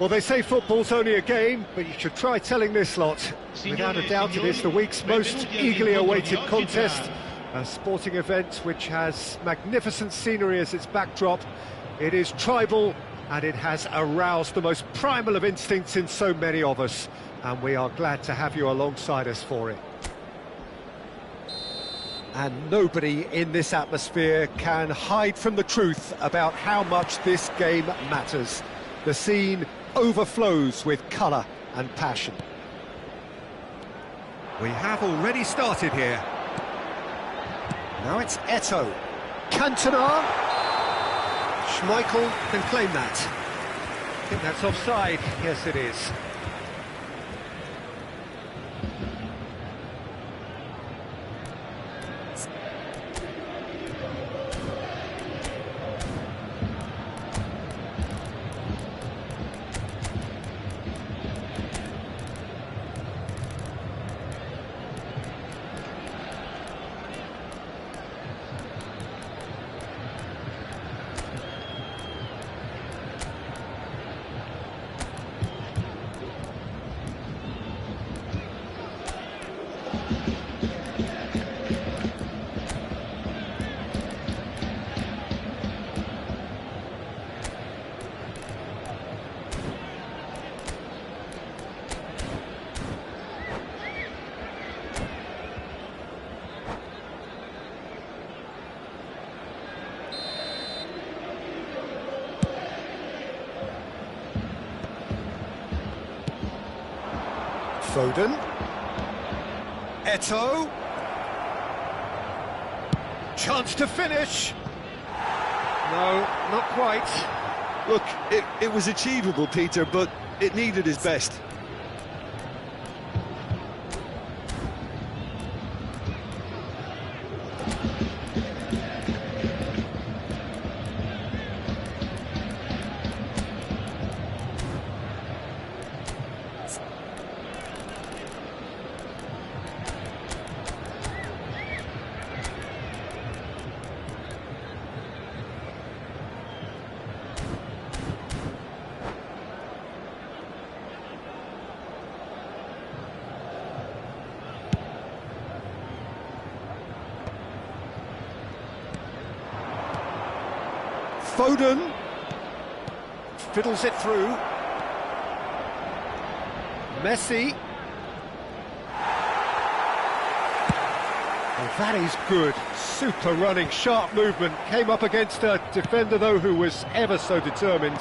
Well, they say football's only a game, but you should try telling this lot. Without a doubt, it is the week's most eagerly awaited contest. A sporting event which has magnificent scenery as its backdrop. It is tribal, and it has aroused the most primal of instincts in so many of us. And we are glad to have you alongside us for it. And nobody in this atmosphere can hide from the truth about how much this game matters. The scene overflows with colour and passion. We have already started here. Now it's Eto'o. Cantona. Schmeichel can claim that. I think that's offside. Yes, it is. Foden. Eto'o. Chance to finish. No, not quite. Look, it was achievable, Peter, but it needed his best. Foden fiddles it through. Messi. Well, that is good. Super running, sharp movement. Came up against a defender, though, who was ever so determined.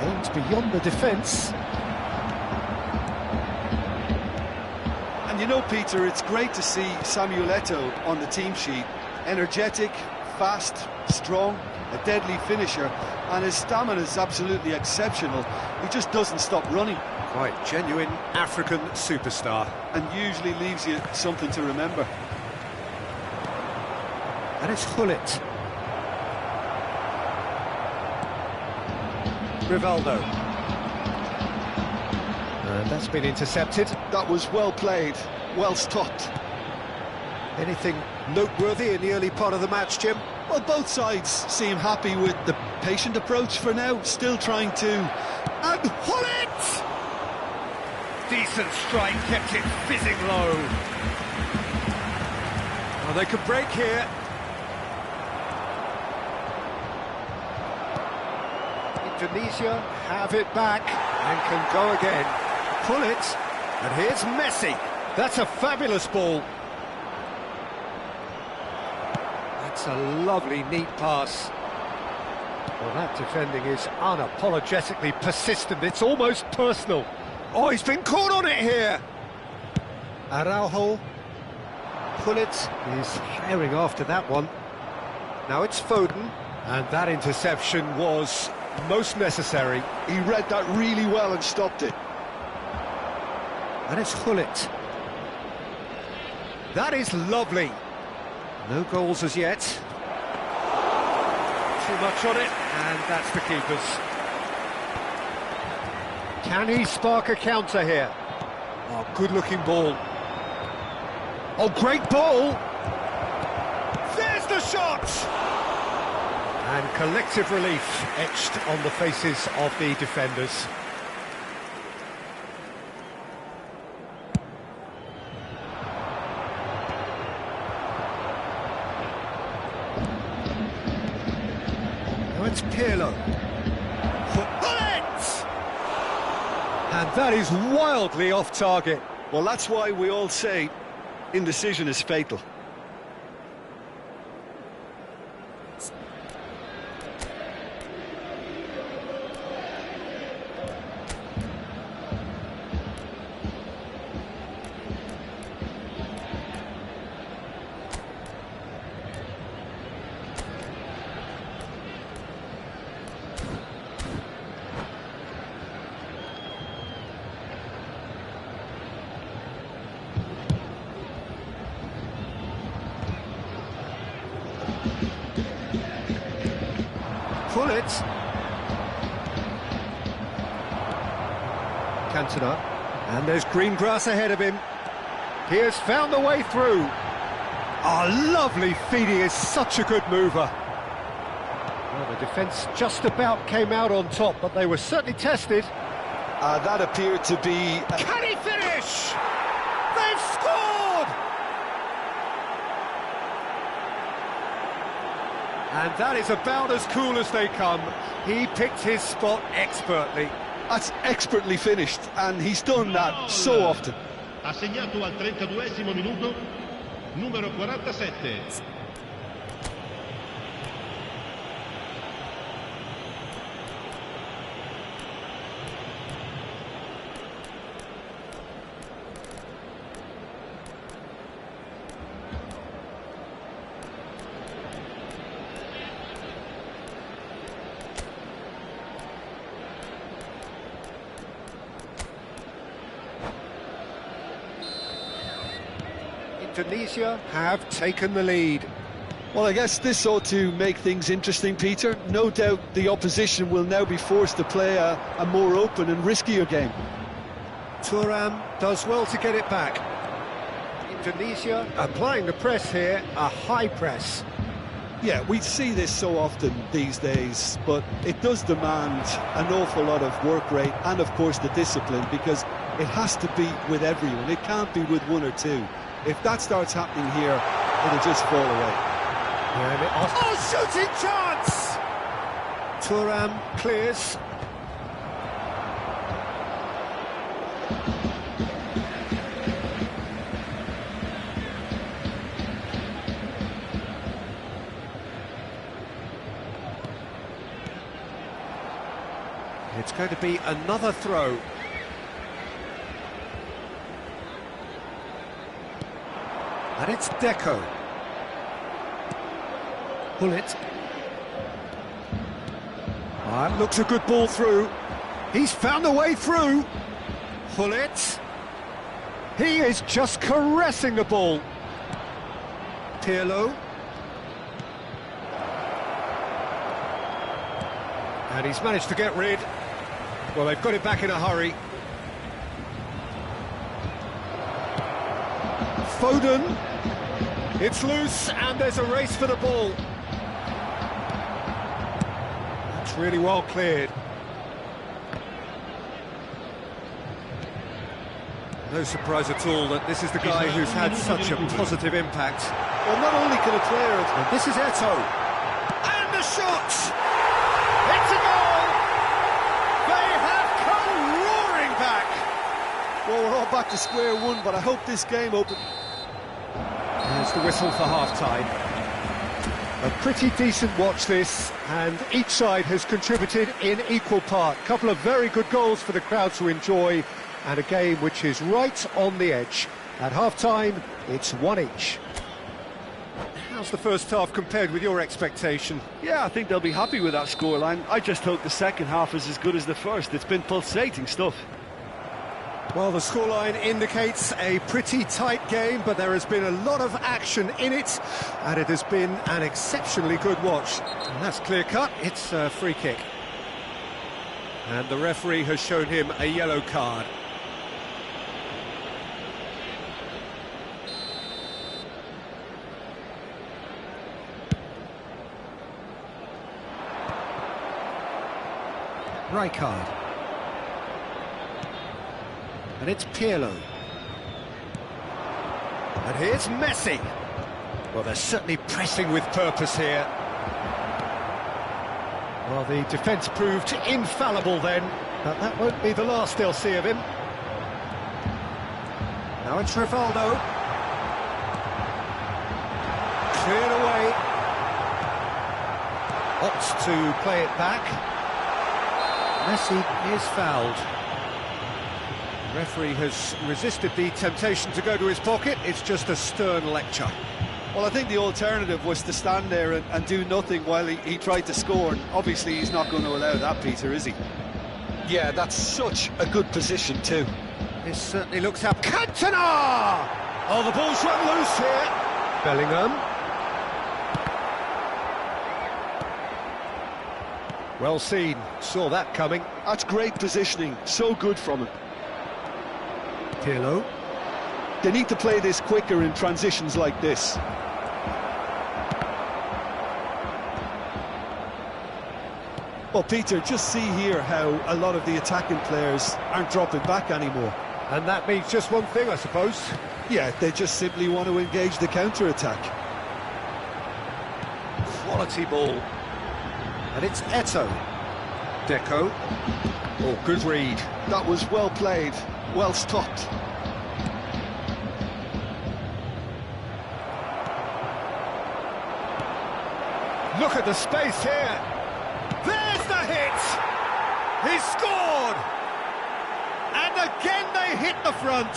Aimed beyond the defence. And you know, Peter, it's great to see Samuel Eto'o on the team sheet. Energetic, fast, strong, a deadly finisher, and his stamina is absolutely exceptional. He just doesn't stop running. Quite genuine African superstar. And usually leaves you something to remember. And it's Gullit. Rivaldo. And that's been intercepted. That was well played, well stopped. Anything noteworthy in the early part of the match, Jim? Well, both sides seem happy with the patient approach for now, still trying to... And Gullit! Decent strike, kept it fizzing low. Well, they could break here. Indonesia have it back and can go again. Pull it, and here's Messi. That's a fabulous ball. That's a lovely, neat pass. Well, that defending is unapologetically persistent. It's almost personal. Oh, he's been caught on it here. Araujo. Gullit is firing after that one. Now it's Foden, and that interception was most necessary. He read that really well and stopped it. And it's Gullit. That is lovely. No goals as yet. Too much on it, and that's the keeper's. Can he spark a counter here? Oh, good-looking ball. Oh, great ball! There's the shot! And collective relief etched on the faces of the defenders. Now it's Pirlo. Bullet! And that is wildly off target. Well, that's why we all say indecision is fatal. Pull it. Cantona. And there's green grass ahead of him. He has found the way through. Oh, lovely feed. He is such a good mover. Well, the defence just about came out on top, but they were certainly tested. That appeared to be... Can he finish? They've scored! And that is about as cool as they come. He picked his spot expertly. That's expertly finished, and he's done that so often. Ha segnato al 32esimo minuto, numero 47. Indonesia have taken the lead. Well, I guess this ought to make things interesting, Peter. No doubt the opposition will now be forced to play a more open and riskier game. Thuram does well to get it back. Indonesia applying the press here, a high press. Yeah, we see this so often these days, but it does demand an awful lot of work rate and, of course, the discipline, because it has to be with everyone. It can't be with one or two. If that starts happening here, it'll just fall away. Oh, shooting chance! Thuram clears. It's going to be another throw. And it's Deco. Pull it. That looks a good ball through. He's found a way through. Pull it. He is just caressing the ball. Pirlo. And he's managed to get rid. Well, they've got it back in a hurry. Foden. It's loose, and there's a race for the ball. It's really well cleared. No surprise at all that this is the guy who's had such a positive impact. Well, not only can a player... And this is Eto'o. And the shot! It's a goal! They have come roaring back! Well, we're all back to square one, but I hope this game opens... There's the whistle for half-time. A pretty decent watch this, and each side has contributed in equal part. A couple of very good goals for the crowd to enjoy, and a game which is right on the edge. At half-time, it's one each. How's the first half compared with your expectation? Yeah, I think they'll be happy with that scoreline. I just hope the second half is as good as the first. It's been pulsating stuff. Well, the scoreline indicates a pretty tight game, but there has been a lot of action in it, and it has been an exceptionally good watch. And that's clear-cut, it's a free kick. And the referee has shown him a yellow card. Rijkaard. And it's Pirlo. And here's Messi. Well, they're certainly pressing with purpose here. Well, the defence proved infallible then, but that won't be the last they'll see of him. Now it's Rivaldo. Cleared away. Opts to play it back. Messi is fouled. The referee has resisted the temptation to go to his pocket. It's just a stern lecture. Well, I think the alternative was to stand there and do nothing while he tried to score. And obviously, he's not going to allow that, Peter, is he? Yeah, that's such a good position too. This certainly looks up. Cantona! Oh, the ball's run loose here. Bellingham. Well seen, saw that coming. That's great positioning, so good from him. Pirlo. They need to play this quicker in transitions like this. Well, Peter, just see here how a lot of the attacking players aren't dropping back anymore. And that means just one thing, I suppose. Yeah, they just simply want to engage the counter-attack. Quality ball. And it's Eto'o. Deco. Oh, good read. That was well played, well stopped. Look at the space here. There's the hit! He scored! And again they hit the front.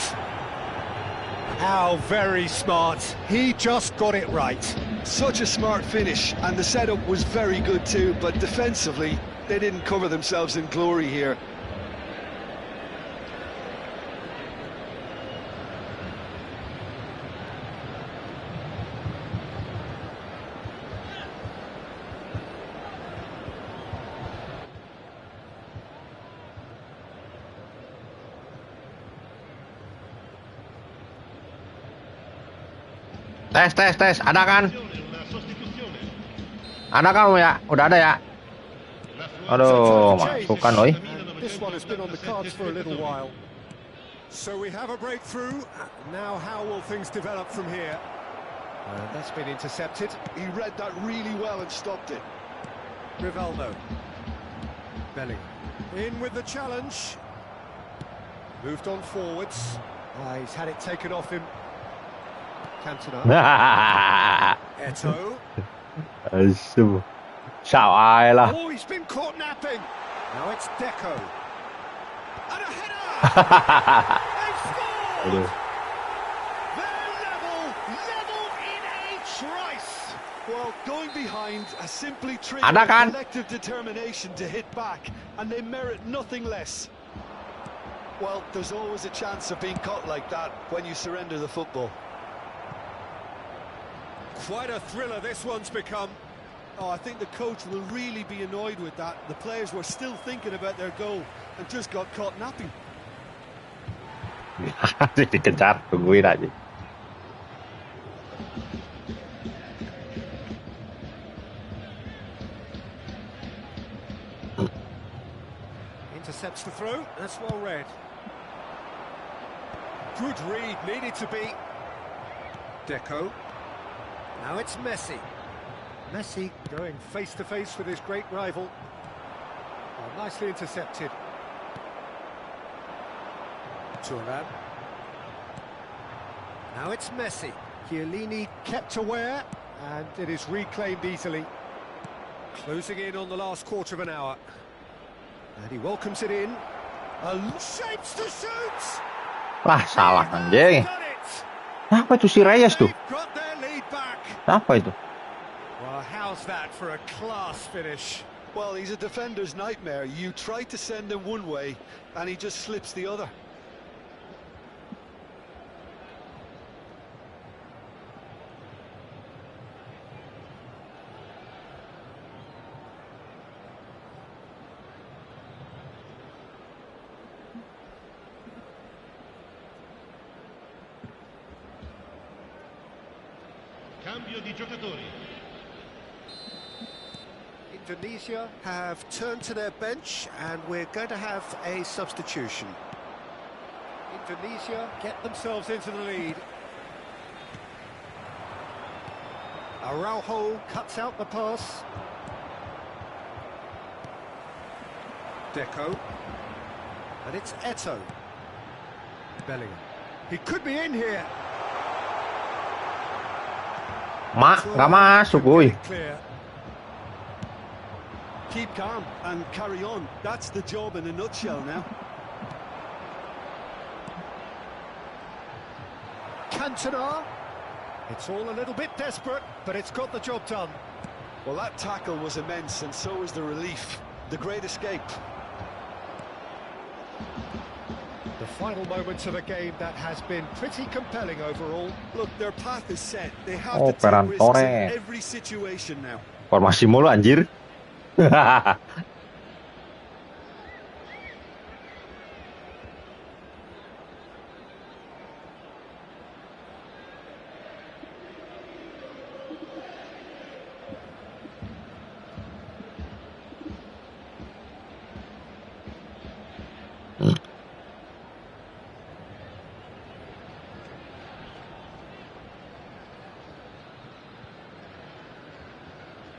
How very smart. He just got it right. Such a smart finish, and the setup was very good too, but defensively, they didn't cover themselves in glory here. Tes, ada kan? Ada kan ya? Udah ada ya? Aduh, masukan loh. This one has been on the cards for a little while. So we have a breakthrough. Now how will things develop from here? That's been intercepted. He read that really well and stopped it. Rivaldo. Bellingham. In with the challenge. Moved on forwards. He's had it taken off him. Cantona. Eto'o. Chào ai là? Oh, he's been caught napping. Now it's Deco. And a header! They've scored! They're level in a trice. Well, going behind has simply triggered Ada kan? collective determination to hit back, and they merit nothing less. Well, there's always a chance of being caught like that when you surrender the football. Quite a thriller this one's become. Oh, I think the coach will really be annoyed with that. The players were still thinking about their goal and just got caught napping. Dikejar, tungguin aja. Intercepts the throw, that's well read. Good read, needed to be. Deco. Now it's Messi. Messi going face-to-face with his great rival. Oh, nicely intercepted. Turan. Now it's Messi. Chiellini kept aware, and it is reclaimed easily. Closing in on the last quarter of an hour. And he welcomes it in. Shapes to shoot! Lah, salah anjing. Apa itu si Reyes tuh? Got their lead back. Apa itu? Well, how's that for a class finish? Well, he's a defender's nightmare. You try to send him one way, and he just slips the other. Cambio di giocatori. Indonesia have turned to their bench and we're going to have a substitution. Indonesia get themselves into the lead. Araujo cuts out the pass. Deco. And it's Eto. Bellingham. He could be in here. Nggak masuk, woi. Keep calm and carry on. That's the job in a nutshell now. Cantona. It's all a little bit desperate, but it's got the job done. Well, that tackle was immense, and so is the relief. The great escape. The final moments of a game that has been pretty compelling overall. Look, their path is set. They have Oh, to take risks in Torre. every situation now. Formasi mulu anjir.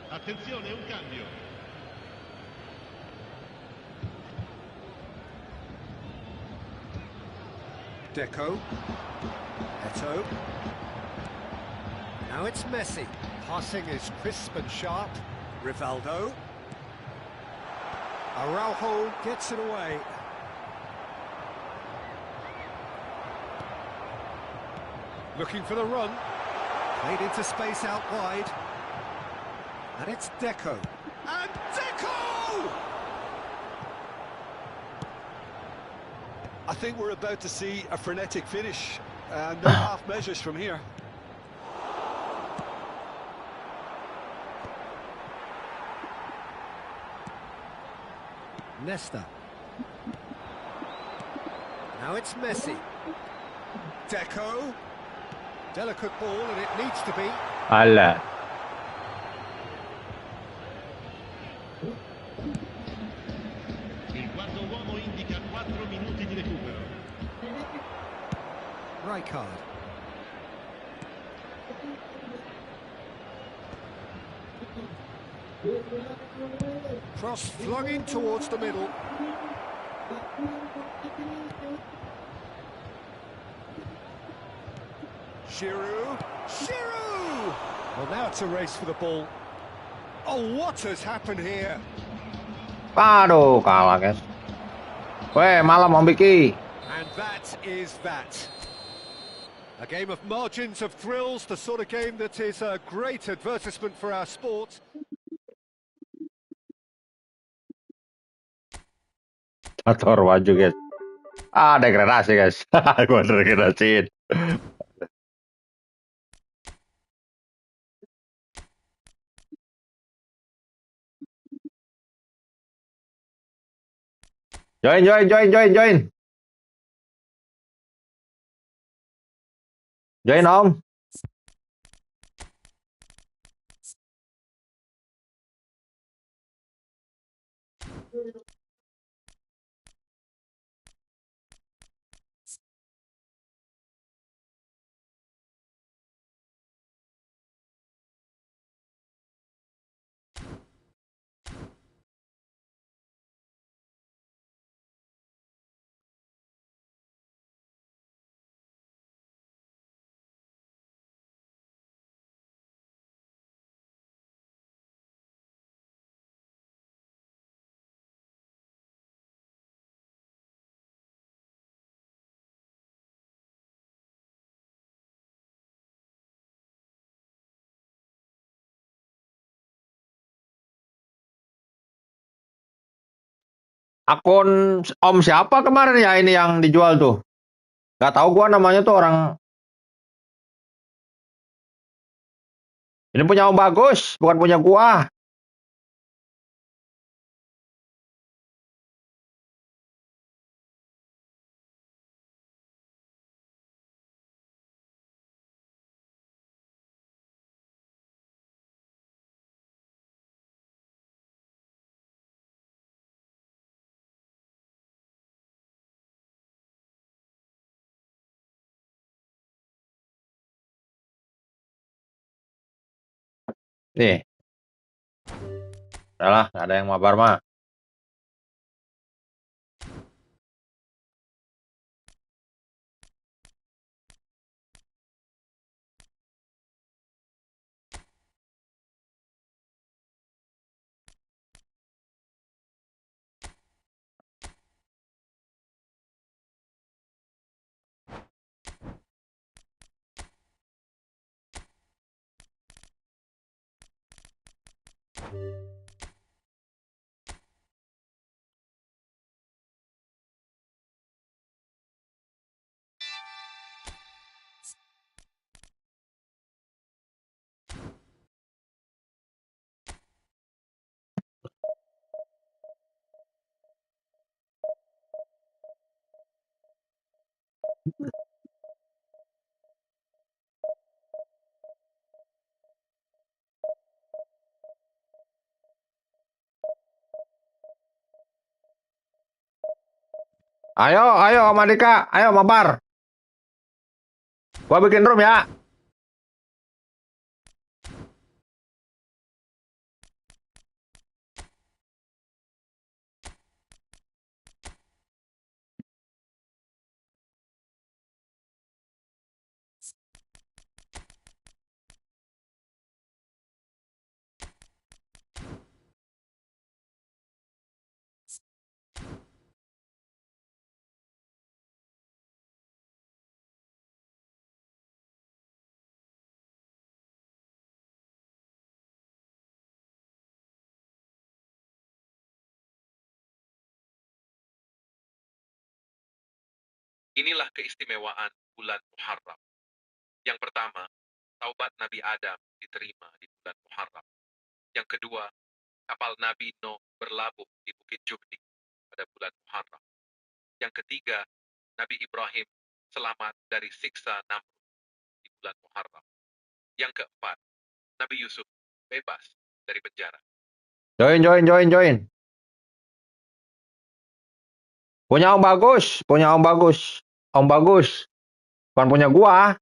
Attenzione, un cambio. Deco. Eto. Now it's Messi. Passing is crisp and sharp. Rivaldo. Araujo gets it away. Looking for the run. Played into space out wide. And it's Deco. And Deco! I think we're about to see a frenetic finish. No half measures from here. Nesta. Now it's Messi. Deco. Delicate ball, and it needs to be. Alah. Il quarto uomo indica 4 minuti di recupero. Rijkaard. Cross flung in towards the middle. Giroud. Giroud! Well, now it's a race for the ball. Oh, what has happened here? Aduh, kalah, guys. Weh, malam Om Biki. And that is that. A game of margins of thrills, the sort of game that is a great advertisement for our sport. Motor maju, guys. Degradasi, guys. Gua degradasiin. Join. Join, Om. Akun Om siapa kemarin ya ini yang dijual tuh? Gak tahu gua namanya tuh orang. Ini punya Om Bagus, bukan punya gua. Nih, udahlah, nggak ada yang mabar mah. Ayo, ayo, Om Adika, ayo mabar. Gua bikin room ya. Inilah keistimewaan bulan Muharram. Yang pertama, taubat Nabi Adam diterima di bulan Muharram. Yang kedua, kapal Nabi Nuh berlabuh di Bukit Jubni pada bulan Muharram. Yang ketiga, Nabi Ibrahim selamat dari siksa Namrud di bulan Muharram. Yang keempat, Nabi Yusuf bebas dari penjara. Join. Punya Om Bagus, punya Om Bagus. Om Bagus, bukan punya gua.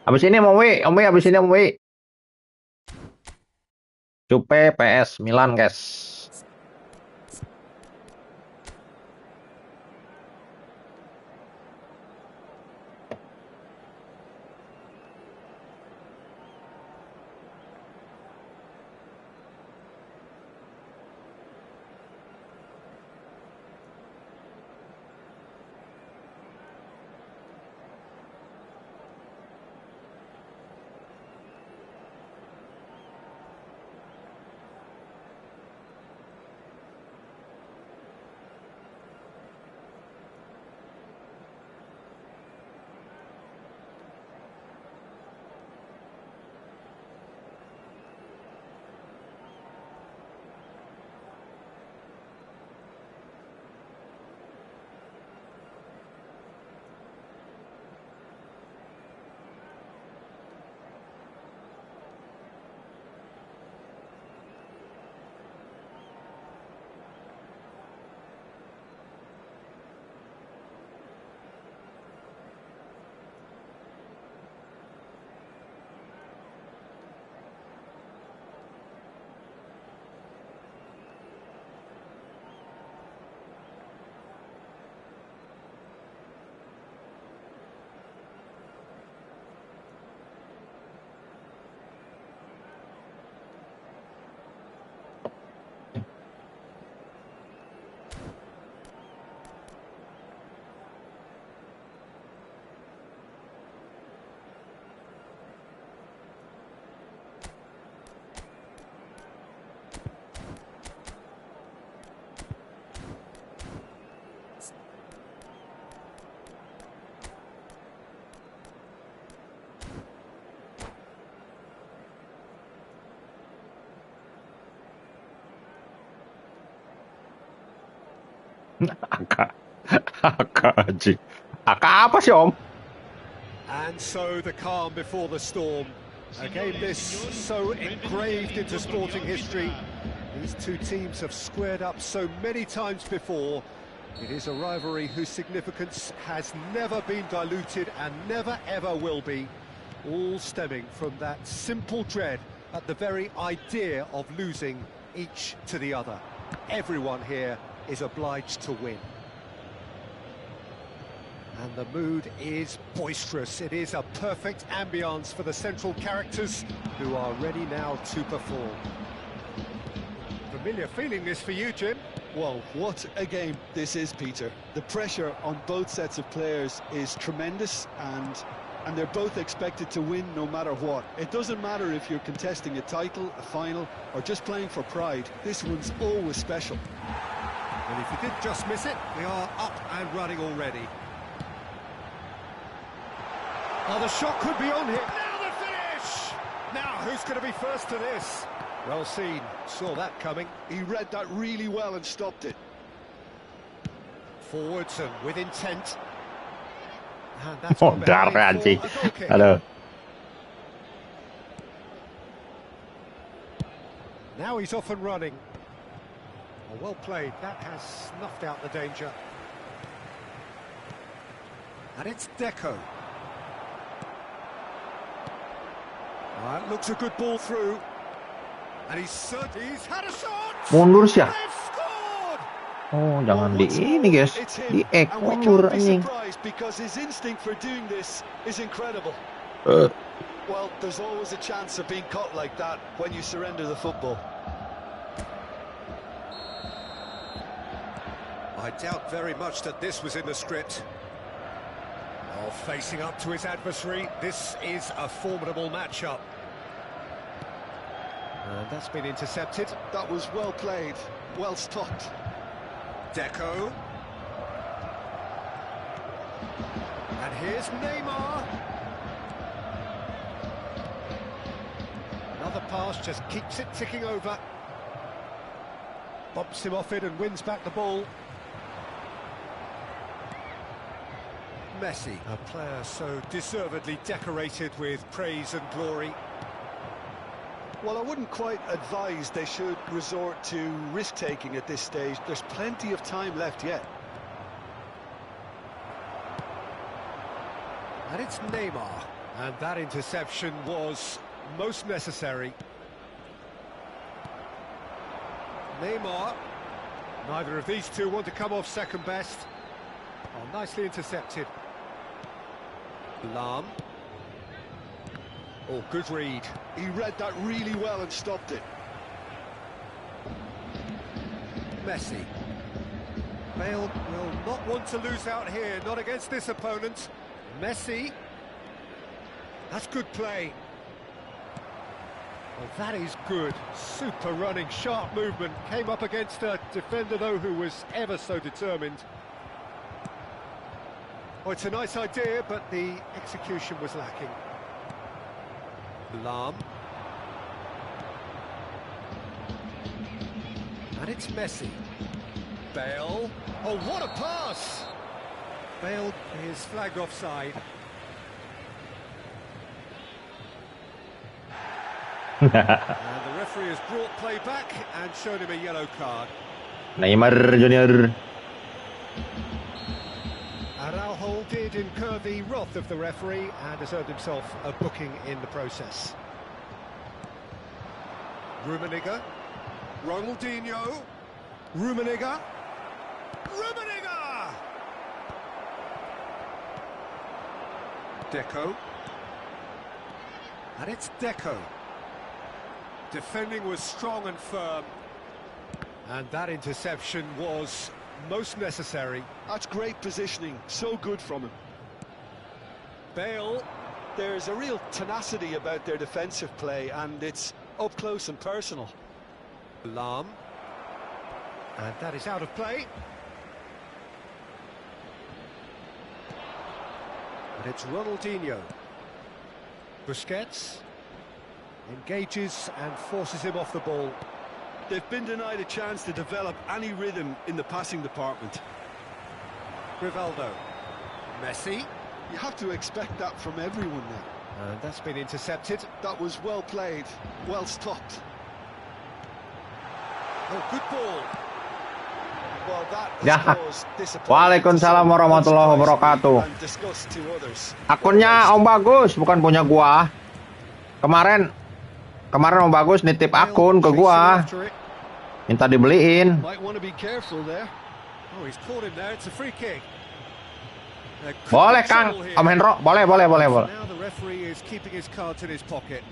Habis ini Om Wi, habis ini Om Wi. Jupe PS Milan, guys. Aka anjing. Aka apa sih, Om? And so the calm before the storm. A game this so engraved into sporting history. These two teams have squared up so many times before. It is a rivalry whose significance has never been diluted and never ever will be. All stemming from that simple dread at the very idea of losing each to the other. Everyone here is obliged to win. And the mood is boisterous. It is a perfect ambience for the central characters who are ready now to perform. Familiar feeling this for you, Jim? Well, what a game this is, Peter. The pressure on both sets of players is tremendous, and they're both expected to win no matter what. It doesn't matter if you're contesting a title, a final, or just playing for pride. This one's always special. And if you did just miss it, we are up and running already. Oh, the shot could be on here. Now the finish! Now, who's going to be first to this? Well seen. Saw that coming. He read that really well and stopped it. Forwards and with intent. And that's Oh, gone darah behind anjing. for a goal kick. Aduh. Now he's off and running. Oh, well played. That has snuffed out the danger. And it's Deco. That looks a good ball through. And he's had a shot! Mundur sih ya? They've scored! Oh, jangan di ini, guys. Di mundur anjing. Because his instinct for doing this is incredible. Well, there's always a chance of being caught like that when you surrender the football. I doubt very much that this was in the script. Oh, facing up to his adversary, this is a formidable matchup. And that's been intercepted. That was well played, well stopped. Deco. And here's Neymar. Another pass, just keeps it ticking over. Bumps him off it and wins back the ball. Messi, a player so deservedly decorated with praise and glory. Well, I wouldn't quite advise they should resort to risk-taking at this stage. There's plenty of time left yet. And it's Neymar. And that interception was most necessary. Neymar. Neither of these two want to come off second best. Oh, nicely intercepted. Lawan. Oh, good read. He read that really well and stopped it. Messi. Bale will not want to lose out here, not against this opponent. Messi. That's good play. Well, that is good. Super running, sharp movement. Came up against a defender, though, who was ever so determined. Oh, it's a nice idea, but the execution was lacking. Lawan. And it's Messi. Bale. Oh, what a pass! Bale is flagged offside. And the referee has brought play back and shown him a yellow card. Neymar Junior. Araujo did incur the wrath of the referee and has earned himself a booking in the process. Rummenigge. Ronaldinho. Rummenigge. Rummenigge! Deco. And it's Deco. Defending was strong and firm. And that interception was most necessary. That's great positioning, so good from him. Bale. There's a real tenacity about their defensive play, and it's up close and personal. Lawan. And that is out of play. And it's Ronaldinho. Busquets engages and forces him off the ball. They've been denied a chance to develop any rhythm in the passing department. Rivaldo. Messi. You have to expect that from everyone now. That's been intercepted. That was well played, well stopped. Oh, good ball. Well, that Ya. has caused disappointment Waalaikumsalam warahmatullahi wabarakatuh. and disgust to others. Akunnya Om Bagus, bukan punya gua. Kemarin Om Bagus nitip akun ke gua. Minta dibeliin. Might want to be careful there. Oh, he's caught him there. It's a free kick. Boleh Kang, Om Hendro, boleh. Now the referee is keeping his cards in his pocket.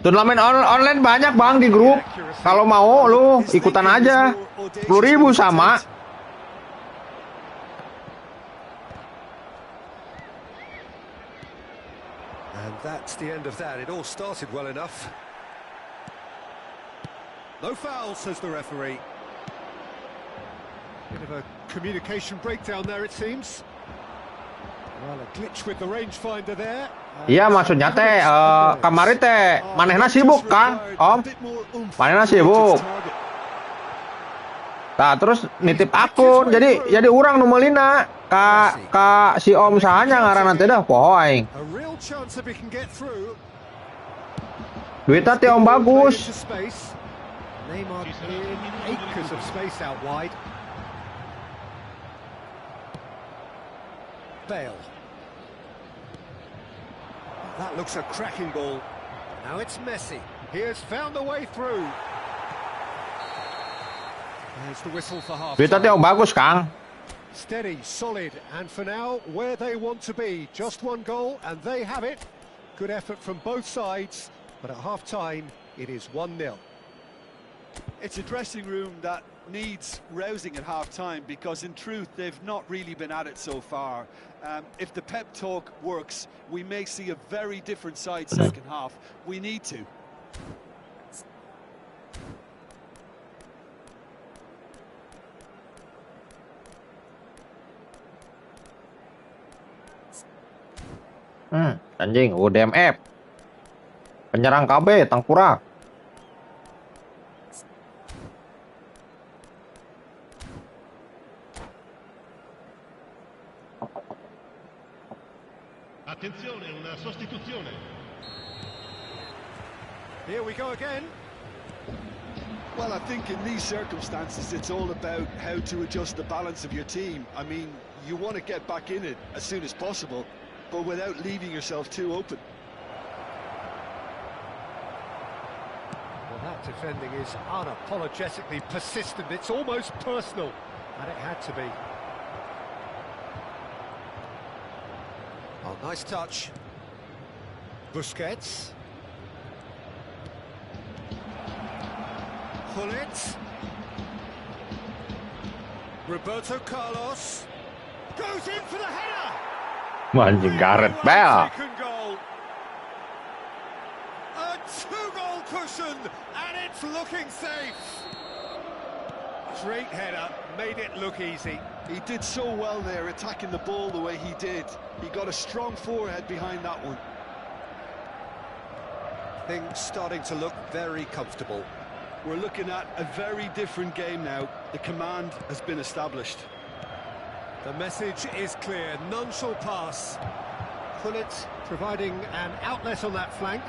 Turnamen online banyak bang di grup. Kalau mau lu ikutan aja. 10.000 sama. And that's the end of that. It all started well enough. No foul, says the referee. Bit of a communication breakdown there, it seems. Well, a glitch with the rangefinder there. Iya maksudnya teh kemarin teh manehna sibuk Kang, Om. Manehna sibuk. Nah, terus nitip akun. Jadi urang nu meulina ka si Om sahanya ngaranna teh dah poho aing. A real chance if he can get through. Duitnya teh Om Bagus. Neymar in acres of space out wide. Bale. That looks a cracking ball. Now it's Messi. He has found a way through. There's the whistle for half. Duitnya teh Om Bagus, Kang. Steady, solid, and for now, where they want to be. Just one goal, and they have it. Good effort from both sides, but at half-time, it is 1-0. It's a dressing room that needs rousing at half-time because, in truth, they've not really been at it so far. If the pep talk works, we may see a very different side second half. We need to. Anjing, UDMF. Penyerang KB, Tangpura. Attenzione, una sostituzione. Here we go again. Well, I think in these circumstances, it's all about how to adjust the balance of your team. I mean, you want to get back in it as soon as possible, but without leaving yourself too open. Well, that defending is unapologetically persistent. It's almost personal, and it had to be. Oh, nice touch. Busquets. Hullet. Roberto Carlos. Goes in for the header! Anjing, Gareth Bale. Taken goal. A two-goal cushion, and it's looking safe. Great header, made it look easy. He did so well there, attacking the ball the way he did. He got a strong forehead behind that one. Things starting to look very comfortable. We're looking at a very different game now. The command has been established. The message is clear, none shall pass. Hullet providing an outlet on that flank.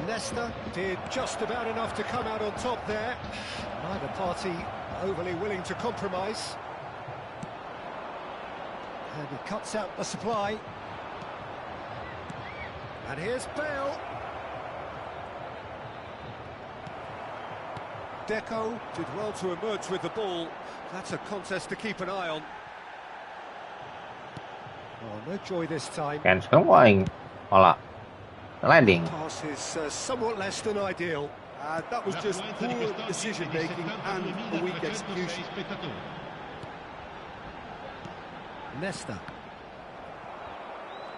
Nesta did just about enough to come out on top there. Neither party overly willing to compromise. And he cuts out the supply. And here's Bale. Deco did well to emerge with the ball. That's a contest to keep an eye on. Oh, no joy this time. Cancel của anh. Malah landing. Pass is somewhat less than ideal. That was just poor decision-making and a weak execution. Nesta.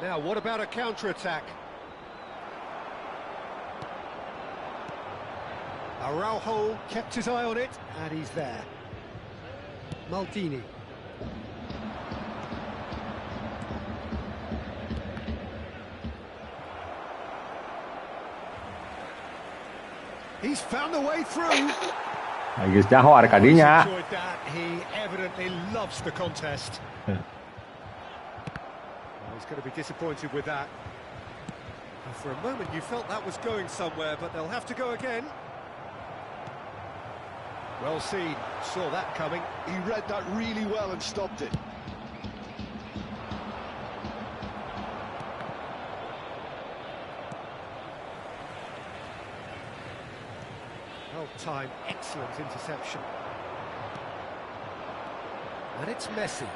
Now, what about a counter-attack? Araujo kept his eye on it, and he's there. Maldini. He's found the way through. Lagi jahor kadinya. Enjoyed that. He evidently loves the contest. Well, he's going to be disappointed with that. And for a moment you felt that was going somewhere, but they'll have to go again. Well seen, saw that coming. He read that really well and stopped it. Well timed, excellent interception. And it's Messi.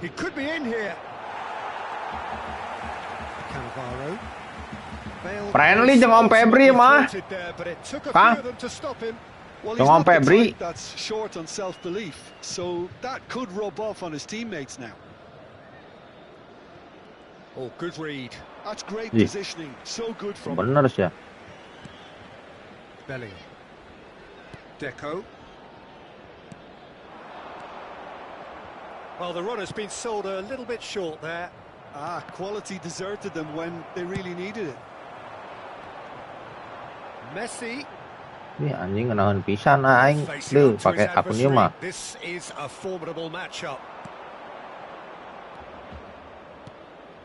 He could be in here. Cannavaro. Friendly jeung Om Febri mah. Kang. Jeung Om Febri. That's short on self-belief, so that could rub off on his teammates now. Oh, good read. That's great positioning, so good from him. Bener sih ya. Bellingham. Deco. Well, the run has been sold a little bit short there. Quality deserted them when they really needed it. Messi. Ini anjing ngenahan pisan aing. Duh, pakai akunnya mah. This is a formidable matchup.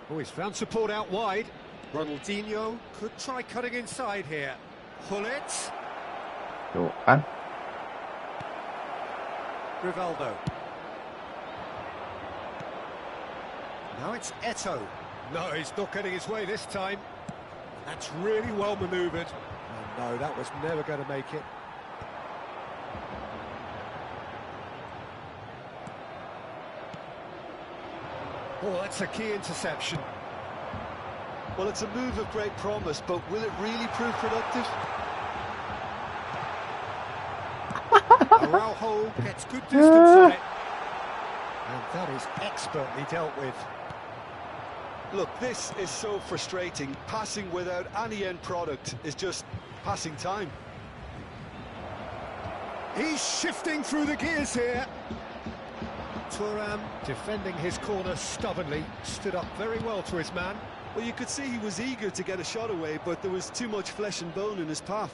Oh, he's found support out wide. Ronaldinho could try cutting inside here. Hullet. Tuh kan. Rivaldo. Now it's Eto'o. No, he's not getting his way this time. That's really well manoeuvred. Oh, no, that was never going to make it. Oh, that's a key interception. Well, it's a move of great promise, but will it really prove productive? Araujo gets good distance on it. And that is expertly dealt with. Look, this is so frustrating. Passing without any end product is just passing time. He's shifting through the gears here. Thuram defending his corner stubbornly, stood up very well to his man. Well, you could see he was eager to get a shot away, but there was too much flesh and bone in his path.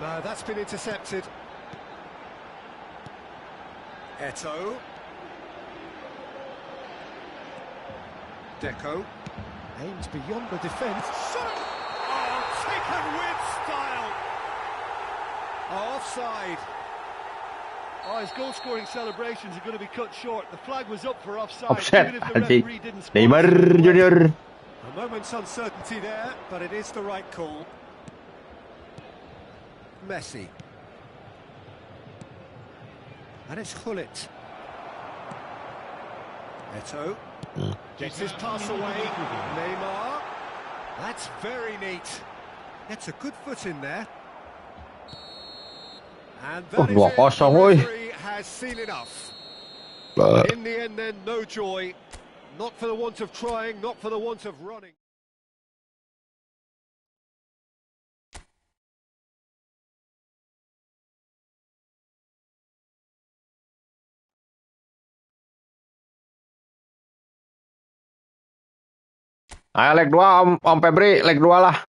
No, that's been intercepted. Eto'o. Deco. Aims beyond the defence. Oh, taken with style. Oh, offside. Oh, his goal-scoring celebrations are going to be cut short. The flag was up for offside, Offset. even if the referee didn't spot Neymar it. Junior. A moment's uncertainty there, but it is the right call. Messi. And it's Hullet. Eto'o. Gets his pass away. Neymar. That's very neat. Gets a good foot in there. And that is it. The referee has seen enough. In the end then, no joy. Not for the want of trying, not for the want of running. Ayo leg 2 Om Febri, leg 2 lah.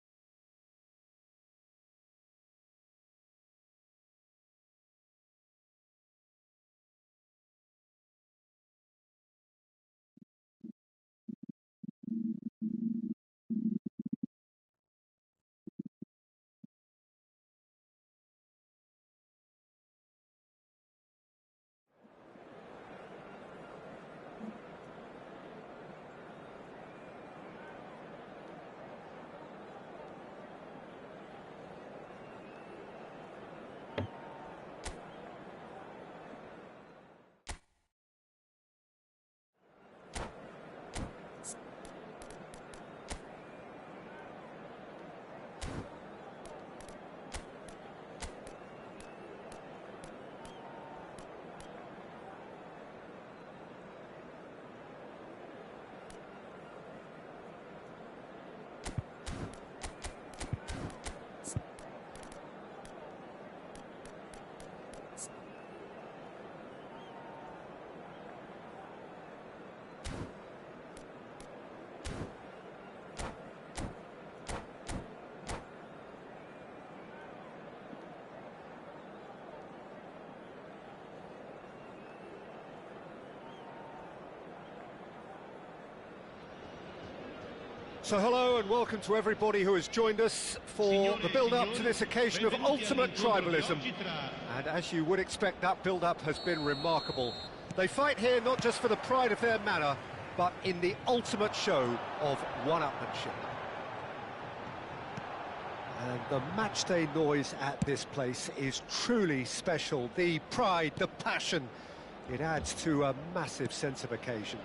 So hello and welcome to everybody who has joined us for the build-up to this occasion of ultimate tribalism. And as you would expect, that build-up has been remarkable. They fight here not just for the pride of their manner, but in the ultimate show of one-upmanship. And the matchday noise at this place is truly special. The pride, the passion, it adds to a massive sense of occasion.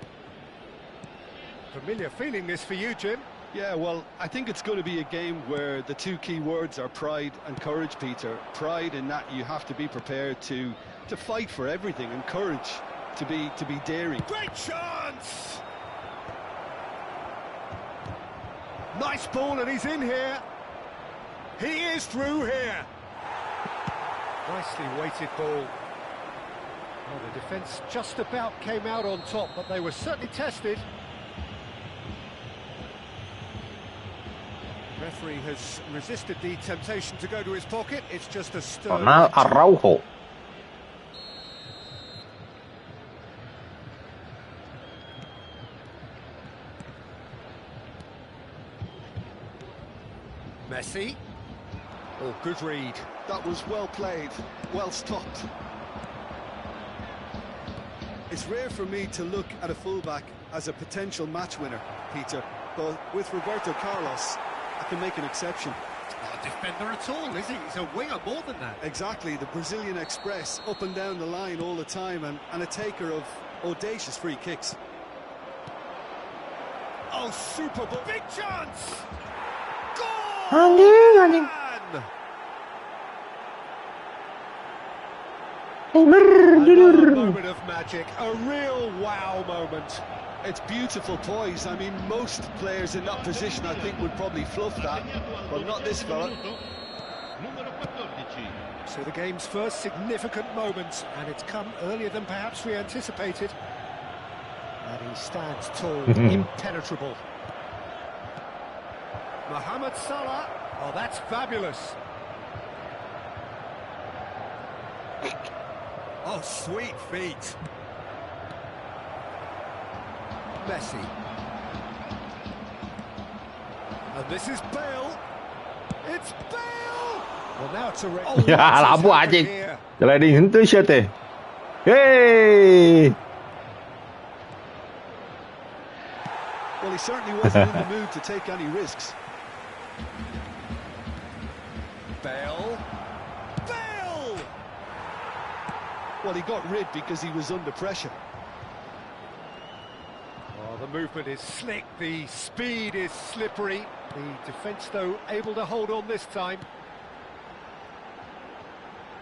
Familiar feeling this for you, Jim? Yeah, well, I think it's going to be a game where the two key words are pride and courage, Peter. Pride in that you have to be prepared to fight for everything, and courage to be daring. Great chance! Nice ball, and he's in here. He is through here. Nicely weighted ball. Well, the defence just about came out on top, but they were certainly tested. The referee has resisted the temptation to go to his pocket. It's just a stern. Araujo. Messi. Oh, good read. That was well played, well stopped. It's rare for me to look at a fullback as a potential match winner, Peter, but with Roberto Carlos, I can make an exception. Not a defender at all, is he? He's a winger more than that. Exactly, the Brazilian Express, up and down the line all the time, and a taker of audacious free kicks. Oh, super ball. Big chance! Goal! Anjing. Another moment of magic, a real wow moment. It's beautiful poise. I mean, most players in that position, I think, would probably fluff that, but not this fella. So the game's first significant moment, and it's come earlier than perhaps we anticipated. And he stands tall, impenetrable. Mohamed Salah, oh, that's fabulous. Oh, sweet feet. Messi. And this is Bale. It's Bale! Well, now it's a... Oh, Ya, lampu anjing. Sliding hentu shot teh. Hey! Well, he certainly wasn't in the mood to take any risks. Bale. Bale! Well, he got rid because he was under pressure. Oh, the movement is slick, the speed is slippery. The defence, though, able to hold on this time.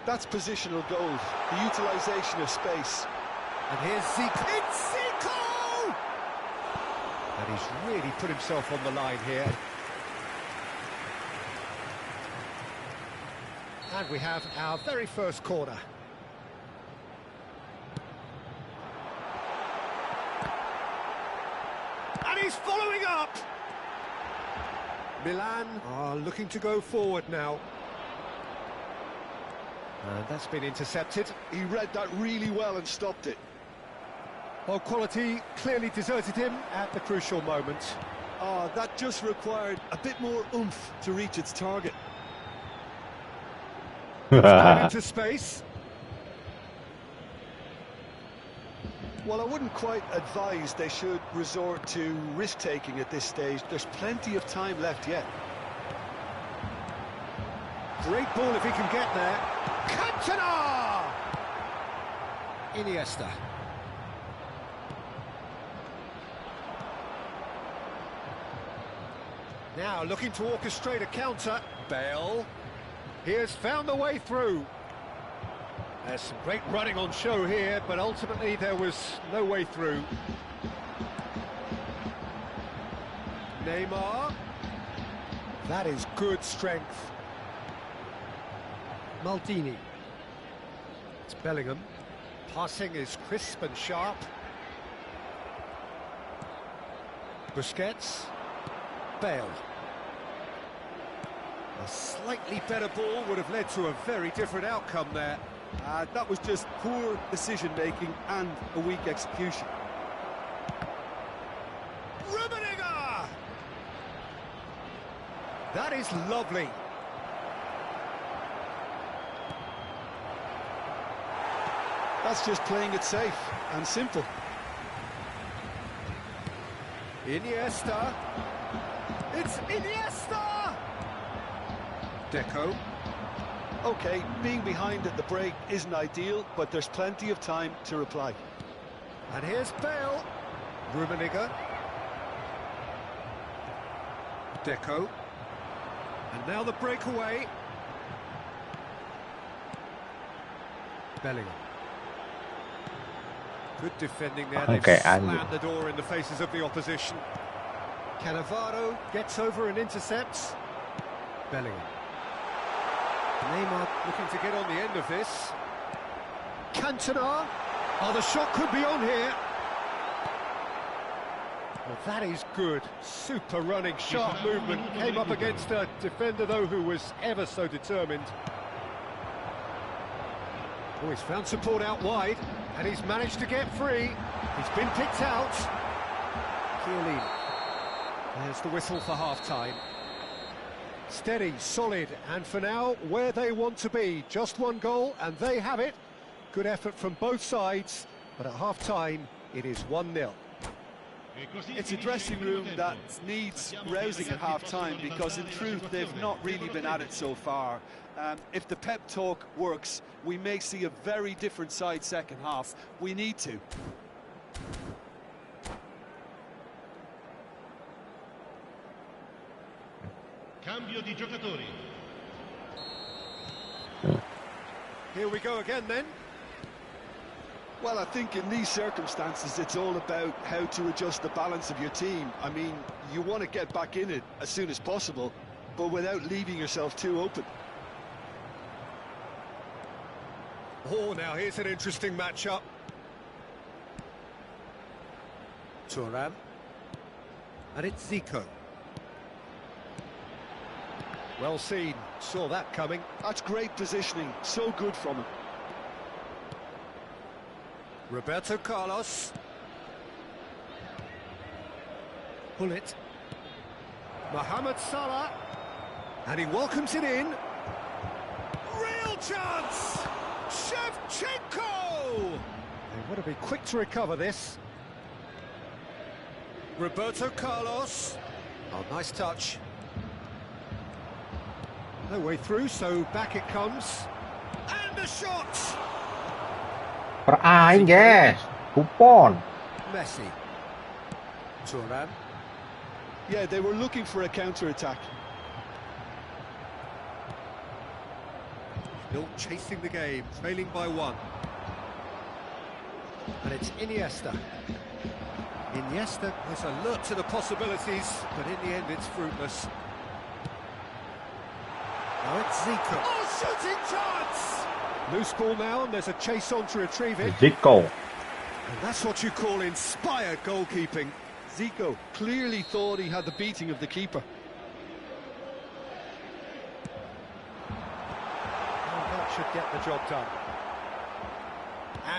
That's positional goal, the utilisation of space. And here's Zico. It's Zico! And he's really put himself on the line here. And we have our very first corner. And he's following up! Milan are looking to go forward now. And that's been intercepted. He read that really well and stopped it. Well, quality clearly deserted him at the crucial moment. Oh, that just required a bit more oomph to reach its target. It's into space. Well, I wouldn't quite advise they should resort to risk-taking at this stage. There's plenty of time left yet. Great ball if he can get there. Cantona! Iniesta. Now looking to orchestrate a counter. Bale. He has found the way through. There's some great running on show here, but ultimately there was no way through. Neymar. That is good strength. Maldini. It's Bellingham. Passing is crisp and sharp. Busquets. Bale. A slightly better ball would have led to a very different outcome there. That was just poor decision-making and a weak execution. Rummenigge! That is lovely. That's just playing it safe and simple. Iniesta. It's Iniesta! Deco. Okay, being behind at the break isn't ideal, but there's plenty of time to reply. And here's Bale. Rummenigge. Deco. And now the breakaway. Bellingham. Good defending there. They've slammed the door in the faces of the opposition. Cannavaro gets over and intercepts. Bellingham. Neymar looking to get on the end of this. Cantona. Oh, the shot could be on here. Well, that is good. Super running, sharp movement. Came up against a defender, though, who was ever so determined. Oh, he's found support out wide, and he's managed to get free. He's been picked out. Chiellini. There's the whistle for half-time. Steady, solid, and for now, where they want to be. Just one goal, and they have it. Good effort from both sides, but at half-time, it is 1-0. It's a dressing room that needs rousing at half-time because, in truth, they've not really been at it so far. If the pep talk works, we may see a very different side second half. We need to. Cambio di giocatori. Here we go again, then. Well, I think in these circumstances, it's all about how to adjust the balance of your team. I mean, you want to get back in it as soon as possible, but without leaving yourself too open. Oh, now here's an interesting matchup. Thuram. And it's Zico. Well seen, saw that coming. That's great positioning, so good from him. Roberto Carlos. Bullet. Mohamed Salah. And he welcomes it in. Real chance! Shevchenko! They want to be quick to recover this. Roberto Carlos. Oh, nice touch. No way through, so back it comes. And a shot! Perain, guys. Kupon. Messi. Thuram. Yeah, they were looking for a counter-attack. Still chasing the game, trailing by 1. And it's Iniesta. Iniesta is alert to the possibilities, but in the end it's fruitless. Now it's Zico. Oh, shooting chance! Loose ball now, and there's a chase on to retrieve it. Zico. And that's what you call inspired goalkeeping. Zico clearly thought he had the beating of the keeper. And that should get the job done.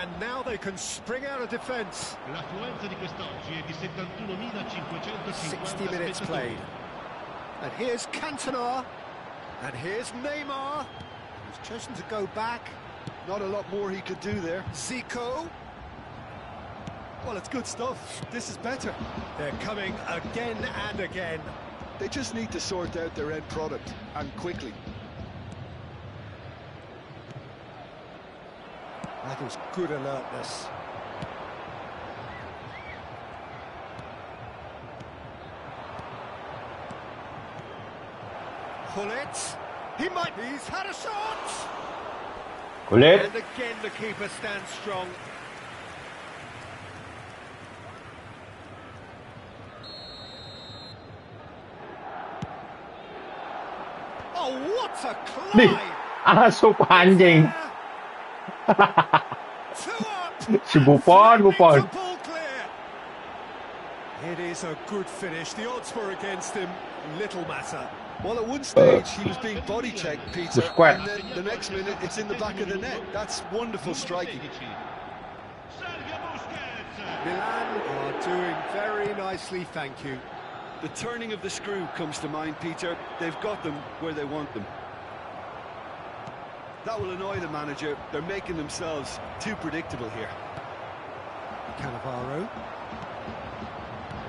And now they can spring out of defence. L'affluenza di quest'oggi è di 71.550 60 minutes played. And here's Cantona. And here's Neymar. He's chosen to go back. Not a lot more he could do there. Zico. Well, it's good stuff. This is better. They're coming again and again. They just need to sort out their end product, and quickly. That is good alertness. Bullet. He might. He's had a shot. Kulit. And again the keeper stands strong. Oh, what a Nih, climb! asup anjing. Two up. Si Buffon. Ball clear. It is a good finish. The odds were against him. Little matter. Well, at one stage he was being body checked, Peter, Square. and then the next minute it's in the back of the net. That's wonderful striking. Milan are doing very nicely, thank you. The turning of the screw comes to mind, Peter. They've got them where they want them. That will annoy the manager. They're making themselves too predictable here. Cannavaro.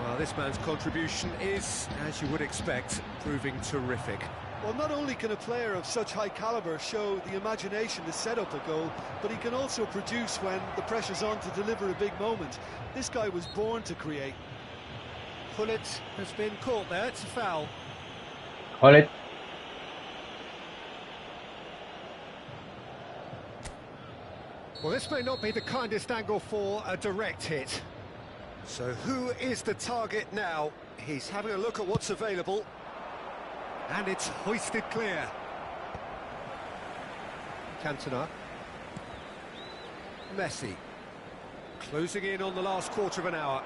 Well, this man's contribution is, as you would expect, proving terrific. Well, not only can a player of such high caliber show the imagination to set up a goal, but he can also produce when the pressure's on to deliver a big moment. This guy was born to create. Pullet has been caught there, it's a foul. Hold it. Well, this may not be the kindest angle for a direct hit. So who is the target now? He's having a look at what's available. And it's hoisted clear. Cantona. Messi. Closing in on the last quarter of an hour.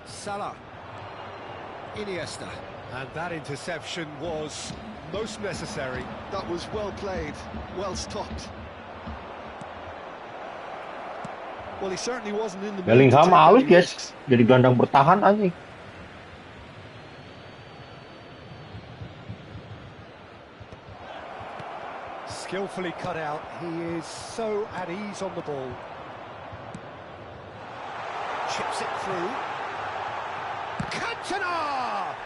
Salah. Iniesta. And that interception was most necessary. That was well played, well stopped. Well, he certainly wasn't in the mood to Bellingham take halus any guys. risks. Jadi gelandang bertahan anjing. Skillfully cut out. He is so at ease on the ball. Chips it through. Cantona!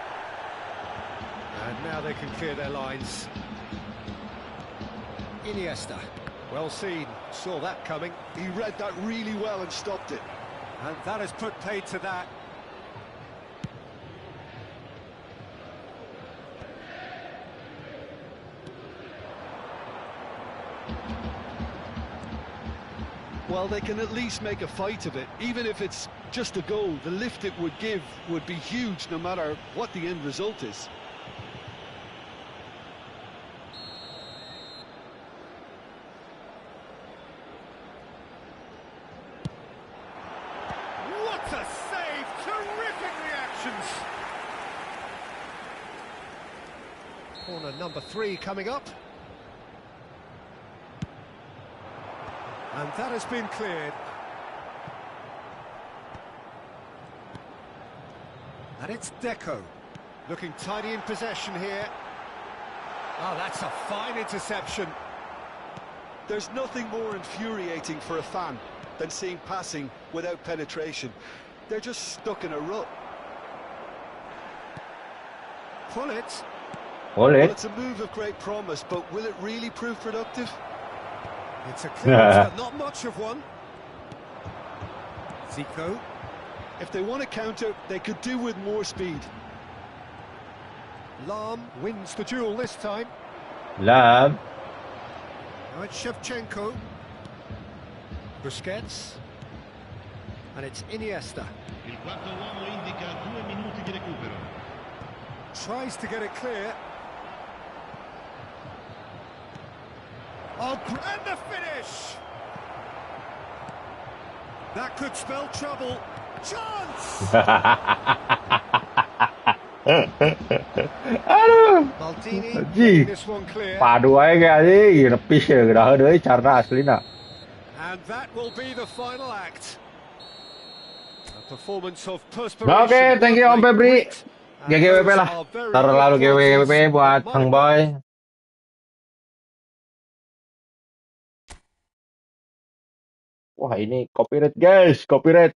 And now they can clear their lines. Iniesta. Well seen. Saw that coming. He read that really well and stopped it. And that has put paid to that. Well, they can at least make a fight of it. Even if it's just a goal, the lift it would give would be huge no matter what the end result is. What a save! Terrific reactions! Corner number 3 coming up. And that has been cleared. And it's Deco, looking tidy in possession here. Oh, that's a fine interception. There's nothing more infuriating for a fan than seeing passing without penetration. They're just stuck in a rut. Pull it. Hold Well, it. it's a move of great promise, but will it really prove productive? It's a clearance, but not much of one. Zico. If they want to counter, they could do with more speed. Lam wins the duel this time. Lam. Now it's Shevchenko. Busquets. And it's Iniesta. Il quarto uomo indica 2 minuti di recupero. Tries to get it clear. Oh, and the finish! That could spell trouble. Chance! Aduh. Maldini Anjing. getting this one clear. Padu aja kayak anjing, nepis ya geurahan deui cara aslina. And that will be the final act. A performance of perspiration. Oke, thank you Om Febri. GGWP lah. Terlalu GGWP buat Kang Boy. Wah, ini copyright guys, copyright.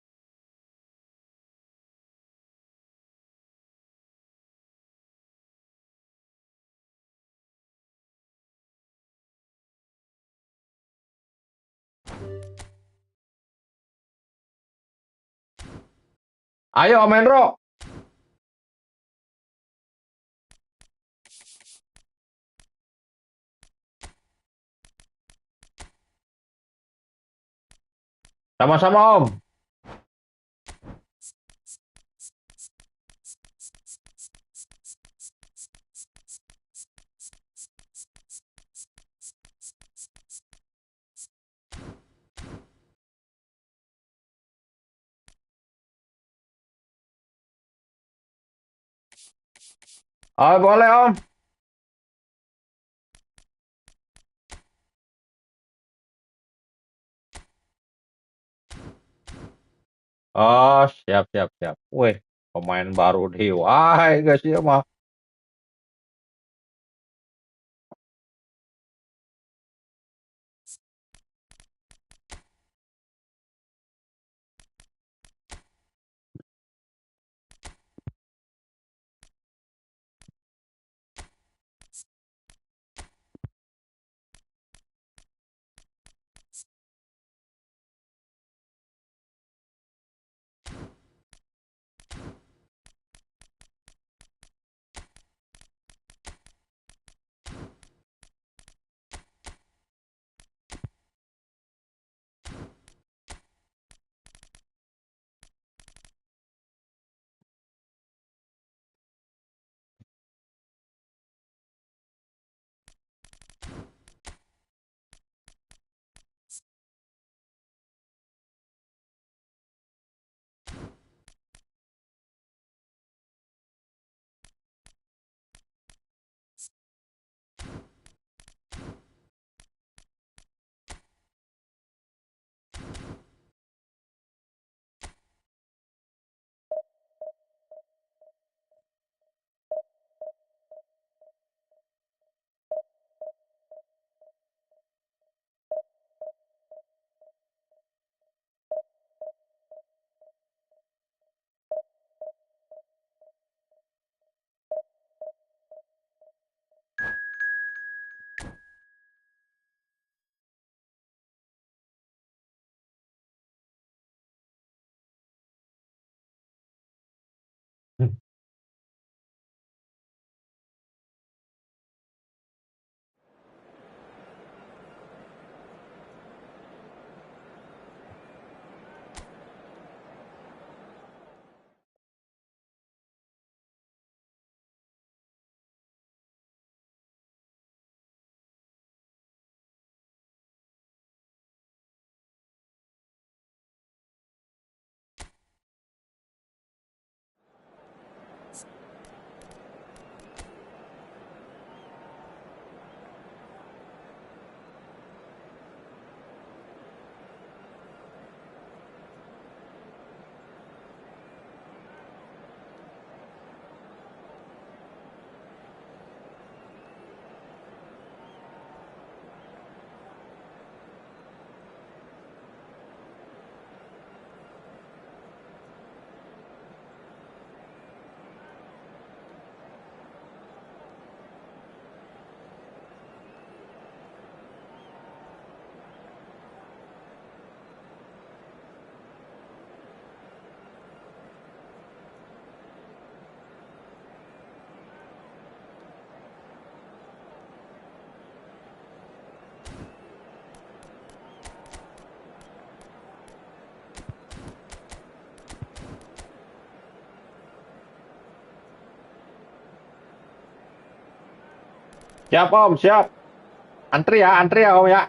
Ayo Om Hendro. Sama-sama Om. Oh, boleh Om. Oh, siap, siap, siap. Wih, pemain baru di wah, guys ya mah. Siap Om, siap. Antri ya Om ya.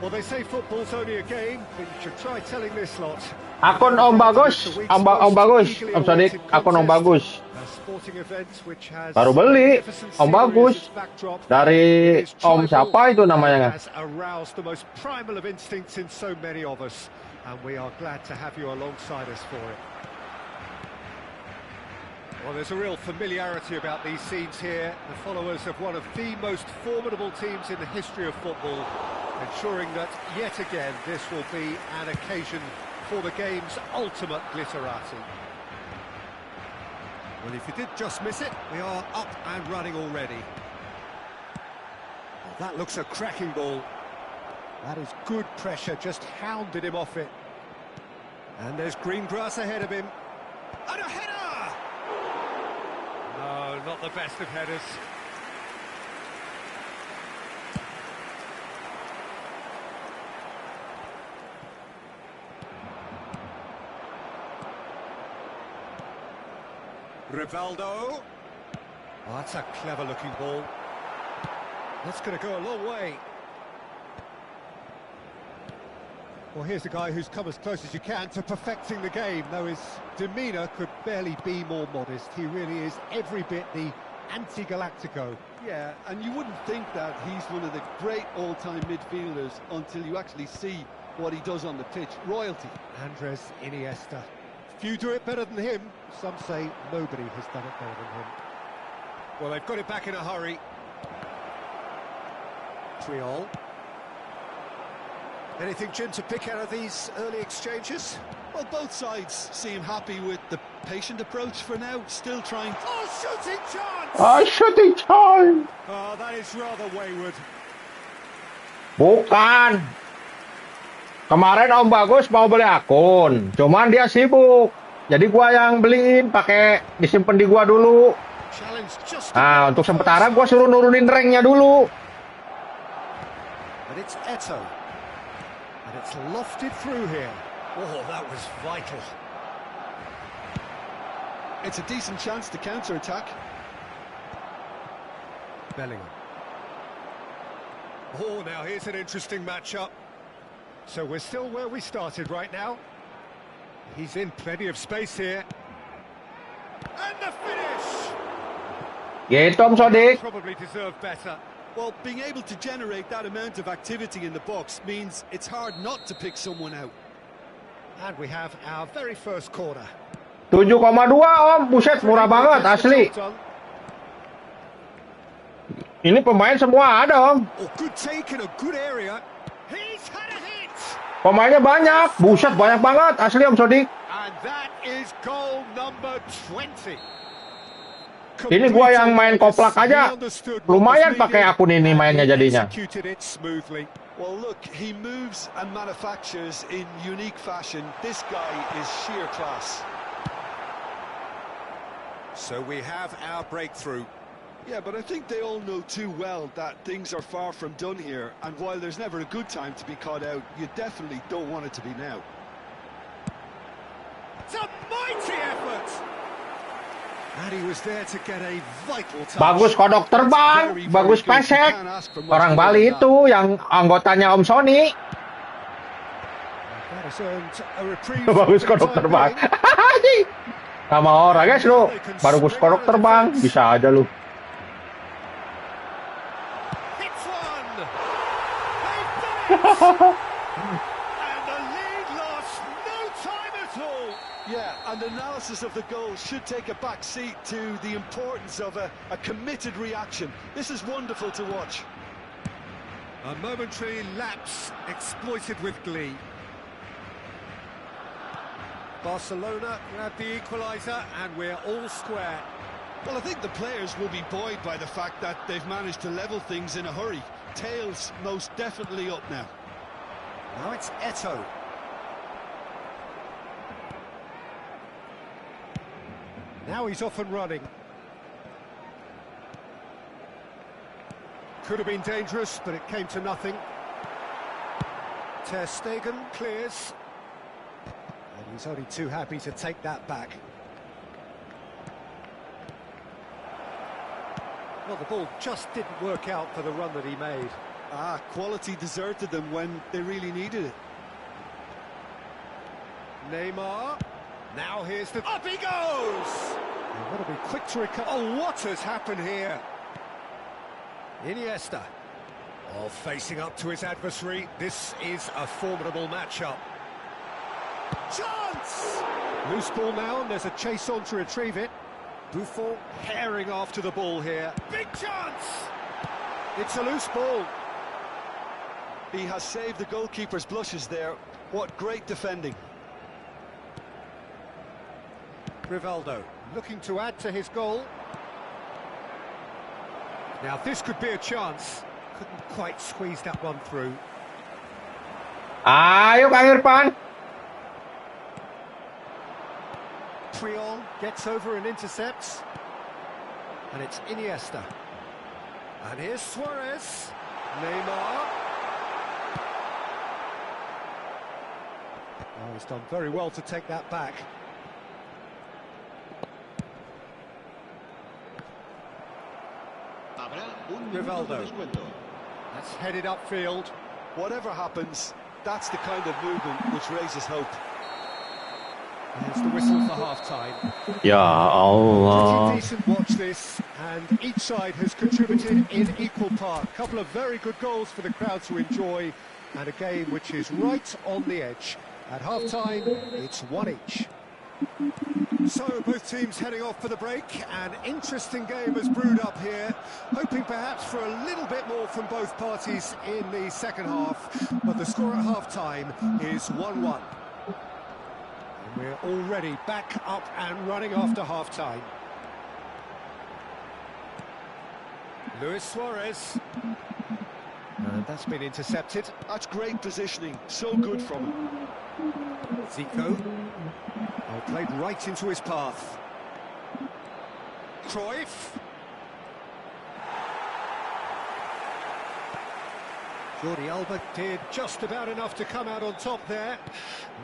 Well, they say football's only a game, but you should try telling this lot. Akun Om Bagus, Om Bagus, Om Sodik, akun Om Bagus. Baru beli, Om Bagus. Dari Om siapa itu namanya? Has aroused the most primal of instincts in so many of us, and we are glad to have you alongside us for it. Well, there's a real familiarity about these scenes here. The followers of one of the most formidable teams in the history of football, ensuring that yet again this will be an occasion for the game's ultimate glitterati. Well, if you did just miss it, we are up and running already. Well, that looks a cracking ball. That is good pressure, just hounded him off it. And there's green grass ahead of him. And a header! No, not the best of headers. Rivaldo. Oh, that's a clever-looking ball. That's going to go a long way. Well, here's a guy who's come as close as you can to perfecting the game, though his demeanour could barely be more modest. He really is every bit the anti-Galactico. Yeah, and you wouldn't think that he's one of the great all-time midfielders until you actually see what he does on the pitch. Royalty. Andres Iniesta. Few do it better than him. Some say nobody has done it better than him. Well, they've got it back in a hurry. Triol. Anything, Jim, to pick out of these early exchanges? Well, both sides seem happy with the patient approach for now, still trying... Oh, shooting chance! Ah, shooting time! Oh, that is rather wayward. Bukan. Kemarin Om Bagus mau beli akun, cuman dia sibuk. Jadi gua yang beliin, pakai disimpan di gua dulu. Nah, untuk sementara gua suruh nurunin ranknya dulu. And it's Eto. And it's lofted through here. Oh, that was vital. It's a decent chance to counter-attack. Bellingham. Oh, now here's an interesting matchup. So we're still where we started right now. He's in plenty of space here. And the finish! Gitu Om Sodik. Probably deserved better. Well, being able to generate that amount of activity in the box means it's hard not to pick someone out. And we have our very first corner. 7,2 Om, buset murah banget asli. Ini pemain semua ada Om. Oh, good take in a good area. He's had a hit. Pemainnya banyak, buset banyak banget asli Om Sodik. And that is goal number 20. Ini gua yang main koplak aja, lumayan pakai akun ini mainnya jadinya. Well, look, he moves and manufactures in unique fashion. This guy is sheer class. So we have our breakthrough. Yeah, but I think they all know too well that things are far from done here. And while there's never a good time to be caught out, you definitely don't want it to be now. It's a mighty effort! And he was there to get a vital touch. Bagus kodok terbang, bagus pesek. Orang Bali itu yang anggotanya Om Sony. Bagus kodok terbang. Sama orang guys lu, bagus kodok terbang, bisa aja lu. Yeah, and analysis of the goal should take a back seat to the importance of a committed reaction. This is wonderful to watch. A momentary lapse exploited with glee. Barcelona grab the equaliser and we're all square. Well, I think the players will be buoyed by the fact that they've managed to level things in a hurry. Tails most definitely up now. Now it's Eto. Now he's off and running. Could have been dangerous, but it came to nothing. Ter Stegen clears. And he's only too happy to take that back. Well, the ball just didn't work out for the run that he made. Quality deserted them when they really needed it. Neymar. Now here's the... Up he goes! They've got to be quick to recover. Oh, what has happened here? Iniesta. Oh, facing up to his adversary. This is a formidable matchup. Chance! Loose ball now, and there's a chase on to retrieve it. Buffon herring after the ball here. Big chance! It's a loose ball. He has saved the goalkeeper's blushes there. What great defending. Rivaldo looking to add to his goal. Now this could be a chance. Couldn't quite squeeze that one through. Ayo Kang Irfan. Triol gets over and intercepts. And it's Iniesta. And here's Suarez. Neymar. Oh, he's done very well to take that back. Rivaldo. That's headed upfield. Whatever happens, that's the kind of movement which raises hope. There's the whistle for half-time. Ya Allah. Pretty decent watch this, and each side has contributed in equal part. A couple of very good goals for the crowd to enjoy, and a game which is right on the edge. At half-time, it's 1 each. So both teams heading off for the break. An interesting game has brewed up here, hoping perhaps for a little bit more from both parties in the second half, but the score at half-time is 1-1. And we're already back up and running after half-time. Luis Suarez. And that's been intercepted. That's great positioning, so good from him. Zico. Oh, played right into his path. Cruyff. Jordi Alba did just about enough to come out on top there.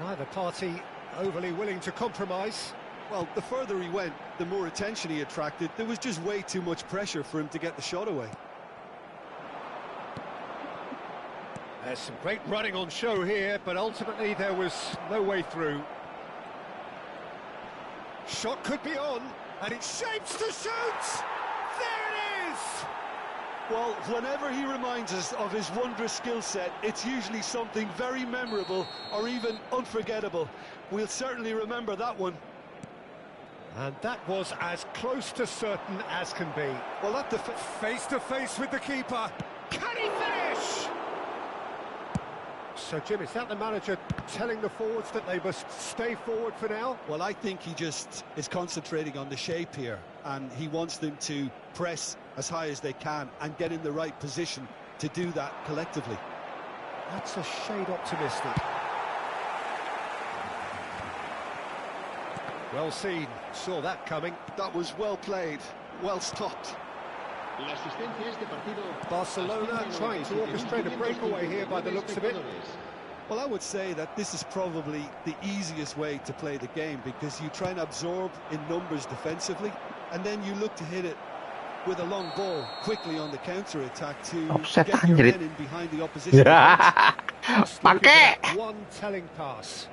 Neither party overly willing to compromise. Well, the further he went, the more attention he attracted. There was just way too much pressure for him to get the shot away. There's some great running on show here, but ultimately there was no way through. Shot could be on, and it shapes to shoot! There it is! Well, whenever he reminds us of his wondrous skill set, it's usually something very memorable or even unforgettable. We'll certainly remember that one. And that was as close to certain as can be. Well, that face-to-face with the keeper. Can he finish? So, Jim, is that the manager telling the forwards that they must stay forward for now? Well, I think he just is concentrating on the shape here, and he wants them to press as high as they can and get in the right position to do that collectively. That's a shade optimistic. Well seen, saw that coming. That was well played, well stopped. Barcelona trying to orchestrate a breakaway here by the looks of it. Well, I would say that this is probably the easiest way to play the game, because you try and absorb in numbers defensively, and then you look to hit it with a long ball quickly on the counter-attack to get your men in behind the opposition. Pakai one telling pass.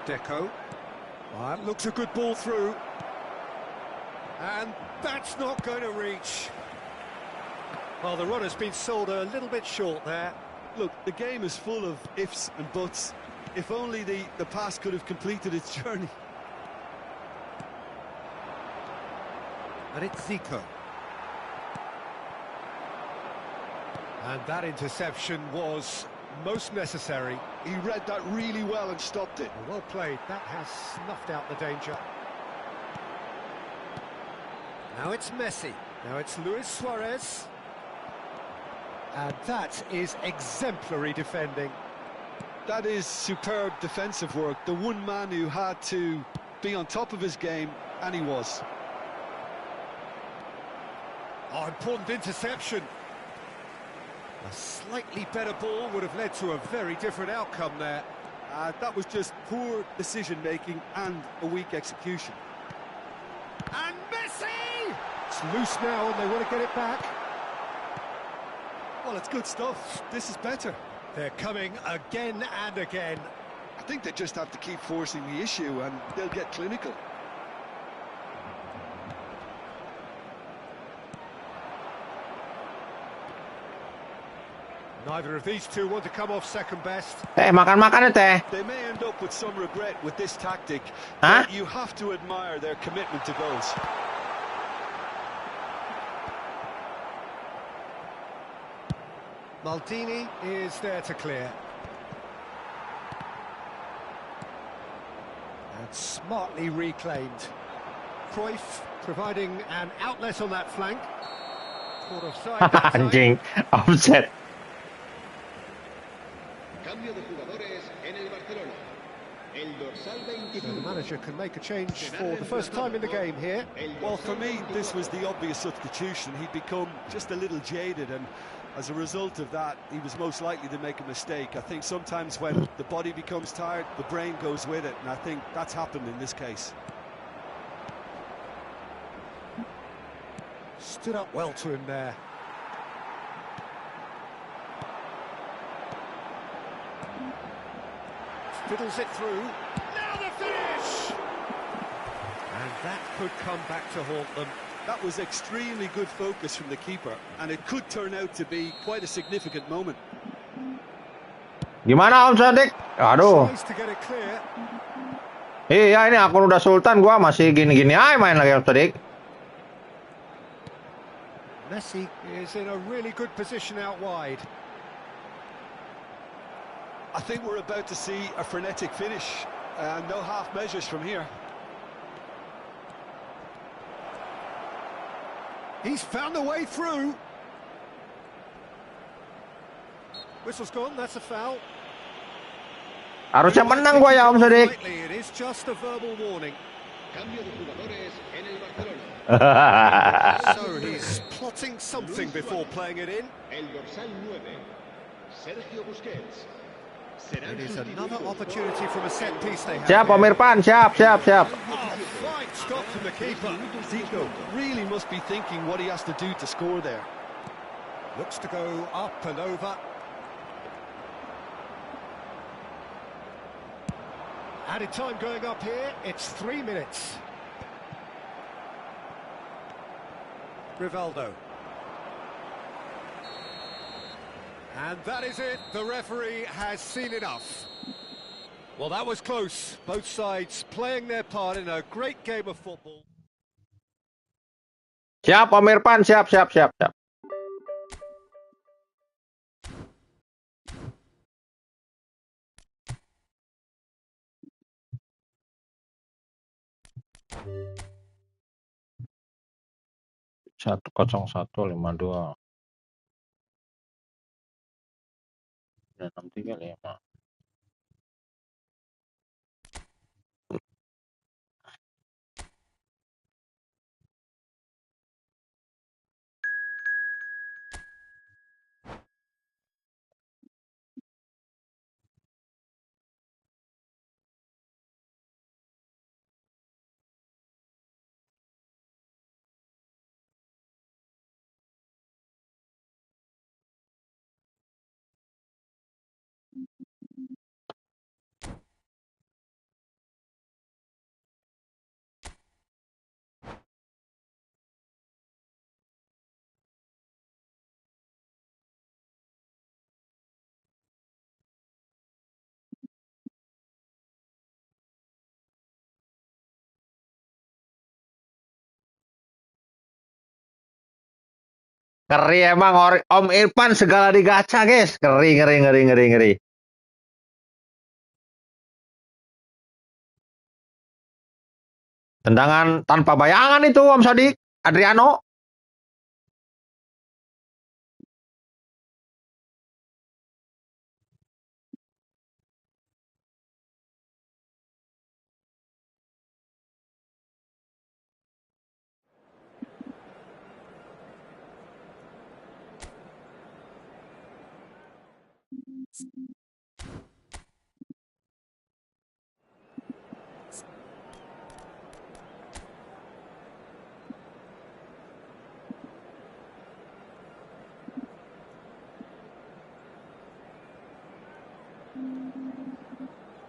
Deco. That looks a good ball through. And that's not going to reach. Well, the run has been sold a little bit short there. Look, the game is full of ifs and buts. If only the pass could have completed its journey. And it's Zico. And that interception was most necessary. He read that really well and stopped it. Well played. That has snuffed out the danger. Now it's Messi. Now it's Luis Suarez. And that is exemplary defending. That is superb defensive work. The one man who had to be on top of his game, and he was. Oh, important interception. A slightly better ball would have led to a very different outcome there. That was just poor decision-making and a weak execution. And Messi! It's loose now and they want to get it back. Well, it's good stuff. This is better. They're coming again and again. I think they just have to keep forcing the issue and they'll get clinical. Neither of these two want to come off second best. Makan-makan teh. They may end up with some regret with this tactic, Huh? but you have to admire their commitment to goals. Maldini is there to clear. And smartly reclaimed. Cruyff providing an outlet on that flank. Caught offside that time. Anjing, offset. So the manager can make a change for the first time in the game here. Well, for me, this was the obvious substitution. He'd become just a little jaded, and As a result of that, he was most likely to make a mistake. I think sometimes when the body becomes tired, the brain goes with it, and I think that's happened in this case. Stood up well to him there. Fiddles it through. Now the finish! And that could come back to haunt them. That was extremely good focus from the keeper, and it could turn out to be quite a significant moment. Gimana Om Sadik? Aduh. Tries to get it clear. Iya ini akun udah sultan, gua masih gini-gini aja main lagi Om Sadik. Messi is in a really good position out wide. I think we're about to see a frenetic finish. No half measures from here. He's found a way through. Whistle's gone, that's a foul. Harusnya menang gua ya Om Sadik. It is just a verbal warning. Cambio de jugadores en el Barcelona. So he's plotting something before playing it in. El dorsal 9, Sergio Busquets. It is another opportunity from a set piece they have. Siap Om Irfan, siap. Oh, fine stop from the keeper. Zico really must be thinking what he has to do to score there. Looks to go up and over. Added time going up here, it's 3 minutes. Rivaldo. And that is it, the referee has seen enough. Well, that was close. Both sides playing their part in a great game of football. Siap Om Irfan, siap. 10152 dan 635. Ngeri emang Om Irfan segala digaca, guys. Ngeri. Tendangan tanpa bayangan itu Om Sadik, Adriano.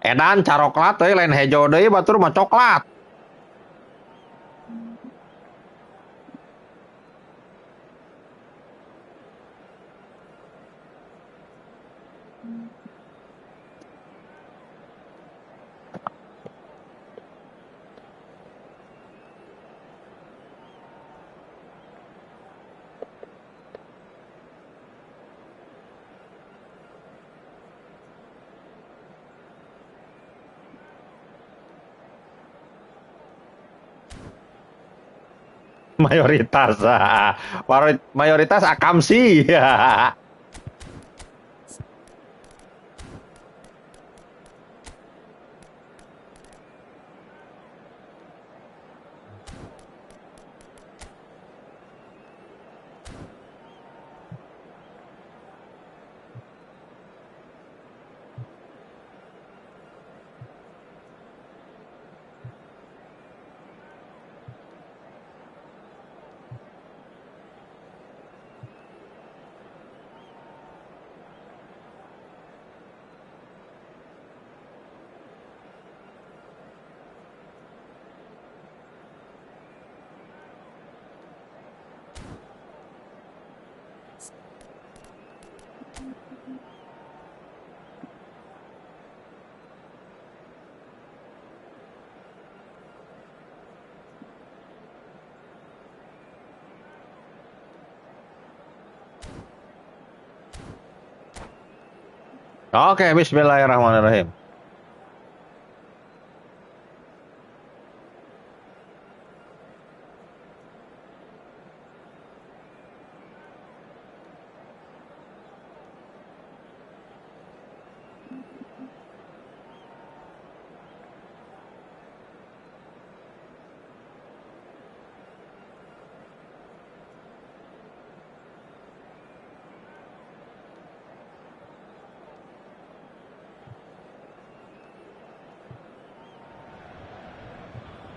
Edan caroklat euy lain hejo deui batur mah coklat. Mayoritas akamsi. Oke, bismillahirrahmanirrahim.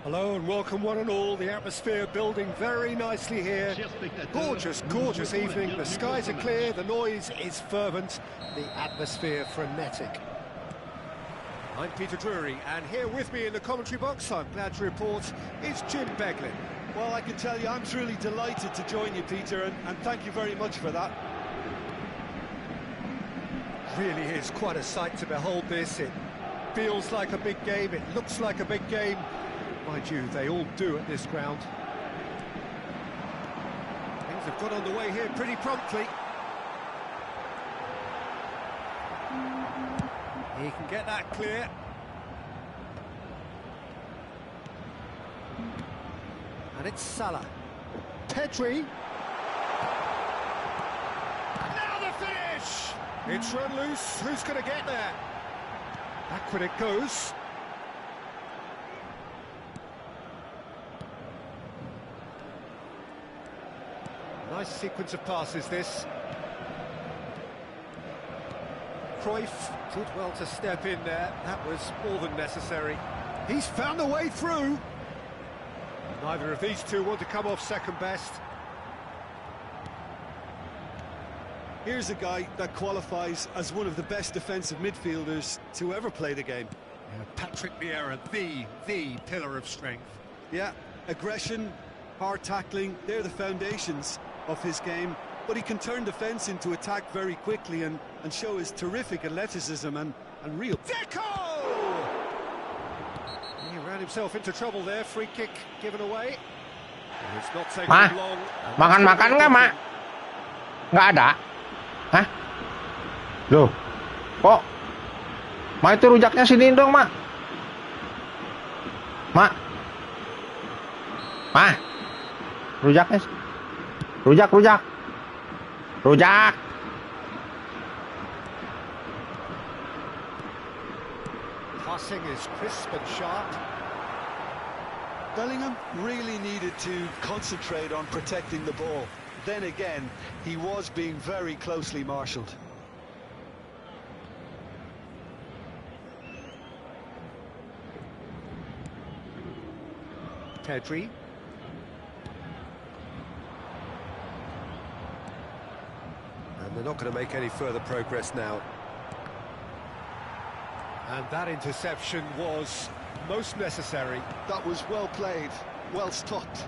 Hello and welcome one and all. The atmosphere building very nicely here. Gorgeous, gorgeous evening. The skies are clear, the noise is fervent, the atmosphere frenetic. I'm Peter Drury, and here with me in the commentary box, I'm glad to report, is Jim Beglin. Well, I can tell you, I'm truly delighted to join you, Peter, and thank you very much for that. Really is quite a sight to behold this. It feels like a big game, it looks like a big game. Mind you, they all do at this ground. Things have got underway here pretty promptly. He can get that clear. And it's Salah. Pedri. And now the finish! It's run loose. Who's going to get there? Backward it goes. Nice sequence of passes, this. Cruyff did well to step in there. That was more than necessary. He's found a way through. Neither of these two want to come off second best. Here's a guy that qualifies as one of the best defensive midfielders to ever play the game. Yeah, Patrick Vieira, the pillar of strength. Yeah, aggression, hard tackling, they're the foundations of his game, but he can turn defence into attack very quickly and show his terrific athleticism and real... Deco! He ran himself into trouble there, free kick given away. It's not taking long. Makan-makan nggak, Mak? Nggak ada? Hah? Loh, kok? Ma, itu rujaknya sini dong, Mak. Mak. Ma. Rujaknya. Rujak. Passing is crisp and sharp. Bellingham really needed to concentrate on protecting the ball. Then again, he was being very closely marshalled. Pedri. And they're not going to make any further progress now. And that interception was most necessary. That was well played, well stopped.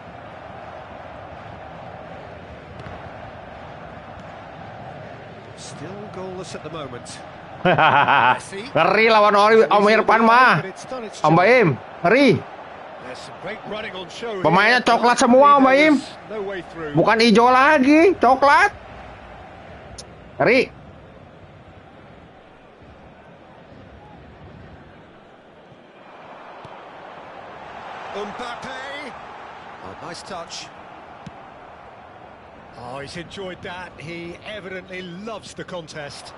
Still goalless at the moment. Ngeri lawan Om Irfan mah. Om Baim, ngeri. Pemainnya coklat semua, Om Baim. Bukan hijau lagi, coklat. Ngeri. Oh, nice touch. Oh, he's enjoyed that. He evidently loves the contest.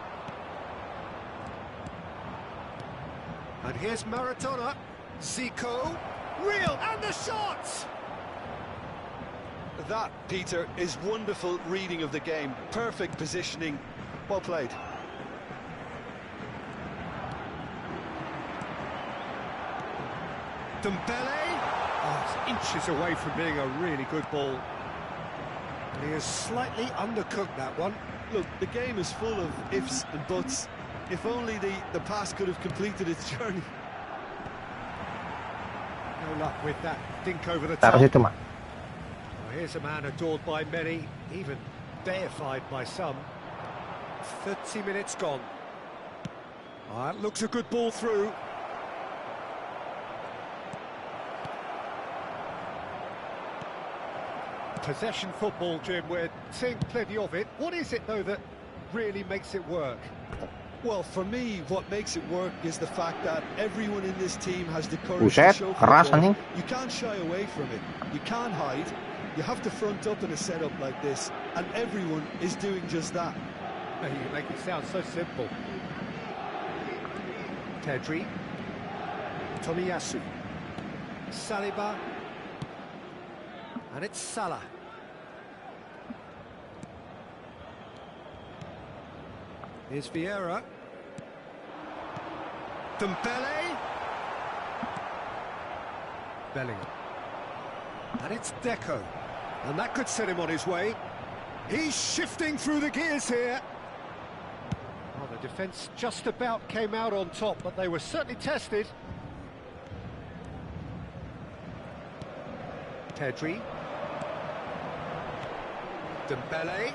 And here's Maradona. Zico. Real, and the shot! That, Peter, is wonderful reading of the game. Perfect positioning. Well played. Dembele. Oh, it's inches away from being a really good ball. He has slightly undercooked that one. Look, the game is full of ifs and buts. If only the pass could have completed its journey. No luck with that dink over the top. Well, here's a man adored by many, even deified by some. 30 minutes gone. Oh, that looks a good ball through. Possession football, Jim, we're seeing plenty of it. What is it, though, that really makes it work? Well, for me, what makes it work is the fact that everyone in this team has the courage to Buset, show keras football. anjing. You can't shy away from it. You can't hide. You have to front up in a setup like this, and everyone is doing just that. You make it sound so simple. Pedri, Tomiyasu, Saliba, and it's Salah. Here's Vieira. Dembele. Bellingham. And it's Deco. And that could set him on his way. He's shifting through the gears here. Well, the defence just about came out on top, but they were certainly tested. Pedri. Dembele.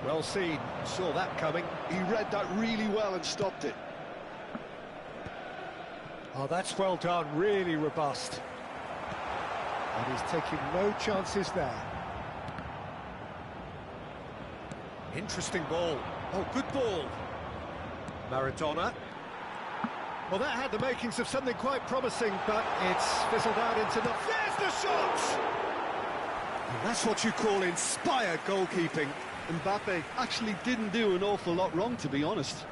Well seen, saw that coming. He read that really well and stopped it. Oh, that's well done, really robust. And he's taking no chances there. Interesting ball. Oh, good ball. Maradona. Well, that had the makings of something quite promising, but it's fizzled out into the... There's the shot! And that's what you call inspired goalkeeping. Mbappe actually didn't do an awful lot wrong, to be honest.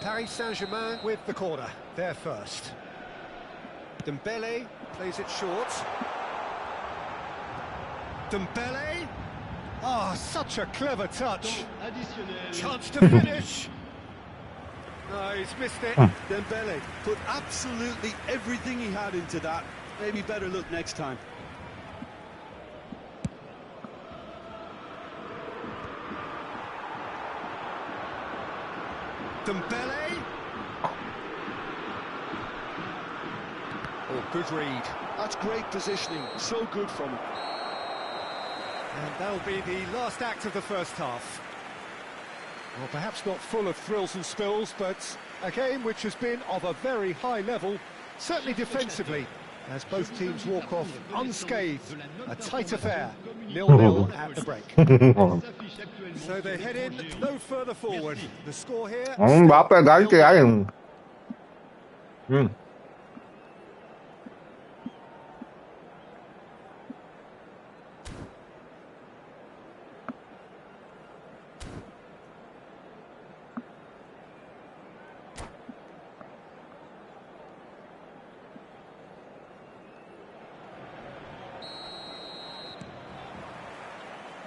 Paris Saint-Germain with the corner, there first. Dembele plays it short. Dembele. Oh, such a clever touch. Chance to finish. No, he's missed it. Dembele put absolutely everything he had into that. Maybe better look next time. Dembele. Oh, good read. That's great positioning. So good from him. And that'll be the last act of the first half. Well, perhaps not full of thrills and spills, but a game which has been of a very high level, certainly defensively, as both teams walk off unscathed. A tight affair, 0-0 at the break. So they head in no further forward. The score here... Mbappe ganti aja.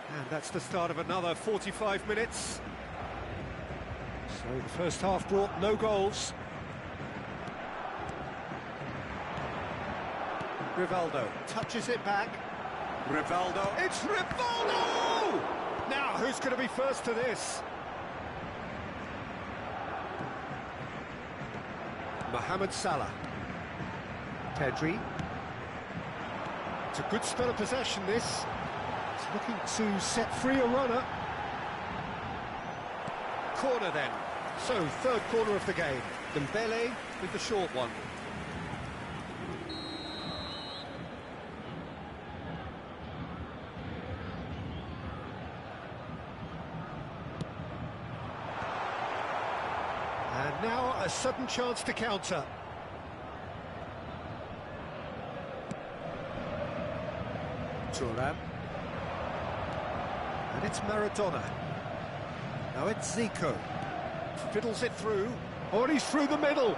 And that's the start of another 45 minutes. So the first half brought no goals. Rivaldo touches it back. Rivaldo, it's Rivaldo! Now, who's going to be first to this? Mohamed Salah. Pedri. It's a good spell of possession, this. He's looking to set free a runner. Corner then. So, third corner of the game. Dembele with the short one. And now a sudden chance to counter. Thuram. And it's Maradona. Now it's Zico. Fiddles it through. Oh, and he's through the middle.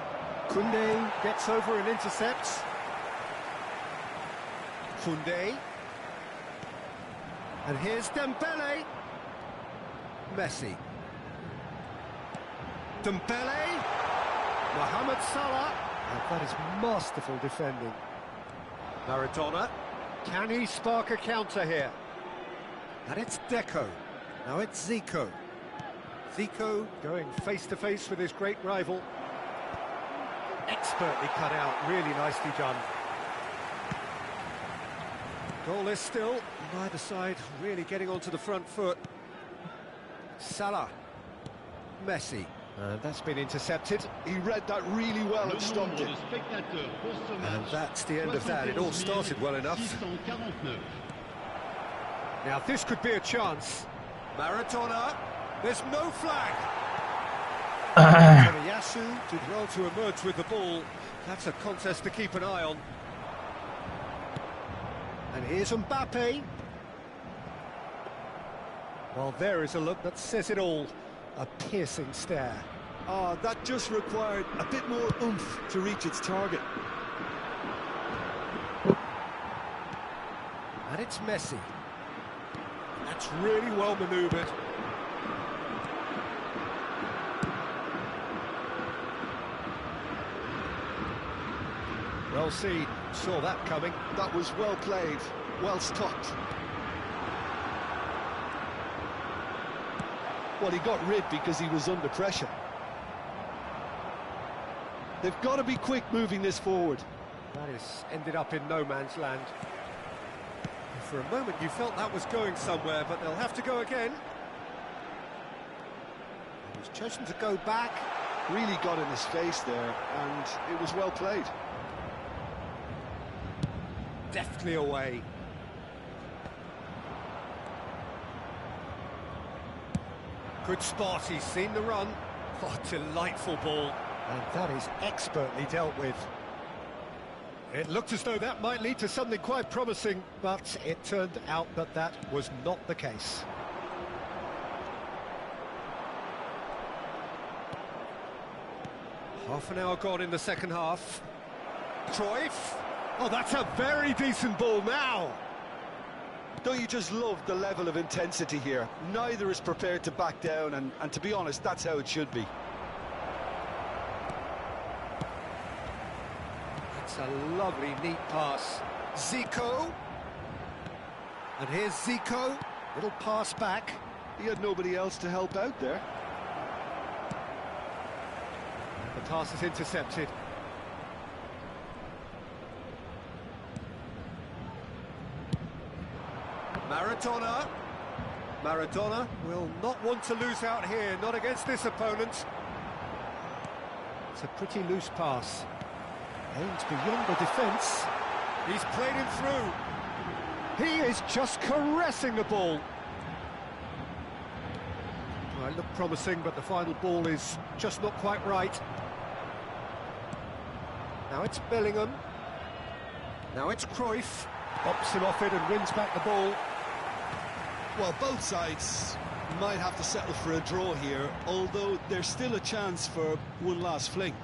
Koundé gets over and intercepts. Koundé. And here's Dembele. Messi. Dembele. Mohamed Salah. And that is masterful defending. Maradona. Can he spark a counter here? And it's Deco. Now it's Zico. Zico going face-to-face with his great rival. Expertly cut out, really nicely done. Goal is still, neither side really getting onto the front foot. Salah. Messi. And that's been intercepted. He read that really well and stopped it. And that's the end of that. It all started well enough. Now this could be a chance. Maradona, there's no flag. Yasu did well to emerge with the ball. That's a contest to keep an eye on. And here's Mbappe. Well, there is a look that says it all. A piercing stare. Oh, that just required a bit more oomph to reach its target. And it's Messi. That's really well manoeuvred. Well seen, saw that coming. That was well played, well stopped. Well, he got rid because he was under pressure. They've got to be quick moving this forward. That is ended up in no man's land. For a moment you felt that was going somewhere, but they'll have to go again. He was chosen to go back. Really got in his face there, and it was well played. Deftly away. Good spot, he's seen the run. Oh, delightful ball. And that is expertly dealt with. It looked as though that might lead to something quite promising, but it turned out that that was not the case. Half an hour gone in the second half. Cruyff. Oh, that's a very decent ball now. Don't you just love the level of intensity here? Neither is prepared to back down, and to be honest, that's how it should be. That's a lovely, neat pass. Zico. And here's Zico. Little pass back. He had nobody else to help out there. The pass is intercepted. Maradona. Maradona will not want to lose out here, not against this opponent. It's a pretty loose pass. Aimed beyond the defence. He's played him through. He is just caressing the ball. Well, it looked promising, but the final ball is just not quite right. Now it's Bellingham. Now it's Cruyff. Bops him off it and wins back the ball. Well, both sides might have to settle for a draw here, although there's still a chance for one last fling.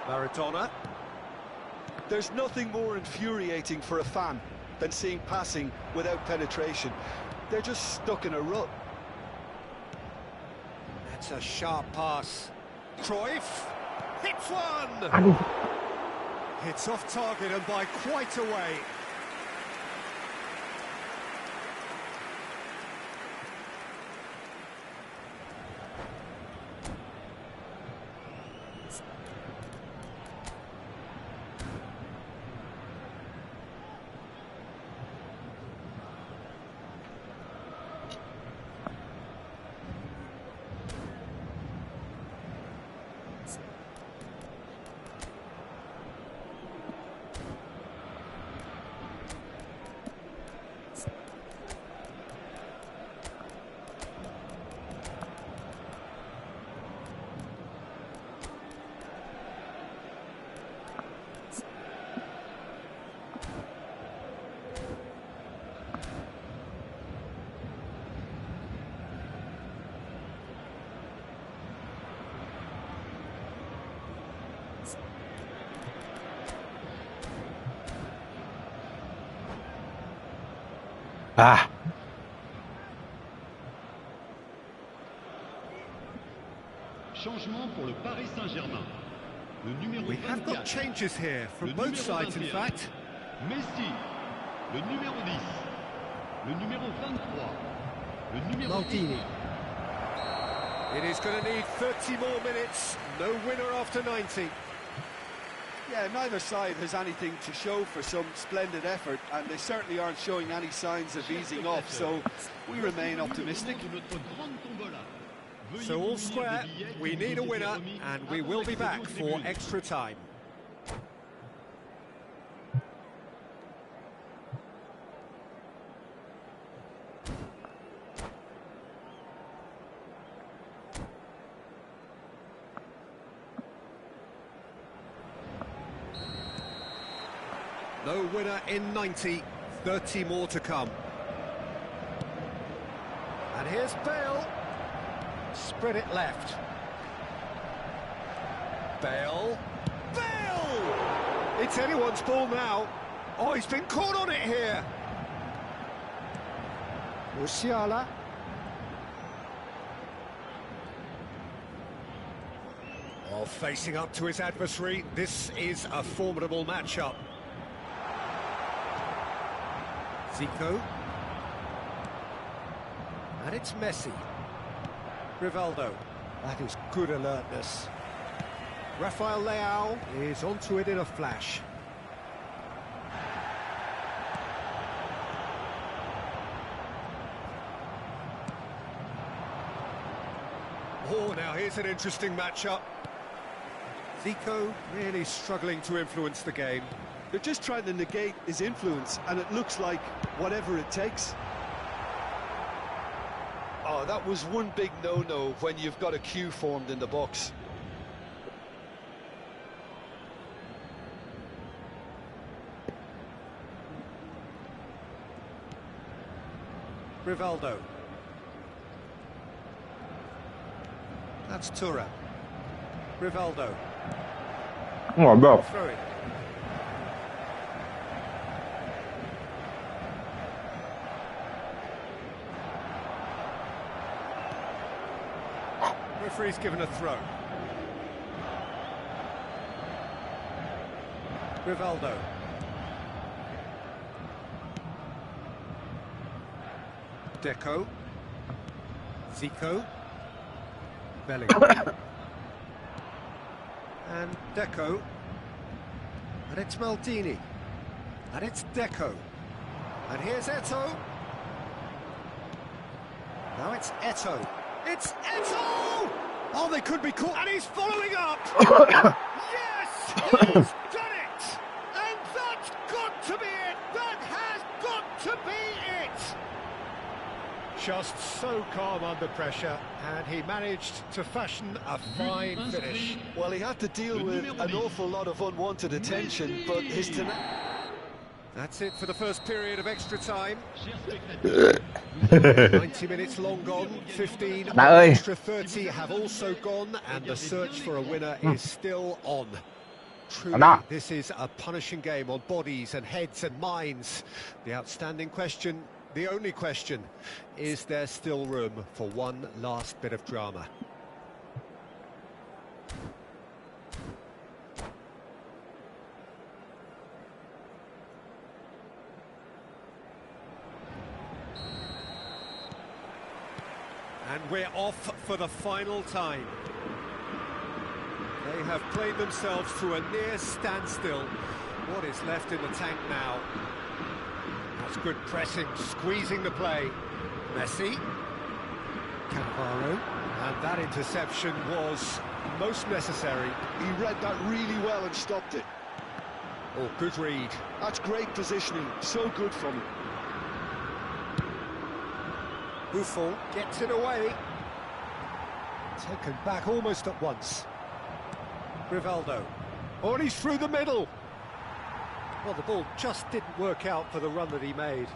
Maradona. There's nothing more infuriating for a fan than seeing passing without penetration. They're just stuck in a rut. That's a sharp pass. Cruyff hits one! Aduh. It's off target and by quite a way. Ah, Changement pour le Paris Saint-Germain. Le numéro We have 24. got changes here from Le both numéro sides, in 21. fact. Messi. Le numéro 10. Le numéro 23. Le numéro Maldini. It is going to need 30 more minutes. No winner after 90. Yeah, neither side has anything to show for some splendid effort, and they certainly aren't showing any signs of easing off, so we remain optimistic. So all square, we need a winner, and we will be back for extra time. No winner in 90, 30 more to come. And here's Bale. Spread it left. Bale. Bale! It's anyone's ball now. Oh, he's been caught on it here. Musiala. Oh, facing up to his adversary. This is a formidable matchup. Zico. And it's Messi. Rivaldo. That is good alertness. Rafael Leao is onto it in a flash. Oh, now here's an interesting matchup. Zico really struggling to influence the game. They're just trying to negate his influence, and it looks like whatever it takes. Oh, that was one big no-no when you've got a queue formed in the box. Rivaldo. That's Tura. Rivaldo. Oh, bro. Throw it. Referee's given a throw. Rivaldo. Deco. Zico. Bellingham. And Deco. And it's Maldini. And it's Deco. And here's Eto'o. Now it's Eto'o. It's Eto'o! Oh, they could be caught. And he's following up! Yes! He's done it! And that's got to be it! That has got to be it! Just so calm under pressure, and he managed to fashion a fine finish. Well, he had to deal with an awful lot of unwanted attention, but his That's it for the first period of extra time. 90 minutes long gone, 15 extra 30 have also gone, and the search for a winner is still on. Truly, this is a punishing game on bodies and heads and minds. The outstanding question, the only question, is there still room for one last bit of drama? And we're off for the final time. They have played themselves to a near standstill. What is left in the tank now? That's good pressing, squeezing the play. Messi. Cannavaro. And that interception was most necessary. He read that really well and stopped it. Oh, good read. That's great positioning, so good from him. Buffon gets it away. Taken back almost at once. Rivaldo. Oh, and he's through the middle. Well, the ball just didn't work out for the run that he made.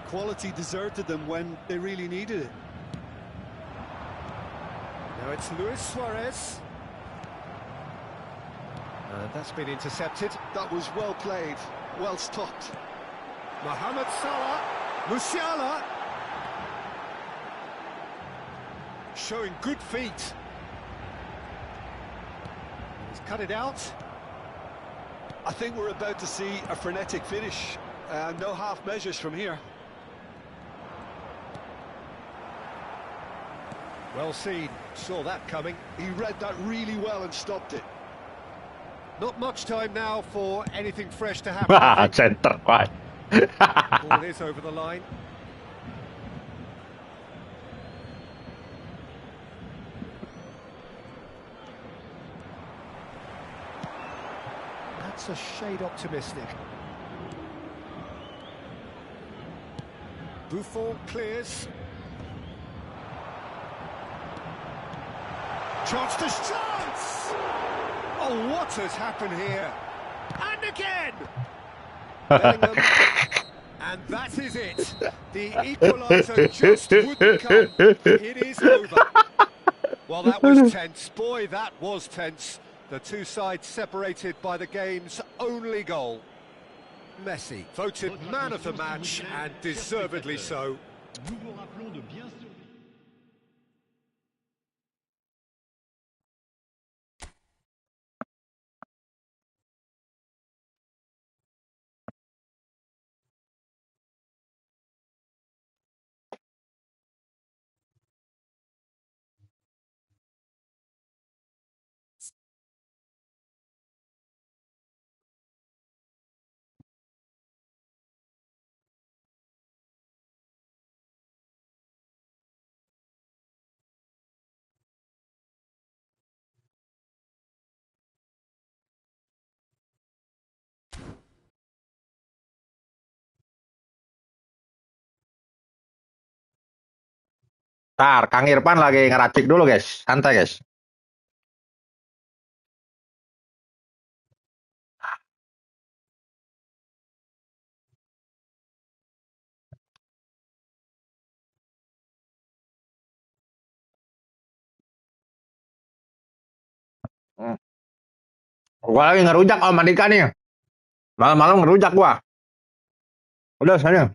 Quality deserted them when they really needed it. Now it's Luis Suarez. And that's been intercepted. That was well played, well stopped. Mohamed Salah. Musiala. Showing good feet. He's cut it out. I think we're about to see a frenetic finish. No half measures from here. Well seen. Saw that coming. He read that really well and stopped it. Not much time now for anything fresh to happen. I think. Center, Pak. Ball is over the line. That's a shade optimistic. Buffon clears. Chance to chance! Oh, what has happened here? And again! Bellingham. And that is it. The equaliser just wouldn't come. It is over. Well, that was tense. Boy, that was tense. The two sides separated by the game's only goal. Messi voted man of the match, and deservedly so. Nous vous rappelons de bien surveiller. Ntar, Kang Irfan lagi ngeracik dulu, guys. Santai, guys. Gua lagi ngerujak Om Andika nih. Malam-malam ngerujak gua. Udah, sana.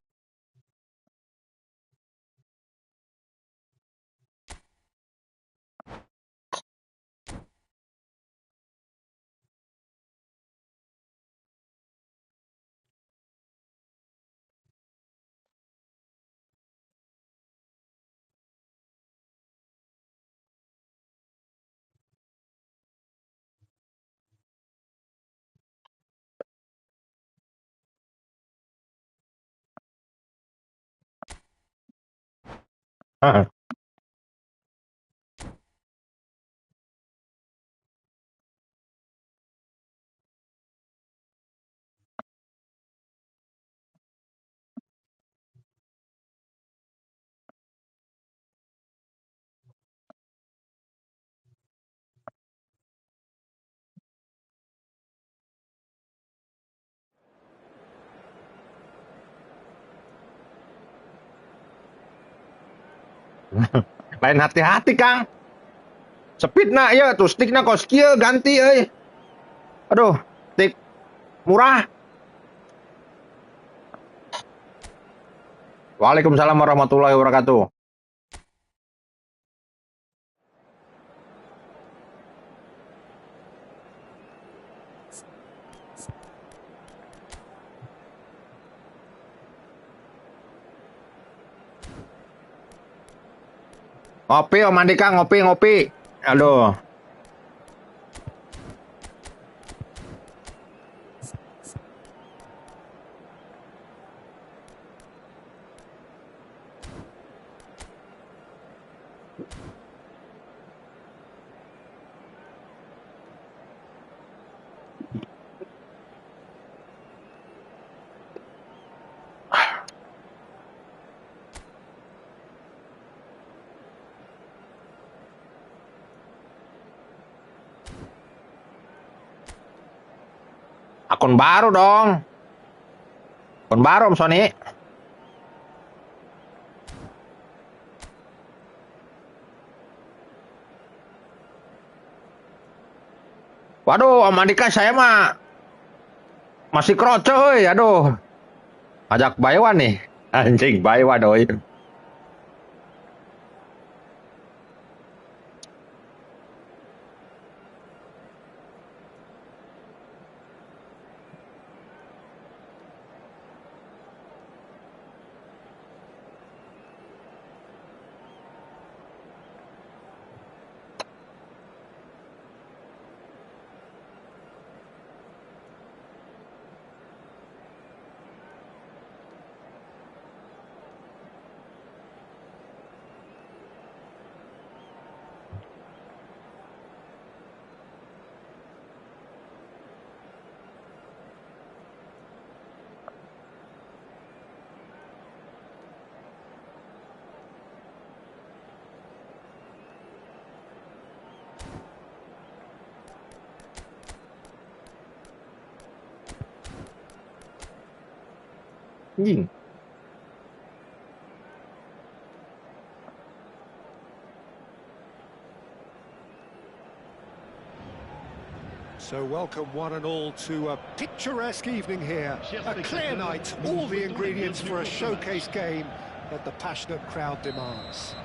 Lain hati-hati, Kang. Speed nak ya, tuh stick nak kos kia ganti, Aduh, stick murah. Waalaikumsalam warahmatullahi wabarakatuh. Ngopi, Om Andika, ngopi. Aduh. Akun baru dong. Akun baru, Om Sony. Waduh, Om Andika saya mah masih kroco, aduh. Ajak baywan nih. Anjing, baywan doi. ยิง So welcome one and all to a picturesque evening here. A clear night, all the ingredients for a showcase game that the passionate crowd demands.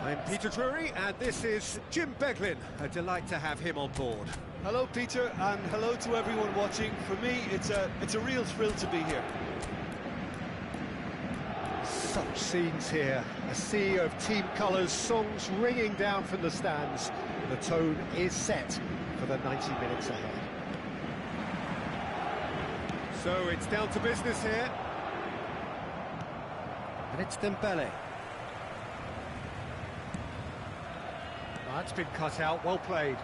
I'm Peter Drury, and this is Jim Beglin. A delight to have him on board. Hello, Peter, and hello to everyone watching. For me, it's a real thrill to be here. Such scenes here. A sea of team colours, songs ringing down from the stands. The tone is set for the 90 minutes ahead. So it's down to business here. And it's Dembele. That's been cut out, well played.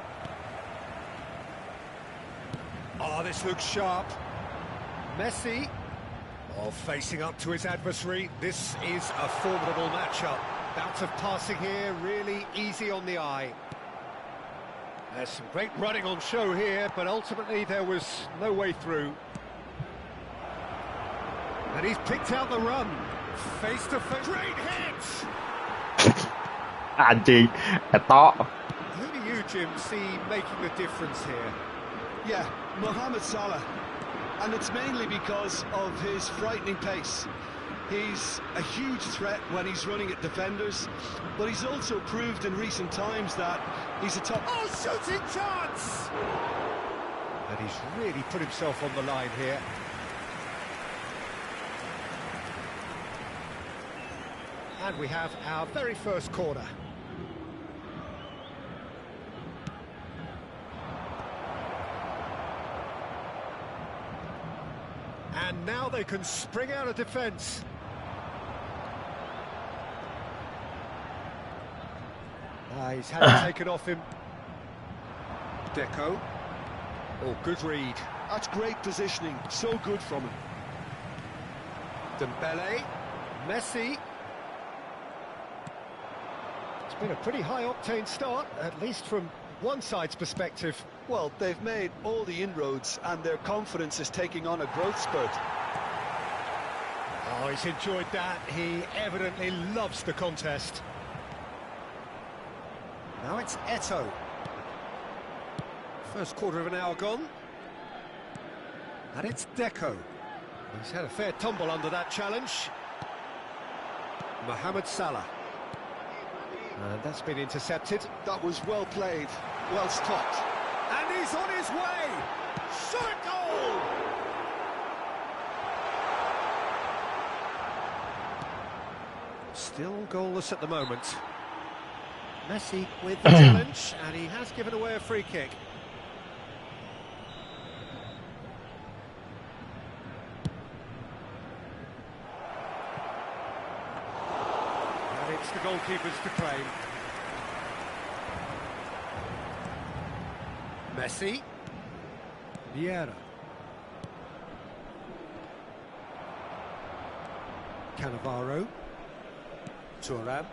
Oh, this looks sharp. Messi. Oh, facing up to his adversary. This is a formidable matchup. Bout of passing here, really easy on the eye. There's some great running on show here, but ultimately there was no way through. And he's picked out the run. Face to face. Great hit! อ่านจริงแต่เตาะ Who do you, Jim, see making the difference here? Yeah, Mohamed Salah. And it's mainly because of his frightening pace. He's a huge threat when he's running at defenders, but he's also proved in recent times that he's a top... Oh, shooting chance! And he's really put himself on the line here. And we have our very first corner. And now they can spring out of defence. He's had it taken off him. Deco. Oh, good read. That's great positioning, so good from him. Dembele. Messi. It's been a pretty high-octane start, at least from one side's perspective. Well, they've made all the inroads and their confidence is taking on a growth spurt. Oh, he's enjoyed that. He evidently loves the contest. Now it's Eto'o. First quarter of an hour gone. And it's Deco. He's had a fair tumble under that challenge. Mohamed Salah. And that's been intercepted. That was well played, well stopped. And he's on his way! Shot goal! Still goalless at the moment. Messi with the challenge, and he has given away a free kick. And it's the goalkeepers to claim. Messi. Biar. Cannavaro. Thuram.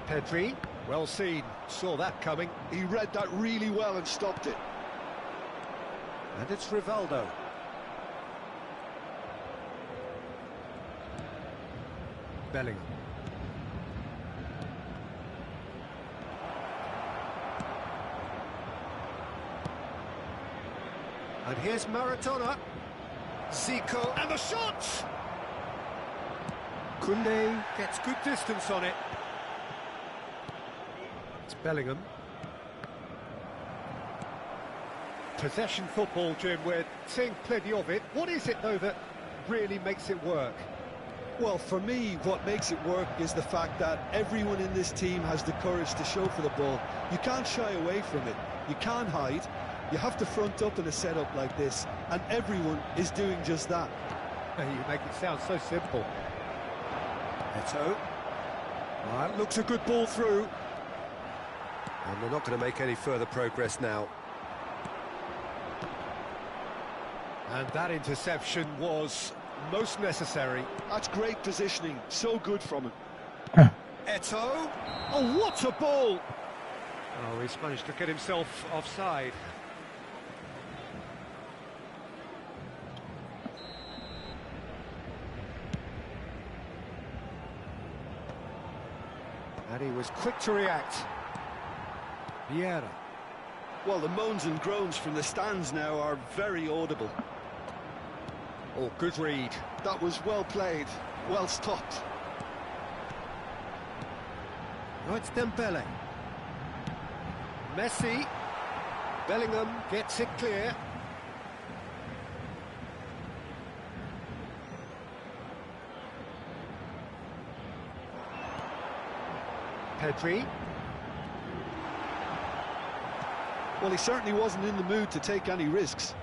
Pedri, well seen, saw that coming. He read that really well and stopped it. And it's Rivaldo. Bellingham. And here's Maradona. Zico, and the shot! Kunde gets good distance on it. It's Bellingham. Possession football, Jim, we're seeing plenty of it. What is it, though, that really makes it work? Well, for me, what makes it work is the fact that everyone in this team has the courage to show for the ball. You can't shy away from it. You can't hide. You have to front up in a setup like this, and everyone is doing just that. You make it sound so simple. Eto'o. That looks a good ball through. And they're not going to make any further progress now. And that interception was most necessary. That's great positioning, so good from him. Eto'o. Oh, what a ball! Oh, he's managed to get himself offside. And he was quick to react. Biar. Well, the moans and groans from the stands now are very audible. Oh, good read. That was well played, well stopped. Now it's Dembele. Messi. Bellingham gets it clear. Pedri. Well, he certainly wasn't in the mood to take any risks.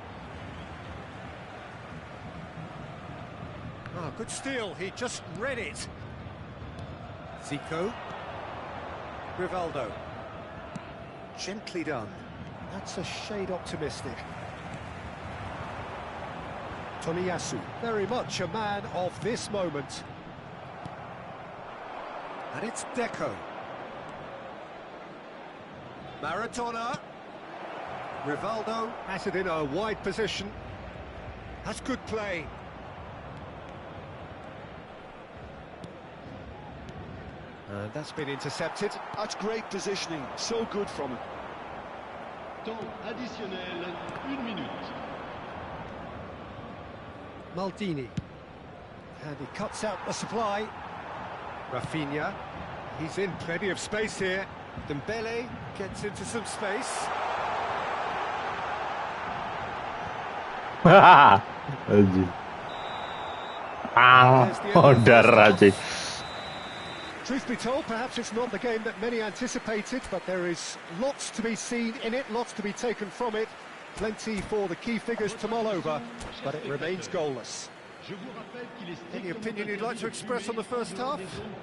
Oh, good steal. He just read it. Zico. Rivaldo. Gently done. That's a shade optimistic. Toniyasu. Very much a man of this moment. And it's Deco. Maradona. Rivaldo has it in a wide position. That's good play. And that's been intercepted. That's great positioning, so good from him. Temps additionnel, 1 minute. Maldini. And he cuts out the supply. Rafinha. He's in plenty of space here. Dembele gets into some space. Truth be told, perhaps it's not the game that many anticipated, but there is lots to be seen in it, lots to be taken from it. Plenty for the key figures to mull over, but it remains goalless. Any opinion you'd like to express on the first half?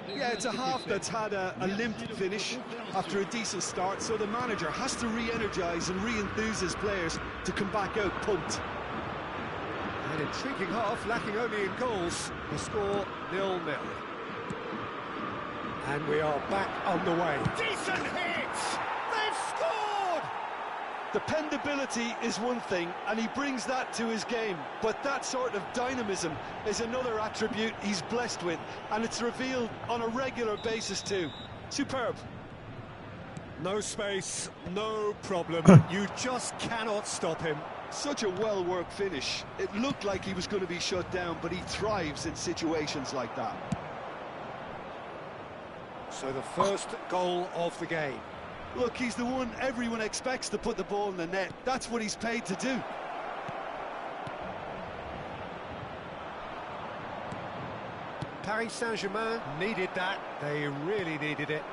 Yeah, it's a half that's had a limp finish after a decent start, so the manager has to re-energise and re-enthuse his players to come back out pumped. An intriguing half, lacking only in goals. The score 0-0. And we are back on the way. Decent hit! They've scored! Dependability is one thing, and he brings that to his game, but that sort of dynamism is another attribute he's blessed with, and it's revealed on a regular basis too. Superb. No space, no problem. You just cannot stop him. Such a well-worked finish. It looked like he was going to be shut down, but he thrives in situations like that. So the first goal of the game. Look, he's the one everyone expects to put the ball in the net. That's what he's paid to do. Paris Saint-Germain needed that. They really needed it.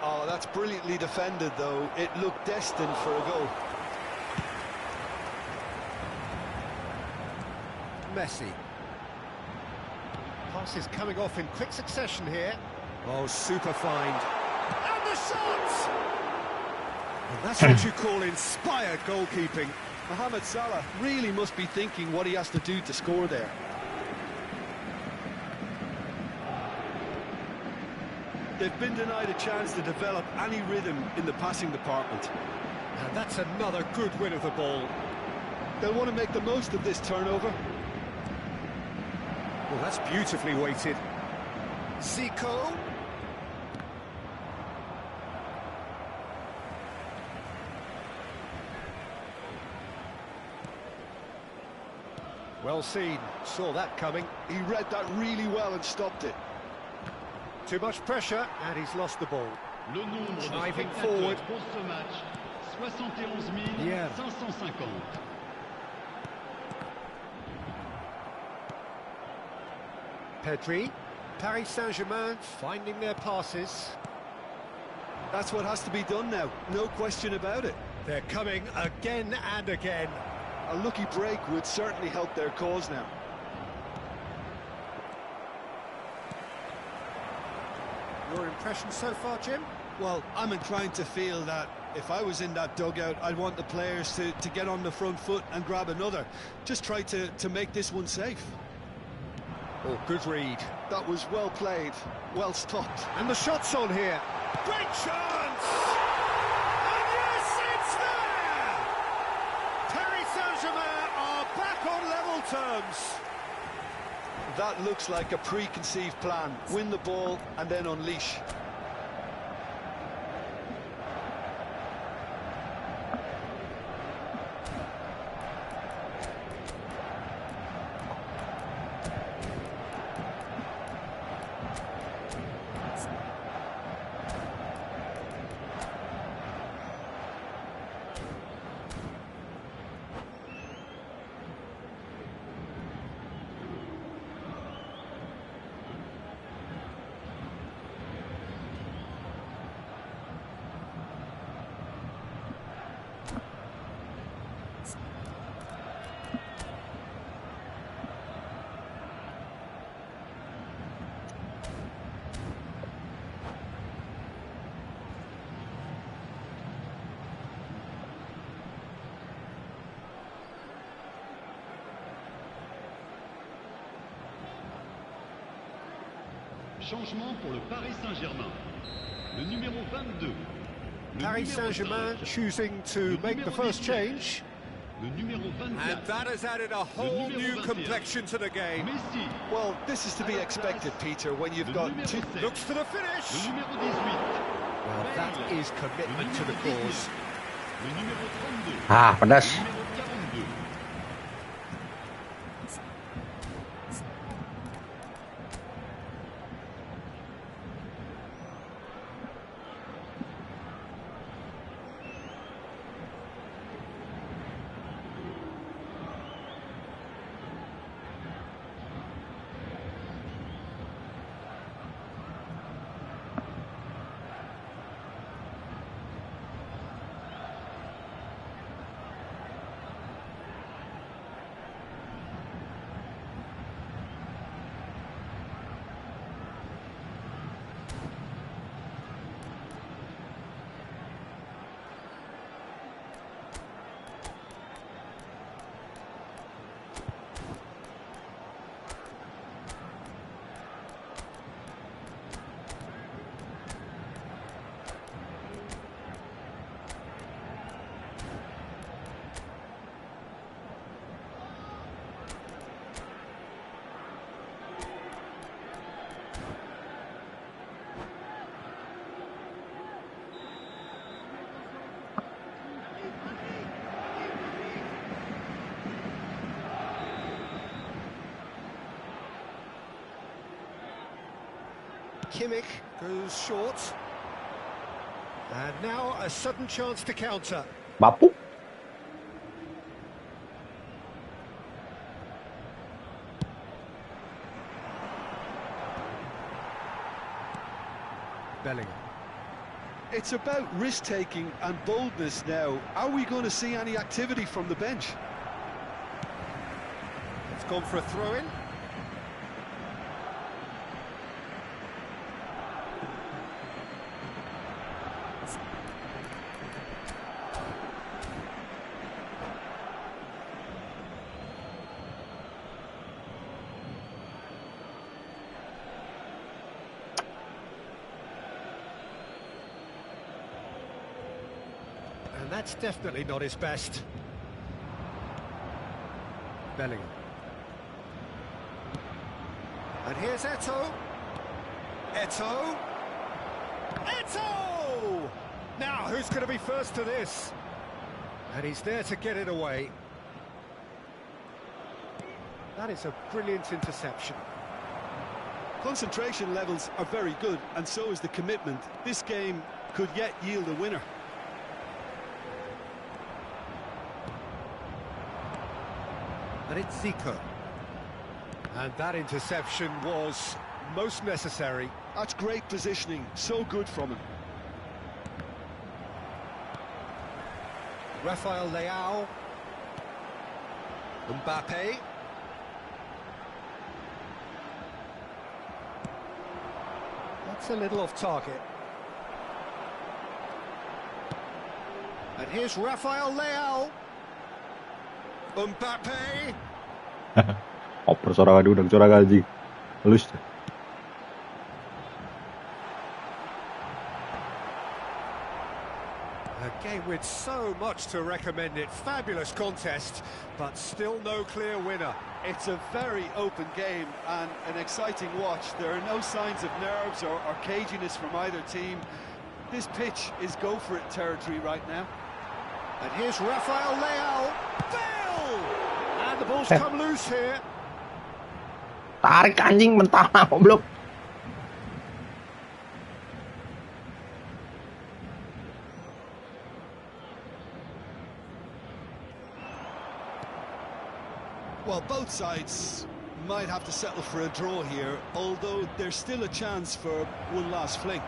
Oh, that's brilliantly defended, though. It looked destined for a goal. Messi. Passes coming off in quick succession here. Oh, super find. And the shot! And that's what you call inspired goalkeeping. Mohamed Salah really must be thinking what he has to do to score there. They've been denied a chance to develop any rhythm in the passing department. And that's another good win of the ball. They'll want to make the most of this turnover. Well, that's beautifully weighted. Zico. Well seen, saw that coming. He read that really well and stopped it. Too much pressure, and he's lost the ball. Le nombre de Driving spectateurs forward. pour ce match, 71 Biar. 550. Pedri. Paris Saint-Germain finding their passes. That's what has to be done now, no question about it. They're coming again and again. A lucky break would certainly help their cause now. Your impression so far, Jim? Well, I'm inclined to feel that if I was in that dugout, I'd want the players to get on the front foot and grab another. Just try to make this one safe. Oh, good read. That was well played, well stopped. And the shot's on here. Great chance! And yes, it's there! Paris Saint-Germain are back on level terms. That looks like a preconceived plan. Win the ball and then unleash. Changement pour le Paris Saint-Germain. Le numéro 22. Paris Saint-Germain choosing to make the first change. Le numéro 24. And that has added a whole new complexion to the game. Messi. Well, this is to be expected, Peter, when you've got two... Looks for the finish. Le numéro 18. Well, that is commitment to the cause. Le numéro 32. Ah, pedas. Le numéro 42. Kimmich goes short. And now a sudden chance to counter. Bapu. Bellingham. It's about risk-taking and boldness now. Are we going to see any activity from the bench? It's gone for a throw-in. And that's definitely not his best. Bellingham. And here's Eto'o. Eto'o. Eto'o! Now, who's going to be first to this? And he's there to get it away. That is a brilliant interception. Concentration levels are very good, and so is the commitment. This game could yet yield a winner. And it's Zico. And that interception was most necessary. That's great positioning, so good from him. Rafael Leao. Mbappe. That's a little off target. And here's Rafael Leao. Mbappe. Oper suara udah suara gaji. Halus. A game with so much to recommend it. Fabulous contest, but still no clear winner. It's a very open game and an exciting watch. There are no signs of nerves or caginess from either team. This pitch is go-for-it territory right now. And here's Rafael Leao. Bill! And the ball's come loose here. Tarik anjing mentah goblok. Well, both sides might have to settle for a draw here, although there's still a chance for one last fling.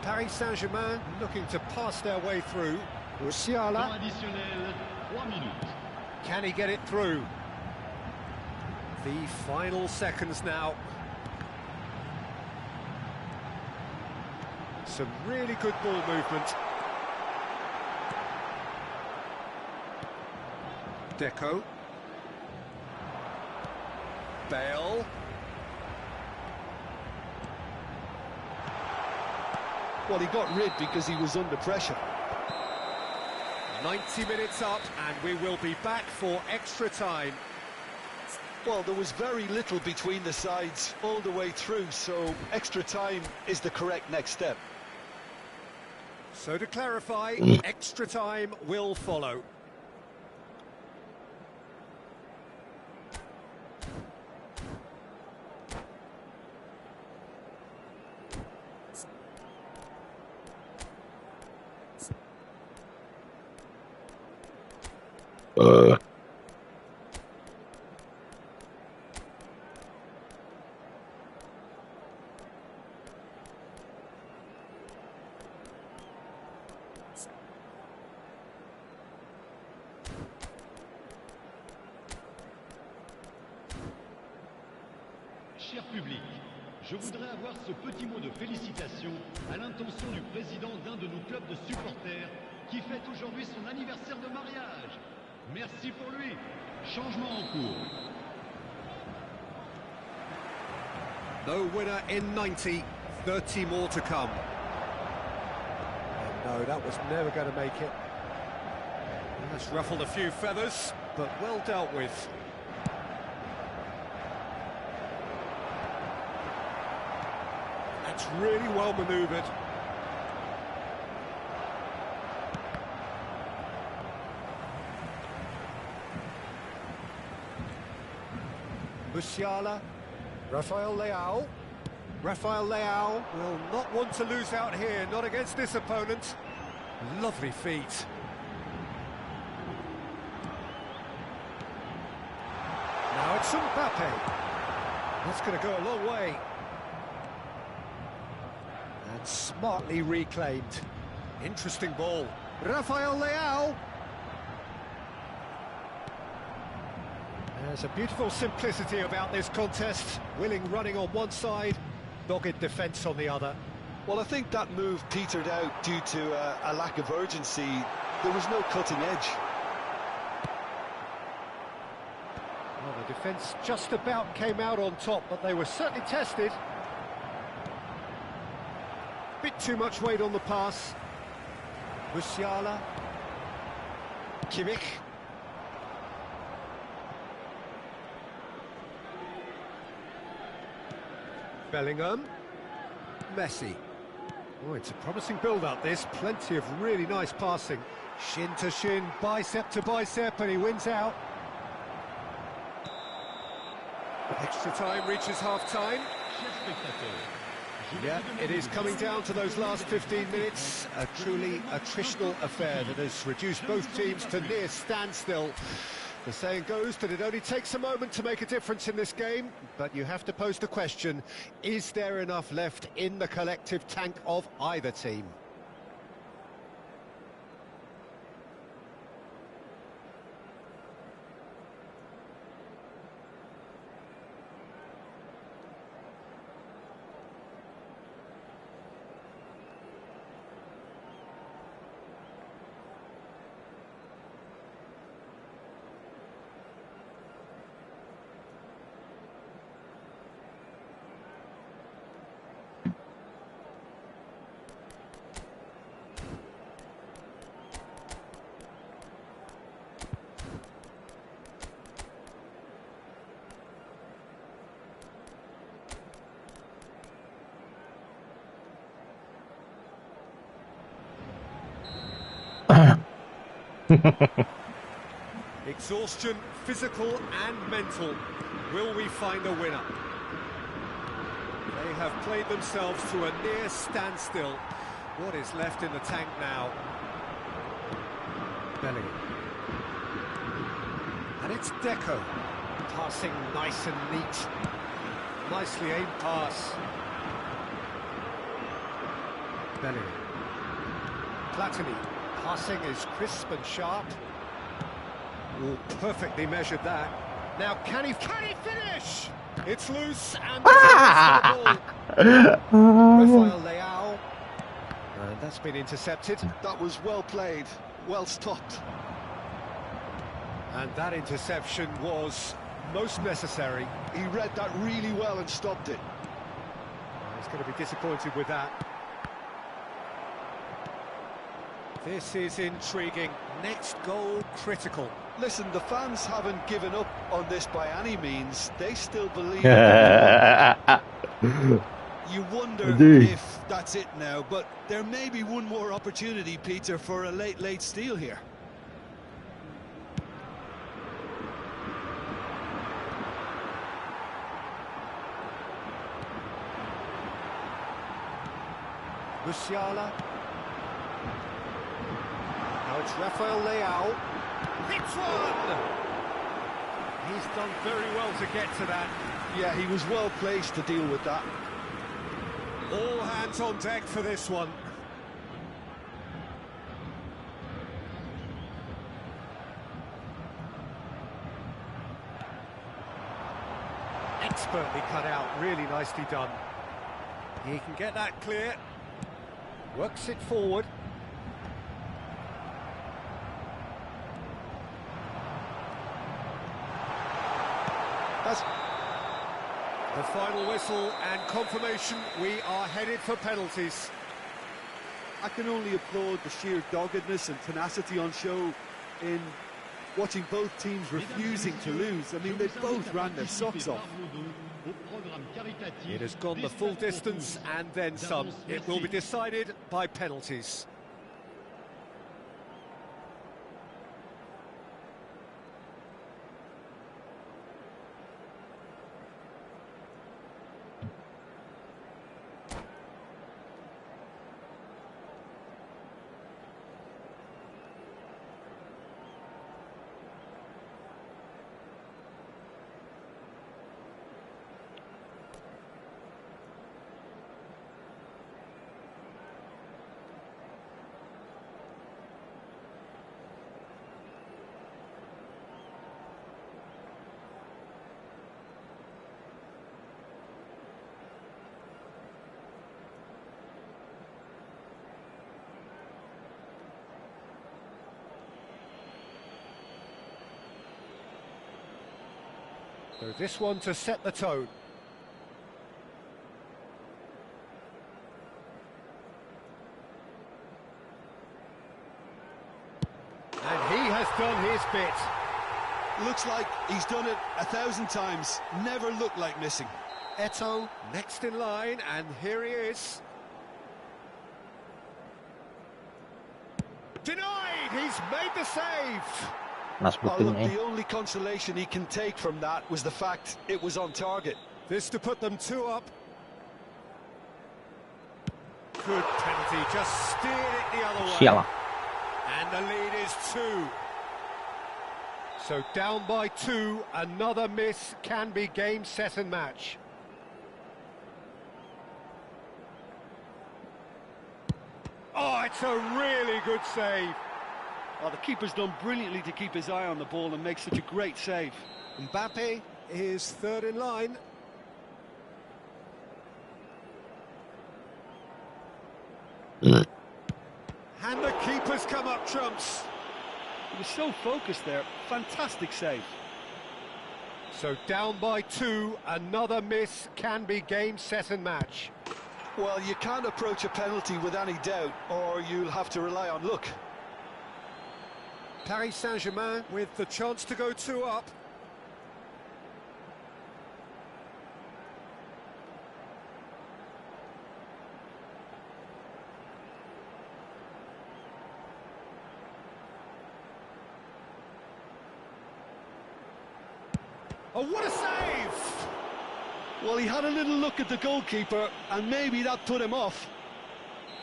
Paris Saint-Germain looking to pass their way through. Musiala. Temps additionnel, 3 minutes. Can he get it through? The final seconds now. Some really good ball movement. Deco. Bale. Well, he got rid because he was under pressure. 90 minutes up, and we will be back for extra time. Well, there was very little between the sides all the way through, so extra time is the correct next step. So to clarify, extra time will follow. Cher public, je voudrais avoir ce petit mot de félicitation à l'intention du président d'un de nos clubs de supporters qui fête aujourd'hui son anniversaire de mariage. Merci pour lui. Changement en cours. No winner in 90, 30 more to come. And no, that was never going to make it. That's ruffled a few feathers, but well dealt with. That's really well manoeuvred. Musiala, Rafael Leao. Rafael Leao will not want to lose out here, not against this opponent. Lovely feet. Now it's Mbappe. That's going to go a long way. And smartly reclaimed. Interesting ball. Rafael Leao. There's a beautiful simplicity about this contest. Willing running on one side, dogged defence on the other. Well, I think that move petered out due to a lack of urgency. There was no cutting edge. Well, the defence just about came out on top, but they were certainly tested. Bit too much weight on the pass. Musiala. Kimmich. Bellingham. Messi. Oh, it's a promising build-up, this. Plenty of really nice passing. Shin to shin, bicep to bicep, and he wins out. Extra time reaches half-time. Yeah, it is coming down to those last 15 minutes. A truly attritional affair that has reduced both teams to near standstill. The saying goes that it only takes a moment to make a difference in this game, but you have to pose the question, is there enough left in the collective tank of either team? Exhaustion, physical and mental. Will we find a winner? They have played themselves to a near standstill. What is left in the tank now? Bellingham. And it's Deco. Passing nice and neat. Nicely aimed pass. Bellingham. Platini. Passing is crisp and sharp. Oh, perfectly measured that. Now, can he finish? It's loose and Rafael Leao. And that's been intercepted. That was well played, well stopped. And that interception was most necessary. He read that really well and stopped it. He's going to be disappointed with that. This is intriguing. Next goal, critical. Listen, the fans haven't given up on this by any means. They still believe. You wonder if that's it now, but there may be one more opportunity, Peter, for a late steal here. Musiala. Now it's Rafael Leao. Hits one! He's done very well to get to that. Yeah, he was well placed to deal with that. All hands on deck for this one. Expertly cut out, really nicely done. He can get that clear. Works it forward. That's the final whistle and confirmation we are headed for penalties. I can only applaud the sheer doggedness and tenacity on show in watching both teams refusing to lose. I mean, they both ran their socks off. It has gone the full distance and then some. It will be decided by penalties. So this one to set the tone. And he has done his bit. Looks like he's done it 1,000 times. Never looked like missing. Eto'o next in line, and here he is. Denied! He's made the save! Oh, look, the only consolation he can take from that was the fact it was on target. This to put them 2 up. Good penalty, just steered it the other way. Siapa? And the lead is 2. So down by 2, another miss can be game, set and match. Oh, it's a really good save. Oh, the keeper's done brilliantly to keep his eye on the ball and make such a great save. Mbappe is third in line. And the keeper's come up trumps. He was so focused there. Fantastic save. So down by 2, another miss can be game, set and match. Well, you can't approach a penalty with any doubt, or you'll have to rely on luck. Paris Saint-Germain with the chance to go 2 up. Oh, what a save! Well, he had a little look at the goalkeeper, and maybe that put him off.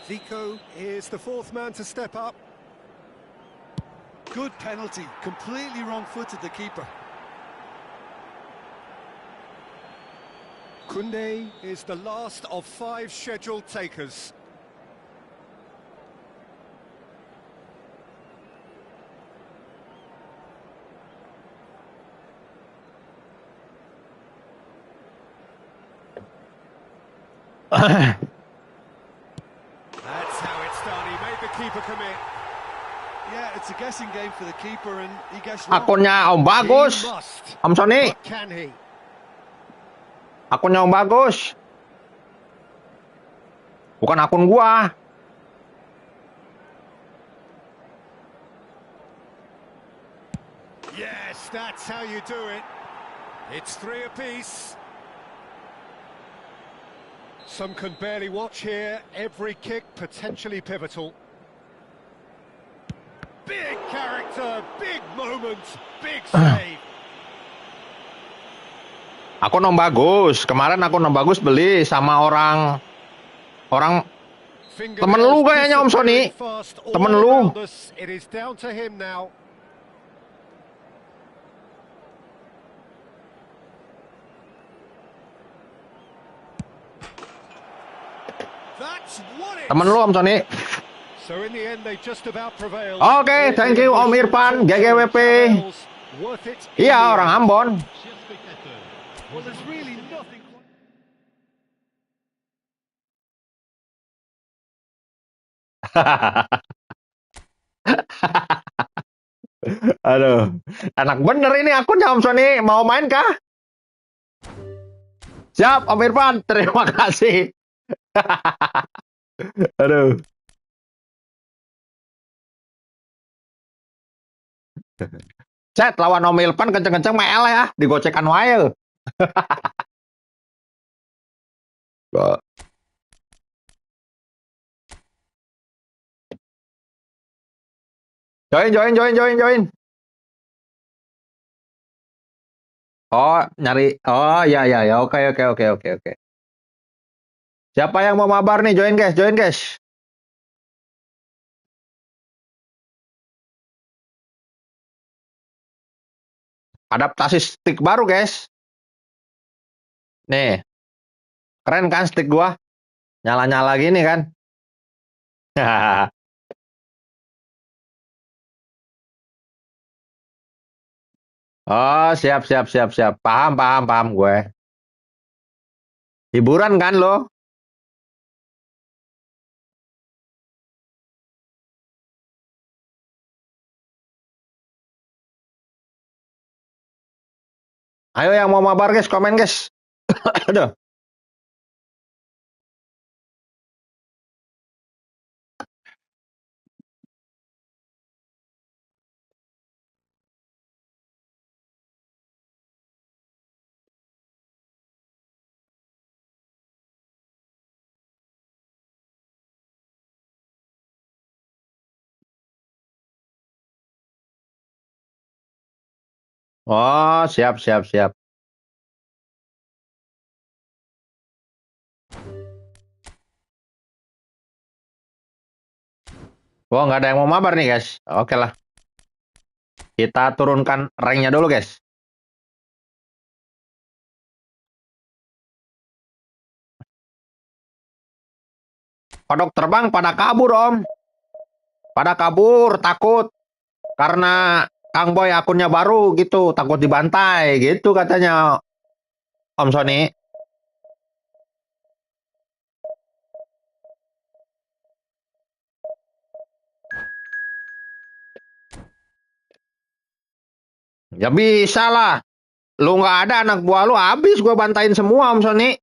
Zico is the 4th man to step up. Good penalty, completely wrong-footed the keeper. Koundé is the last of 5 scheduled takers. That's how it's done. He made the keeper commit. Yeah, it's a guessing game for the keeper and he gets wrong. Akunnya Om Bagus. Om Sony. Akunnya Om Bagus. Bukan akun gua. Yes, that's how you do it. It's 3 apiece. Some can barely watch here. Every kick potentially pivotal. Big character, big moment, big save. Akun Om Bagus. Kemarin akun Om Bagus beli sama orang temen lu kayaknya Om Sony. Temen lu. It is down to him now. Temen lu Om Sony. Oke, thank you Om Irfan, GGWP. Iya, orang Ambon. Aduh, enak bener ini akunnya Om Sony. Mau main kah? Siap Om Irfan, terima kasih. Aduh. Set lawan Om Irfan kenceng-kenceng mel ya, digocekan wae. Join. Oh, nyari. Oh, ya. Oke. Siapa yang mau mabar nih? Join guys. Adaptasi stick baru, guys. Nih. Keren kan stick gua? Nyala-nyala gini kan? Oh, siap. Paham gue. Hiburan kan lo? Ayo yang mau mabar guys, komen guys. Aduh. Oh, siap. Wah, nggak ada yang mau mabar nih, guys. Oke lah. Kita turunkan ranknya dulu, guys. Kodok terbang pada kabur, Om. Pada kabur, takut. Karena Kang Boy akunnya baru gitu, takut dibantai gitu katanya Om Sony. Ya bisa lah. Lu nggak ada anak buah lu habis gue bantain semua Om Sony.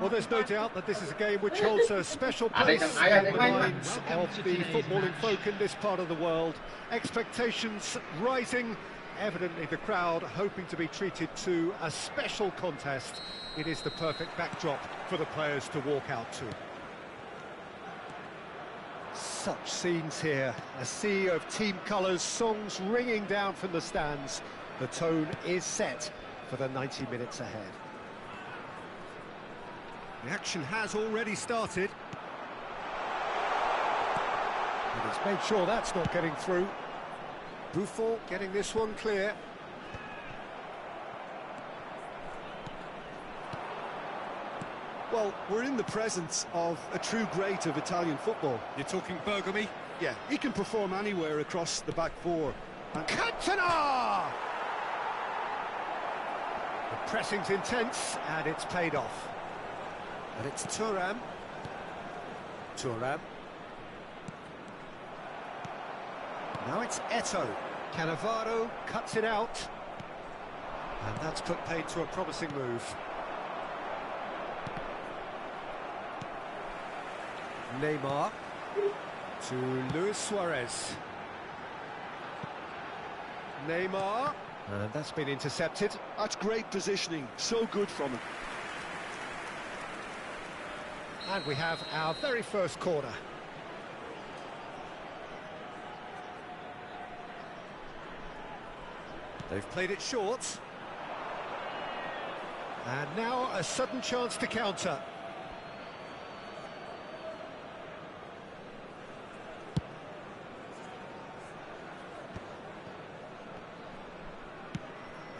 Well, there's no doubt that this is a game which holds a special place in the minds of the footballing folk in this part of the world. Expectations rising, evidently the crowd hoping to be treated to a special contest. It is the perfect backdrop for the players to walk out to. Such scenes here, a sea of team colours, songs ringing down from the stands. The tone is set for the 90 minutes ahead. The action has already started. And it's made sure that's not getting through. Buffon getting this one clear. Well, we're in the presence of a true great of Italian football. You're talking Bergami? Yeah, he can perform anywhere across the back four. And Cantona! The pressing's intense, and it's paid off. And it's Thuram. Now it's Eto'o. Cannavaro cuts it out. And that's put paid to a promising move. Neymar to Luis Suarez. Neymar. And that's been intercepted. that's great positioning, so good from him. And we have our very first corner. They've played it short. And now a sudden chance to counter.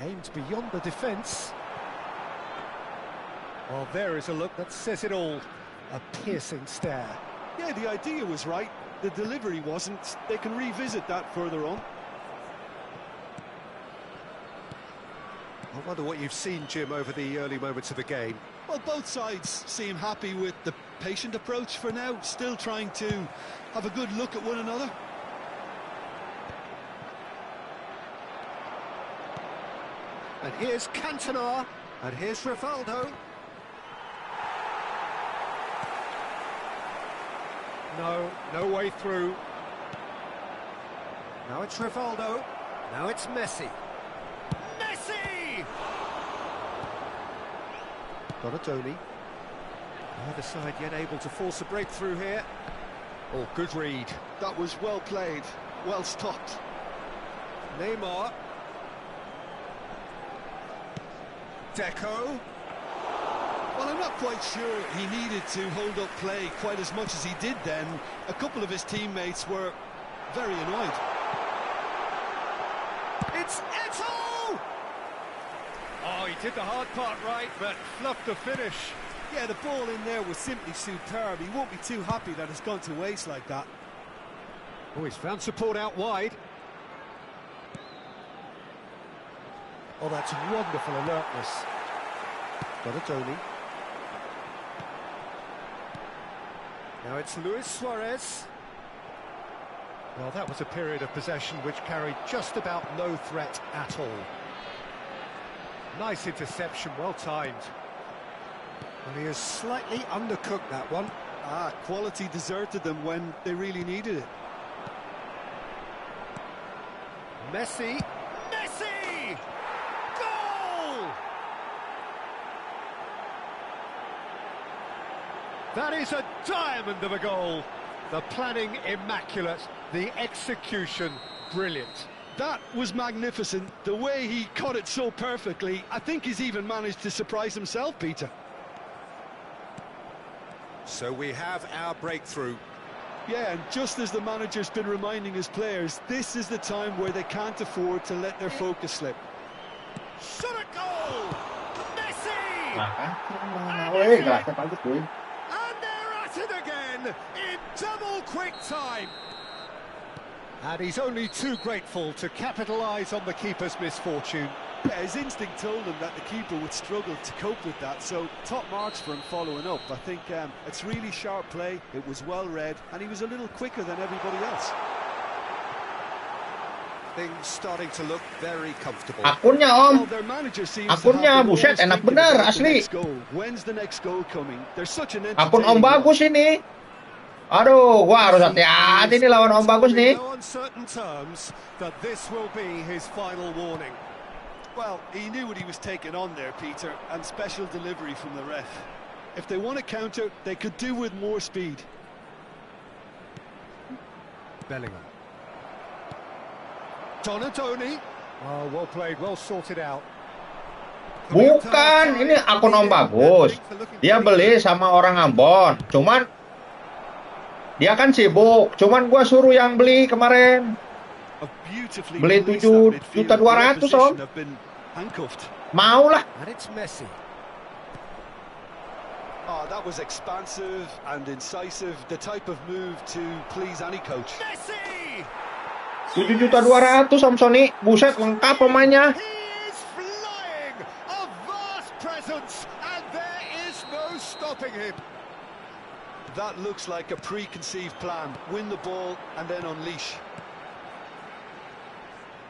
Aimed beyond the defence. Well, there is a look that says it all. A piercing stare. Yeah, the idea was right, the delivery wasn't. They can revisit that further on. I wonder what you've seen, Jim, over the early moments of the game. Well, both sides seem happy with the patient approach for now, still trying to have a good look at one another. And here's Cantona, and here's Rivaldo. No way through. Now it's Rivaldo. Now it's Messi. Messi! Donatoni. Either side yet able to force a breakthrough here. Oh, good read. That was well played, well stopped. Neymar. Deco. Well, I'm not quite sure he needed to hold up play quite as much as he did then. A couple of his teammates were very annoyed. It's Eto'o! Oh, he did the hard part right, but fluffed the finish. Yeah, the ball in there was simply superb. He won't be too happy that it's gone to waste like that. Oh, he's found support out wide. Oh, that's wonderful alertness. Donatoni. Now it's Luis Suarez. Well, that was a period of possession which carried just about no threat at all. Nice interception, well timed. Well, he has slightly undercooked that one. Quality deserted them when they really needed it. Messi. Messi! Goal! That is a diamond of a goal. The planning immaculate, the execution brilliant. That was magnificent. The way he caught it so perfectly, I think he's even managed to surprise himself, Peter. So we have our breakthrough. Yeah, and just as the manager's been reminding his players, this is the time where they can't afford to let their focus slip. Shot a goal! Messi! And they're at it again in double quick time. And he's only too grateful to capitalise on the keeper's misfortune. Yeah, his instinct told him that the keeper would struggle to cope with that, so top marks for him following up. I think it's really sharp play, it was well read, and he was a little quicker than everybody else. Things starting to look very comfortable. Akunnya Om. Well, their manager seems Akunnya to have buset enak bener asli. When's the next goal coming? There's such an Akun Om bagus ini. Aduh, gua harus hati-hati nih lawan Om bagus nih. No uncertain terms that this will be his final warning. Well, he knew what he was taking on there, Peter, and special delivery from the ref. If they want to counter, they could do with more speed. Bellingham. Donadoni. Oh, well played, well sorted out. Bukan, ini akun Om bagus. Dia beli sama orang Ambon. Cuman dia kan sibuk. Cuman gua suruh yang beli kemarin. Beli 7.200.000 Om. Mau lah. Oh, that was expansive and incisive, the type of move to please any coach. 7.200.000 Om Sony. Buset, lengkap pemainnya. He is flying, a vast presence, and there is no stopping him. That looks like a preconceived plan. Win the ball and then unleash.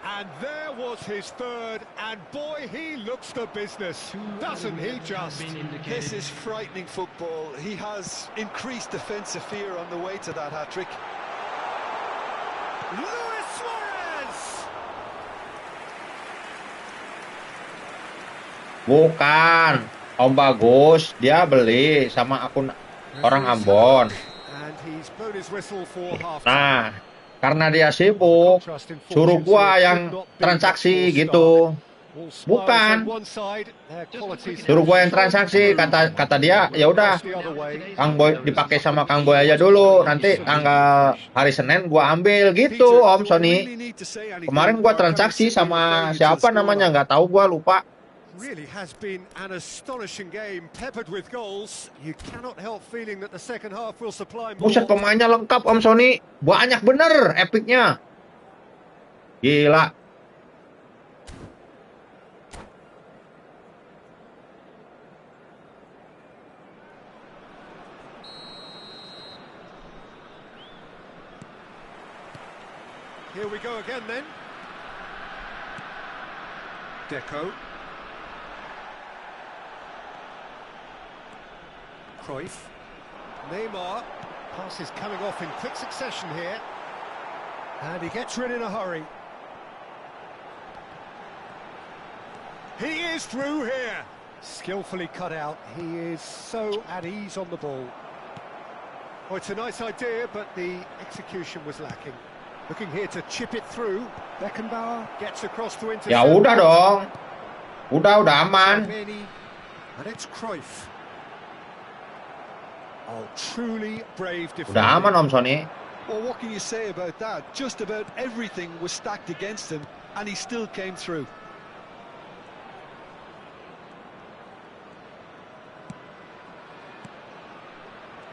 And there was his third, and boy, he looks the business, doesn't he just? This is frightening football. He has increased defensive fear on the way to that hat-trick. Luis Suarez! Bukan. Om bagus. Dia beli sama akun orang Ambon. And he's blown his whistle for half. Nah, karena dia sibuk, suruh gua yang transaksi gitu. Bukan. Suruh gua yang transaksi, kata dia, ya udah. Kang Boy dipakai sama Kang Boy aja dulu. Nanti tanggal hari Senin gua ambil gitu, Om Sony. Kemarin gua transaksi sama siapa namanya nggak tahu, gua lupa. Really has been an astonishing game, peppered with goals. You cannot help feeling that the second half will supply more. Buset, pemainnya lengkap Om Sony. Banyak bener epicnya. Gila. Here we go again then. Deco. Cruyff. Neymar. Pass is coming off in quick succession here. And he gets rid in a hurry. He is through here. Skillfully cut out. He is so at ease on the ball. Oh, it's a nice idea, but the execution was lacking. Looking here to chip it through. Beckenbauer gets across to intercept. Ya udah dong. Udah aman. And it's Cruyff. Oh, truly brave defender. Udah aman Om Sony. Well, what can you say about that? Just about everything was stacked against him, and he still came through.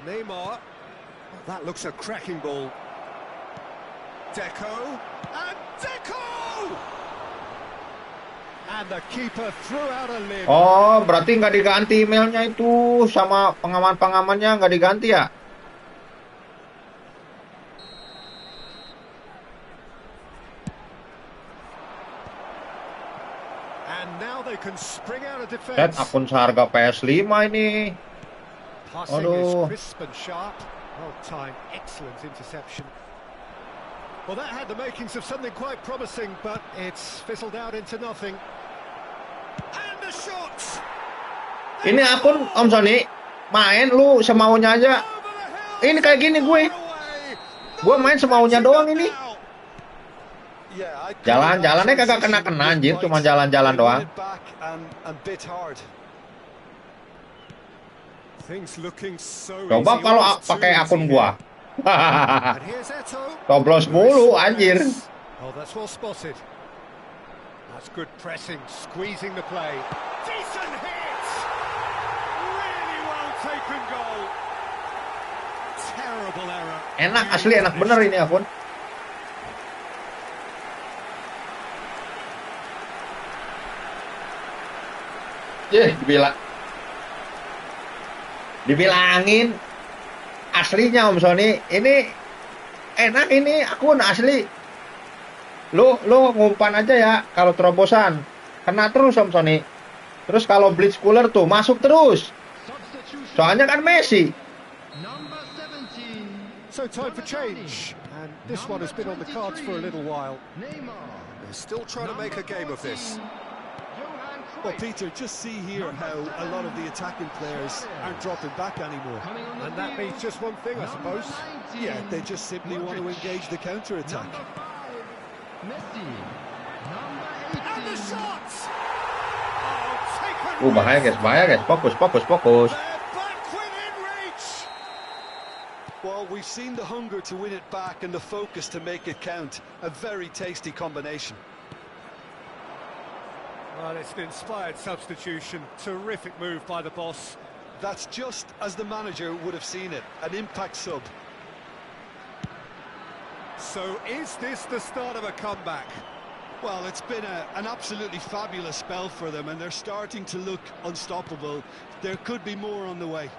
Neymar. Oh, that looks a cracking ball. Deco. And Deco! And the keeper threw out a limb. Oh, berarti nggak diganti emailnya itu sama pengaman-pengamannya nggak diganti ya? And now they can spring out of defense. Set akun seharga PS5 ini. Passing Aduh. is crisp and sharp. Well timed, excellent interception. Well, that had the makings of something quite promising, but it's fizzled out into nothing. And the shot! Ini akun Om Sony, main lu semaunya aja. Ini kayak gini gue. Gue main semaunya doang ini. Jalan-jalannya kagak kena-kena anjir, cuma jalan-jalan doang. Coba kalau pakai akun gua. Toblos mulu anjir. Oh, that's well spotted. That's good pressing, squeezing the play. Decent hit! Really well taken goal. Terrible error. Enak asli, enak bener ini akun. Dibilangin aslinya Om Sony. Ini enak ini akun asli. Lo ngumpan aja ya kalau terobosan. Kena terus Om Sony. Terus kalau blitz cooler tuh masuk terus. Soalnya kan Messi. So time for change, and this one has been on the cards for a little while. They're still trying to make a game of this. Well, Peter, just see here how a lot of the attacking players aren't dropping back anymore. And that means just one thing, I suppose. Yeah, they just simply want to engage the counter-attack. And the shots! Bahaya guys, fokus. They're back within reach! Well, we've seen the hunger to win it back and the focus to make it count. A very tasty combination. Well, it's an inspired substitution. Terrific move by the boss. That's just as the manager would have seen it. An impact sub. So is this the start of a comeback? Well, it's been an absolutely fabulous spell for them, and they're starting to look unstoppable. There could be more on the way.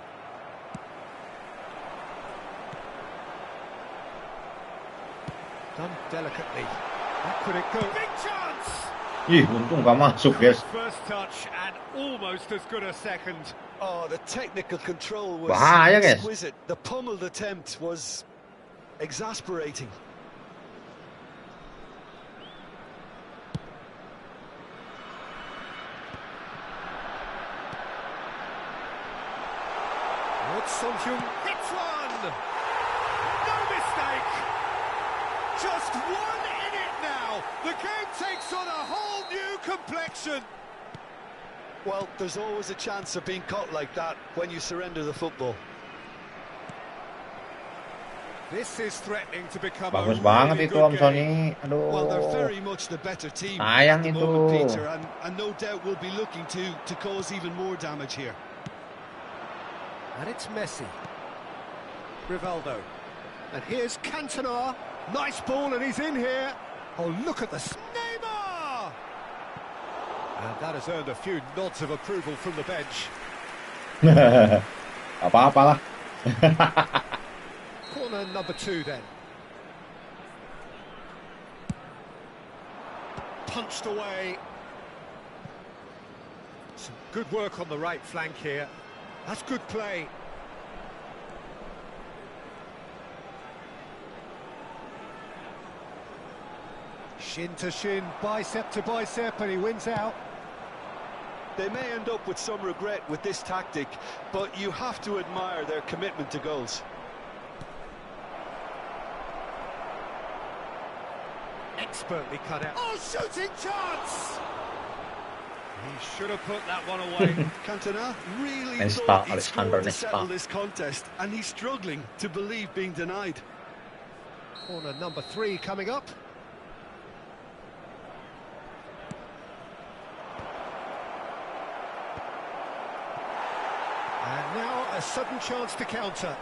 Done delicately. How could it go? Big chance! Untung gak masuk guys. First touch and almost as good a second. Oh, the technical control was Bahaya, guys. exquisite. The pummeled attempt was exasperating. Hits one! No mistake! Just one in it now! The game takes on a whole new complexion! Well, there's always a chance of being caught like that when you surrender the football. This is threatening to become Bagus a banget really itu good Om game. Sony. Aduh. Well, they're very much the better team Sayang at the itu. moment, Peter, and no doubt will be looking to cause even more damage here. And it's Messi. Rivaldo. And here's Cantona. Nice ball, and he's in here. Oh, look at the Neymar! And that has earned a few nods of approval from the bench. Apa-apalah. Corner number 2 then. Punched away. Some good work on the right flank here. That's good play. Shin to shin, bicep to bicep, and he wins out. They may end up with some regret with this tactic, but you have to admire their commitment to goals. Expertly cut out. Oh, shooting chance! He should have put that one away. Cantona really Nesta, thought he'd Alexander scored to settle Nesta. this contest, and he's struggling to believe being denied. Corner number 3 coming up. And now a sudden chance to counter.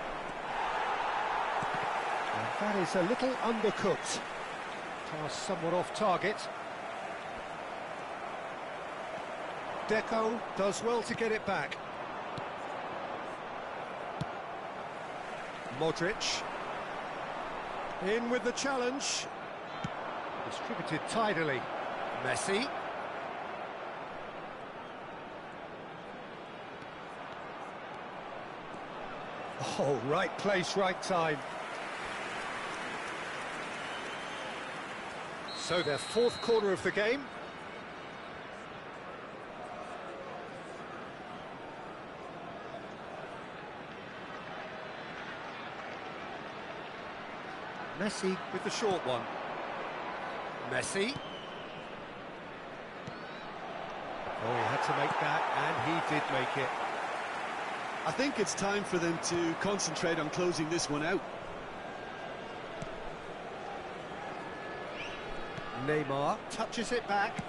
And that is a little undercooked. Pass somewhat off target. Deco does well to get it back. Modric. In with the challenge. Distributed tidily. Messi. Oh, right place, right time. So their 4th corner of the game. Messi with the short one. Messi. Oh, he had to make that, and he did make it. I think it's time for them to concentrate on closing this one out. Neymar touches it back.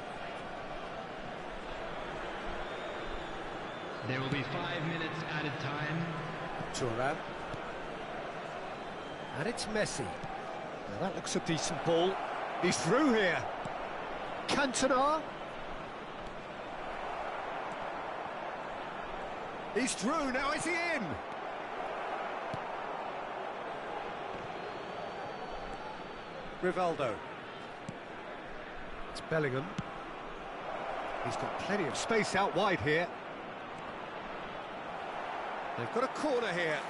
There will be 5 minutes added time. Thuram. And it's Messi. Now that looks a decent ball. He's through here. Cantona. He's through, now is he in? Rivaldo. It's Bellingham. He's got plenty of space out wide here. They've got a corner here.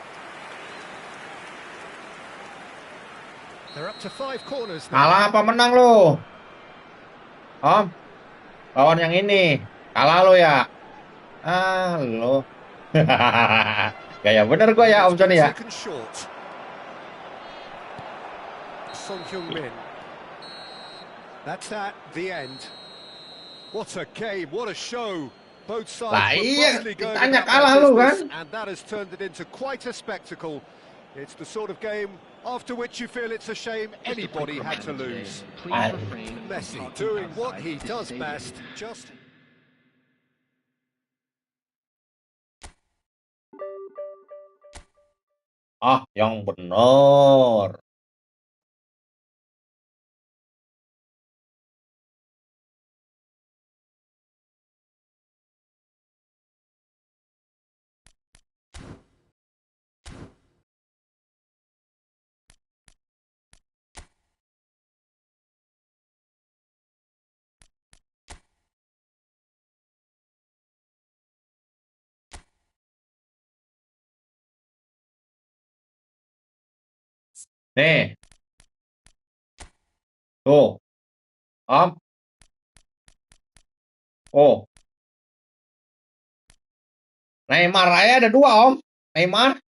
They're up to 5 corners now. Kalah apa menang lo? Om, lawan yang ini. Kalah lo ya? Ah, lo. Gaya bener gue ya, Om Sony ya. Son Heung-min. That's at the end. What a game, what a show. Both sides were mostly going about their business, and that has turned it into quite a spectacle. It's the sort of game after which you feel it's a shame anybody had to lose. Messi doing what he does best, just... Ah, yang bener. Nih, tuh, Om. Oh, Neymar aja ada 2, Om. Neymar.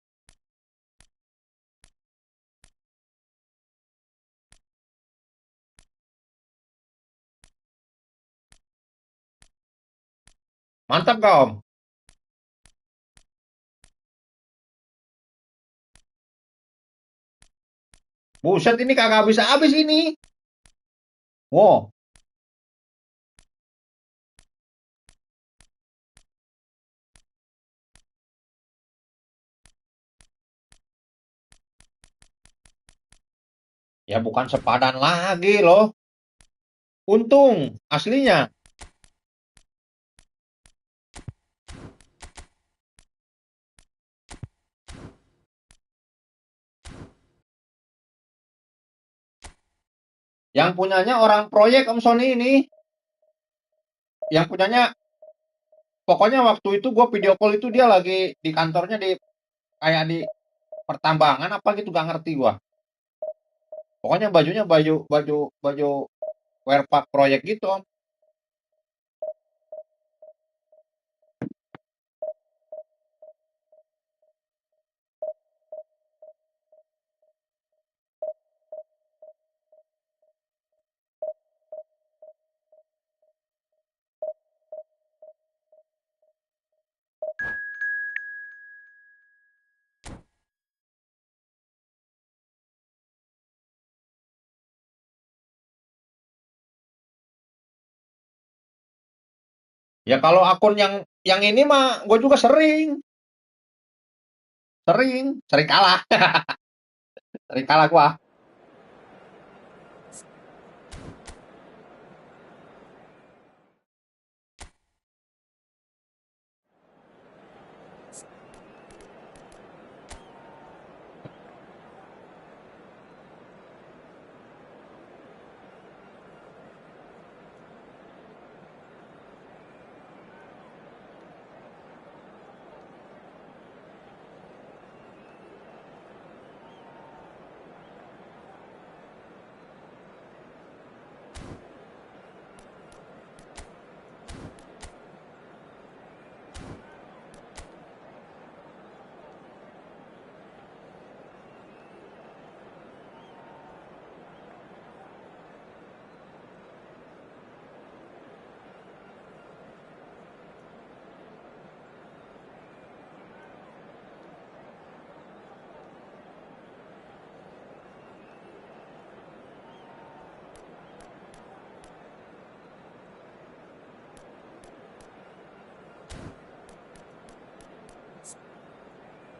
Mantap gak, Om? Buset, ini kagak habis-habis ini. Wow. Ya bukan sepadan lagi loh. Untung aslinya. Yang punyanya orang proyek Om Sony ini. Yang punyanya, pokoknya waktu itu gue video call itu dia lagi di kantornya di kayak di pertambangan apa gitu, gak ngerti gue. Pokoknya bajunya baju wearpack proyek gitu, Om. Ya kalau akun yang ini mah gue juga sering kalah. Sering kalah gue.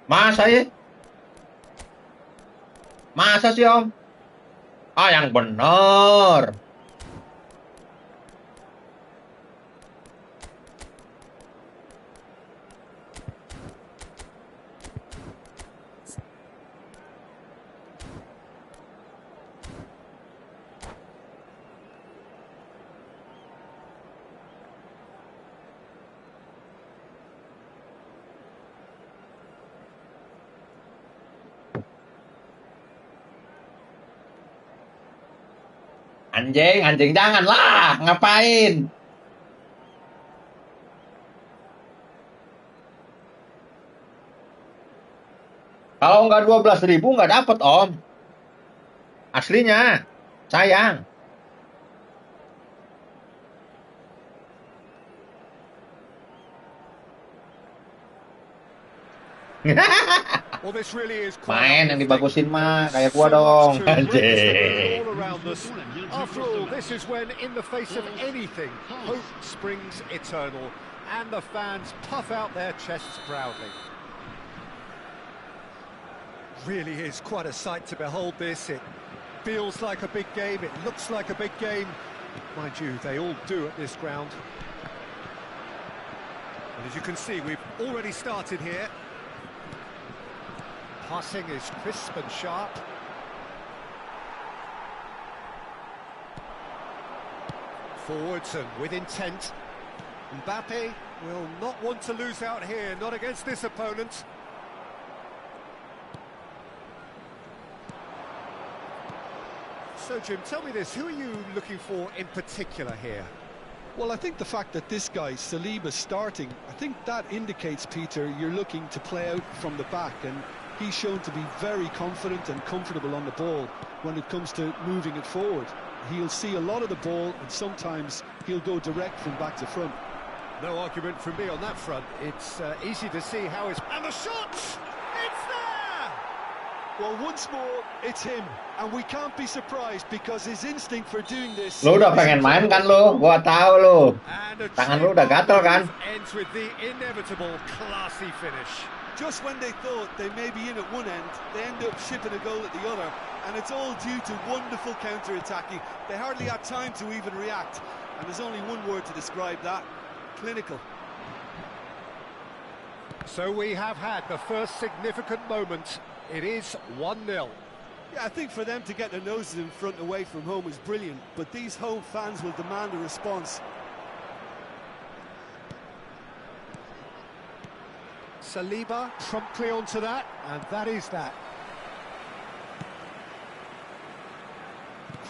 Masa ya? Masa sih, Om? Ah, yang bener. Anjing, janganlah. Ngapain? Kalau nggak 12.000 nggak dapet Om. Aslinya, sayang. Well, this really is Main yang dibagusin mah kayak gua dong. Anjing. After all, this is when, in the face of anything, hope springs eternal, and the fans puff out their chests proudly. Really is quite a sight to behold this. It feels like a big game, it looks like a big game. Mind you, they all do at this ground. And as you can see, we've already started here. Passing is crisp and sharp. Forwards and with intent. Mbappe will not want to lose out here, not against this opponent. So, Jim, tell me this, who are you looking for in particular here? Well, I think the fact that this guy, Saliba's starting, I think that indicates, Peter, you're looking to play out from the back, and he's shown to be very confident and comfortable on the ball when it comes to moving it forward. He'll see a lot of the ball, and sometimes he'll go direct from back to front. No argument from me on that front. It's easy to see how it's... And the shot! It's there! Well, once more, it's him, and we can't be surprised because his instinct for doing this... Lu udah pengen main kan lu? Gua tahu lu. Tangan lu udah gatel kan? Ends with the inevitable classy finish. Just when they thought they may be in at one end, they end up shipping a goal at the other, and it's all due to wonderful counter-attacking. They hardly had time to even react, and there's only one word to describe that: clinical. So we have had the first significant moment. It is 1-0. Yeah, I think for them to get their noses in front away from home is brilliant, but these home fans will demand a response. Saliba promptly onto that, and that is that.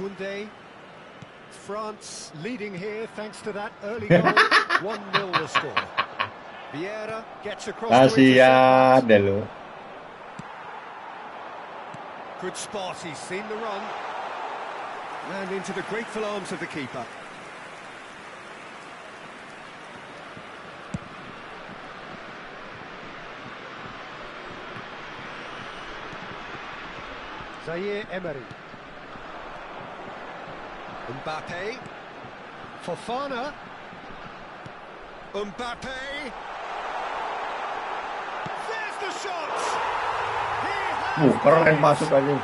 Koundé, France leading here thanks to that early goal. 1-0 the score. Biar gets across to Kasihan deh lu. Good spot, he's seen the run. And into the grateful arms of the keeper. Zaire Emery. Mbappe. Fofana. Mbappe. There's the shot! Keren masuk aja.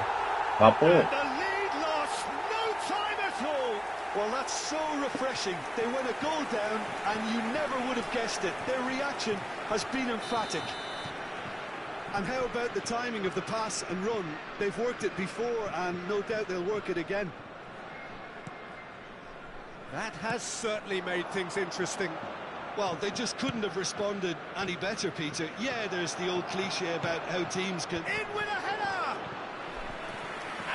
Bapu. And the lead lost no time at all. Well, that's so refreshing. They went a goal down, and you never would have guessed it. Their reaction has been emphatic. And how about the timing of the pass and run? They've worked it before, and no doubt they'll work it again. That has certainly made things interesting. Well, they just couldn't have responded any better, Peter. Yeah, there's the old cliche about how teams can... In with a header!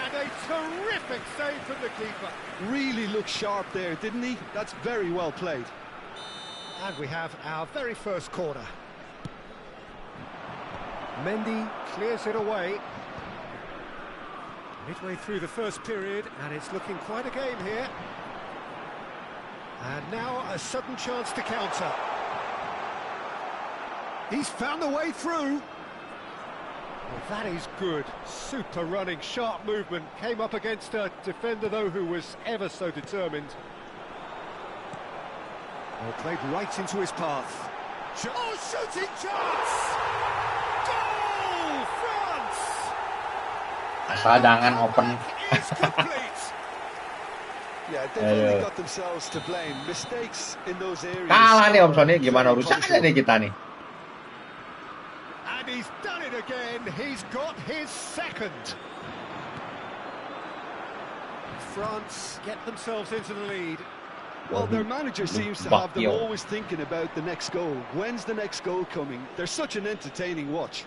And a terrific save from the keeper. Really looked sharp there, didn't he? That's very well played. And we have our very first corner. Mendy clears it away. Midway through the first period, and it's looking quite a game here. And now a sudden chance to counter. He's found the way through. Well, that is good. Super running, sharp movement. Came up against a defender, though, who was ever so determined. Well, played right into his path. Oh, shooting chance! Goal, France! Asal jangan open. It's complete. Yeah, they've only got themselves to blame. Mistakes in those areas. Kalah nih Om Sony, gimana urusannya nih kita nih? And he's done it again. He's got his second. France get themselves into the lead. Well, their manager seems to have them always thinking about the next goal. When's the next goal coming? They're such an entertaining watch.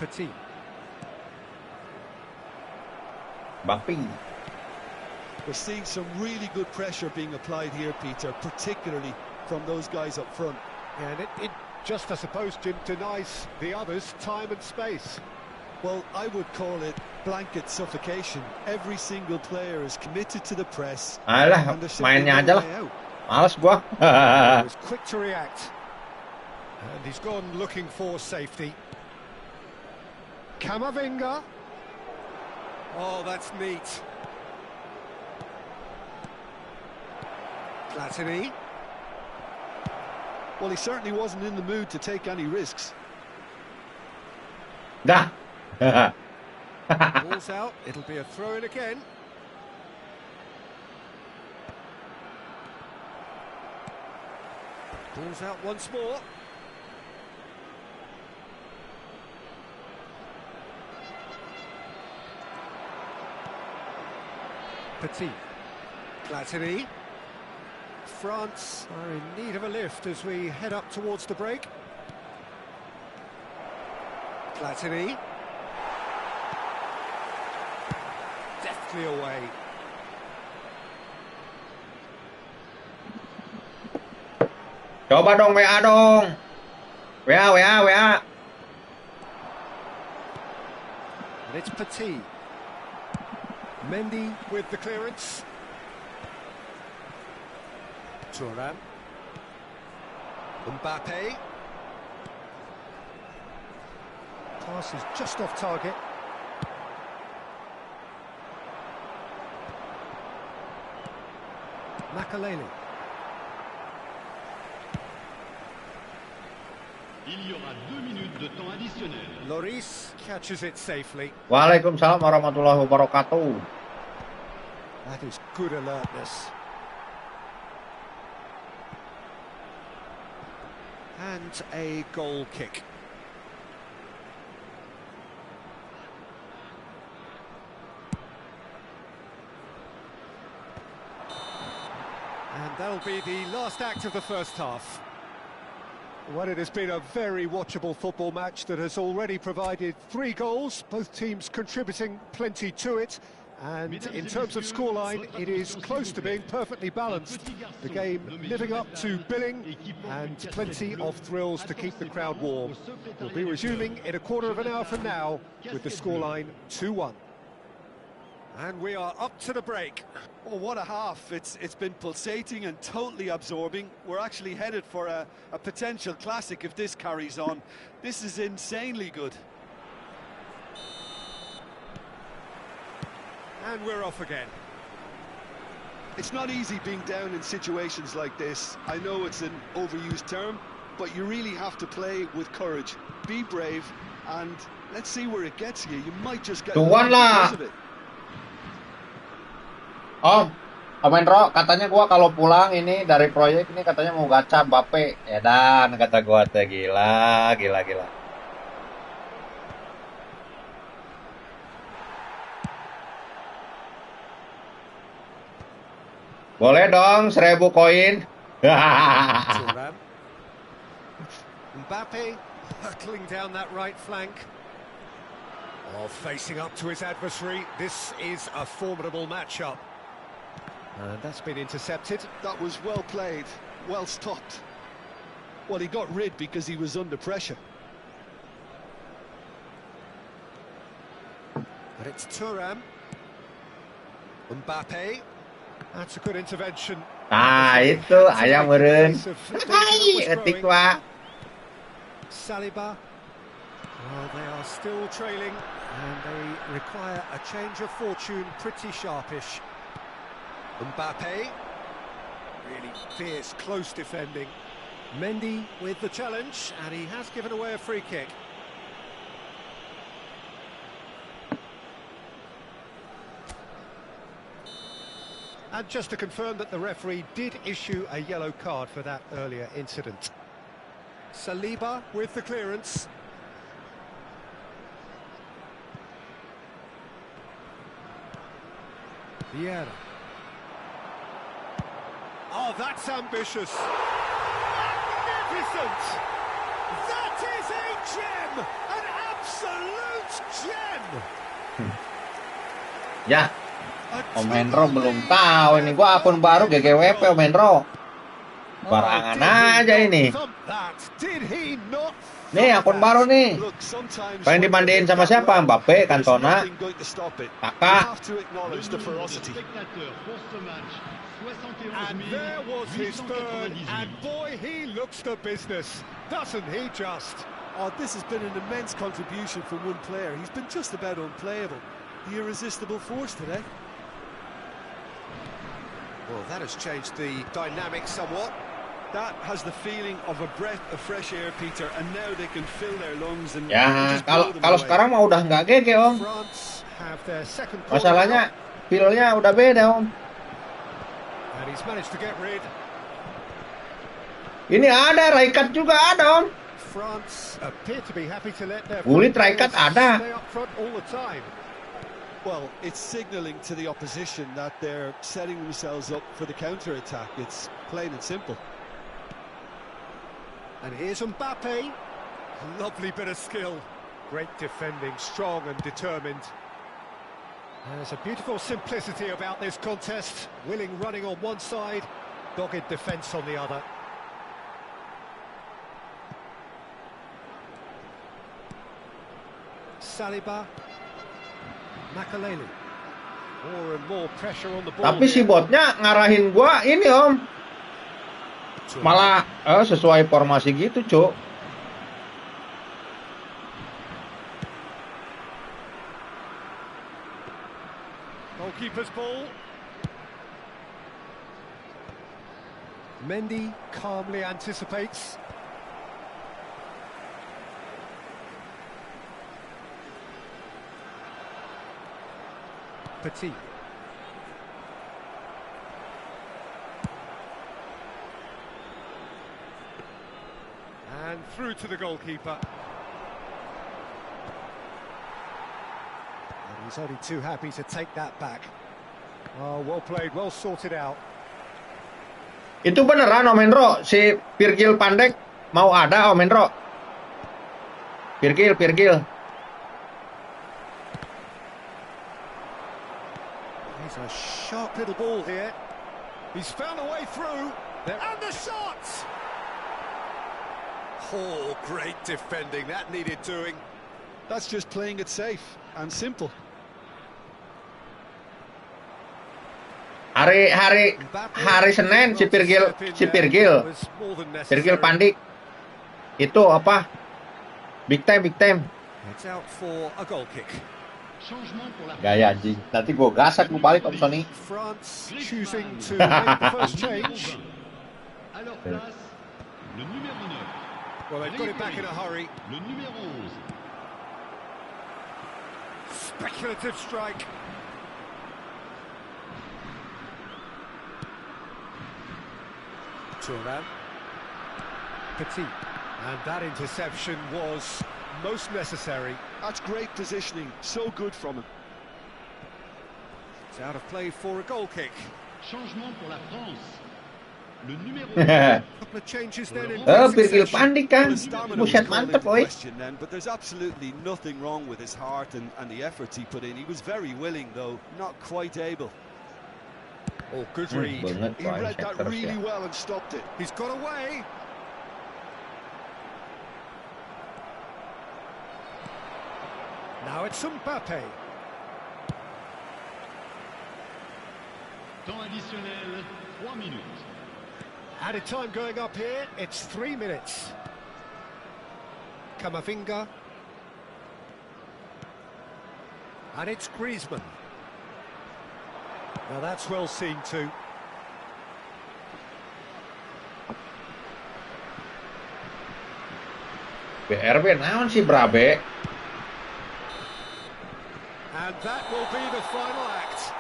Petit. Bapi. We're seeing some really good pressure being applied here, Peter, particularly from those guys up front. Yeah, and it just, I suppose, Jim, denies the others time and space. Well, I would call it blanket suffocation. Every single player is committed to the press. Alah, mainnya aja lah. Males gua. He was quick to react. And he's gone looking for safety. Kamavinga. Oh, that's neat. Platini. Well, he certainly wasn't in the mood to take any risks. Dah. Ball's out, it'll be a throw-in again. Ball's out once more. Petit. Platini. France are in need of a lift as we head up towards the break. Platini. Deftly away. Coba dong WA dong. WA. And it's Petit. Mendy with the clearance. Thuram. Mbappe. Pass is just off target. Makaleli. Il y aura 2 minutes de temps additionnel. Lloris catches it safely. Waalaikumsalam warahmatullahi wabarakatuh. That is good alertness. And a goal kick. And that'll be the last act of the first half. Well, it has been a very watchable football match that has already provided 3 goals, both teams contributing plenty to it. And in terms of scoreline, it is close to being perfectly balanced. The game living up to billing and plenty of thrills to keep the crowd warm. We'll be resuming in a quarter of an hour from now with the scoreline 2-1. And we are up to the break. Oh, what a half. It's been pulsating and totally absorbing. We're actually headed for a potential classic if this carries on. This is insanely good. And we're off again. It's not easy being down in situations like this. I know it's an overused term, but you really have to play with courage. Be brave, and let's see where it gets you. You might just get because of it. Om, Komenro, katanya gua kalau pulang ini dari proyek ini katanya mau gacha Mbappe. Ya dan kata gua teh gila. Boleh dong 1000 koin. Mbappe hurtling down that right flank. Oh, facing up to his adversary. This is a formidable matchup. And that's been intercepted. That was well played, well stopped. Well, he got rid because he was under pressure. But it's Thuram. Mbappe. That's a good intervention. Nah, itu ayam meureun. Hai, etik wa. Saliba. Well, they are still trailing and they require a change of fortune pretty sharpish. Mbappe, really fierce, close defending. Mendy with the challenge, and he has given away a free kick. And just to confirm that the referee did issue a yellow card for that earlier incident. Saliba with the clearance. Biar. Oh, that's ambitious. Magnificent! That is a gem! An absolute gem! Ya, Om Hendro belum tahu ini. Gua akun baru GGWP Om Hendro. Barangan aja ini. Nih akun baru nih. Pengen dimandiin sama siapa? Mbappe, Cantona, Apakah. And there was his third, and boy, he looks the business, doesn't he just? Oh, this has been an immense contribution from one player. He's been just about unplayable. The irresistible force today. Well, that has changed the dynamic somewhat. That has the feeling of a breath of fresh air, Peter, and now they can fill their lungs and Ya, kalau sekarang mah udah nggak GG Om. Masalahnya feel-nya udah beda Om. And he's managed to get rid. Ini ada Raikat juga ada Om. France appear to be happy to let their Gulit Raikat ada. stay up front all the time. well, it's signalling to the opposition that they're setting themselves up for the counter-attack. It's plain and simple. And here's Mbappe. Lovely bit of skill. Great defending, strong and determined. There's a beautiful simplicity about this contest. Willing running on one side, dogged defence on the other. Saliba, Makaleli. More and more pressure on the ball. Tapi si botnya ngarahin gua ini Om. Malah sesuai formasi gitu, Cuk. Goalkeeper's ball. Mendy calmly anticipates. Petit. And through to the goalkeeper. And he's only too happy to take that back. Oh, well played, well sorted out. Itu beneran Om Hendro, si Virgil Pandek mau ada Om Hendro. Virgil. He's a sharp little ball here. He's found a way through. And the shot! Oh, great defending. That needed doing. That's just playing it safe and simple. Hari Senin si Virgil Pandik itu apa? Big time. It's out for a goal kick. Gaya anjing. Nanti gua gasak lu balik Om Sony. France choosing to make the first change. Well, they've got it back in a hurry. Speculative strike. Turan. Petit. And that interception was most necessary. That's great positioning, so good from him. It's out of play for a goal kick. Changement pour la France. Le numéro Couple of changes then in Virgil Pandik kan. Buset mantep oi. But there's absolutely nothing wrong with his heart and the efforts he put in. He was very willing, though not quite able. Oh, good read. He read that really well and stopped it. He's got away. Now it's Mbappe. temps additionnel, 3 minutes. Added time going up here, it's 3 minutes. Kamavinga. And it's Griezmann. Now that's well seen too. BRB naon sih Brabe? And that will be the final act.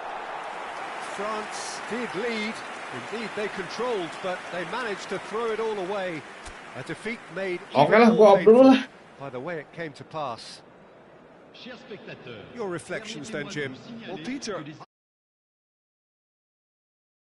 France did lead. Indeed, they controlled, but they managed to throw it all away. A defeat made even more painful by the way it came to pass. Chers spectateurs, Your reflections then, Jim. Well, Peter,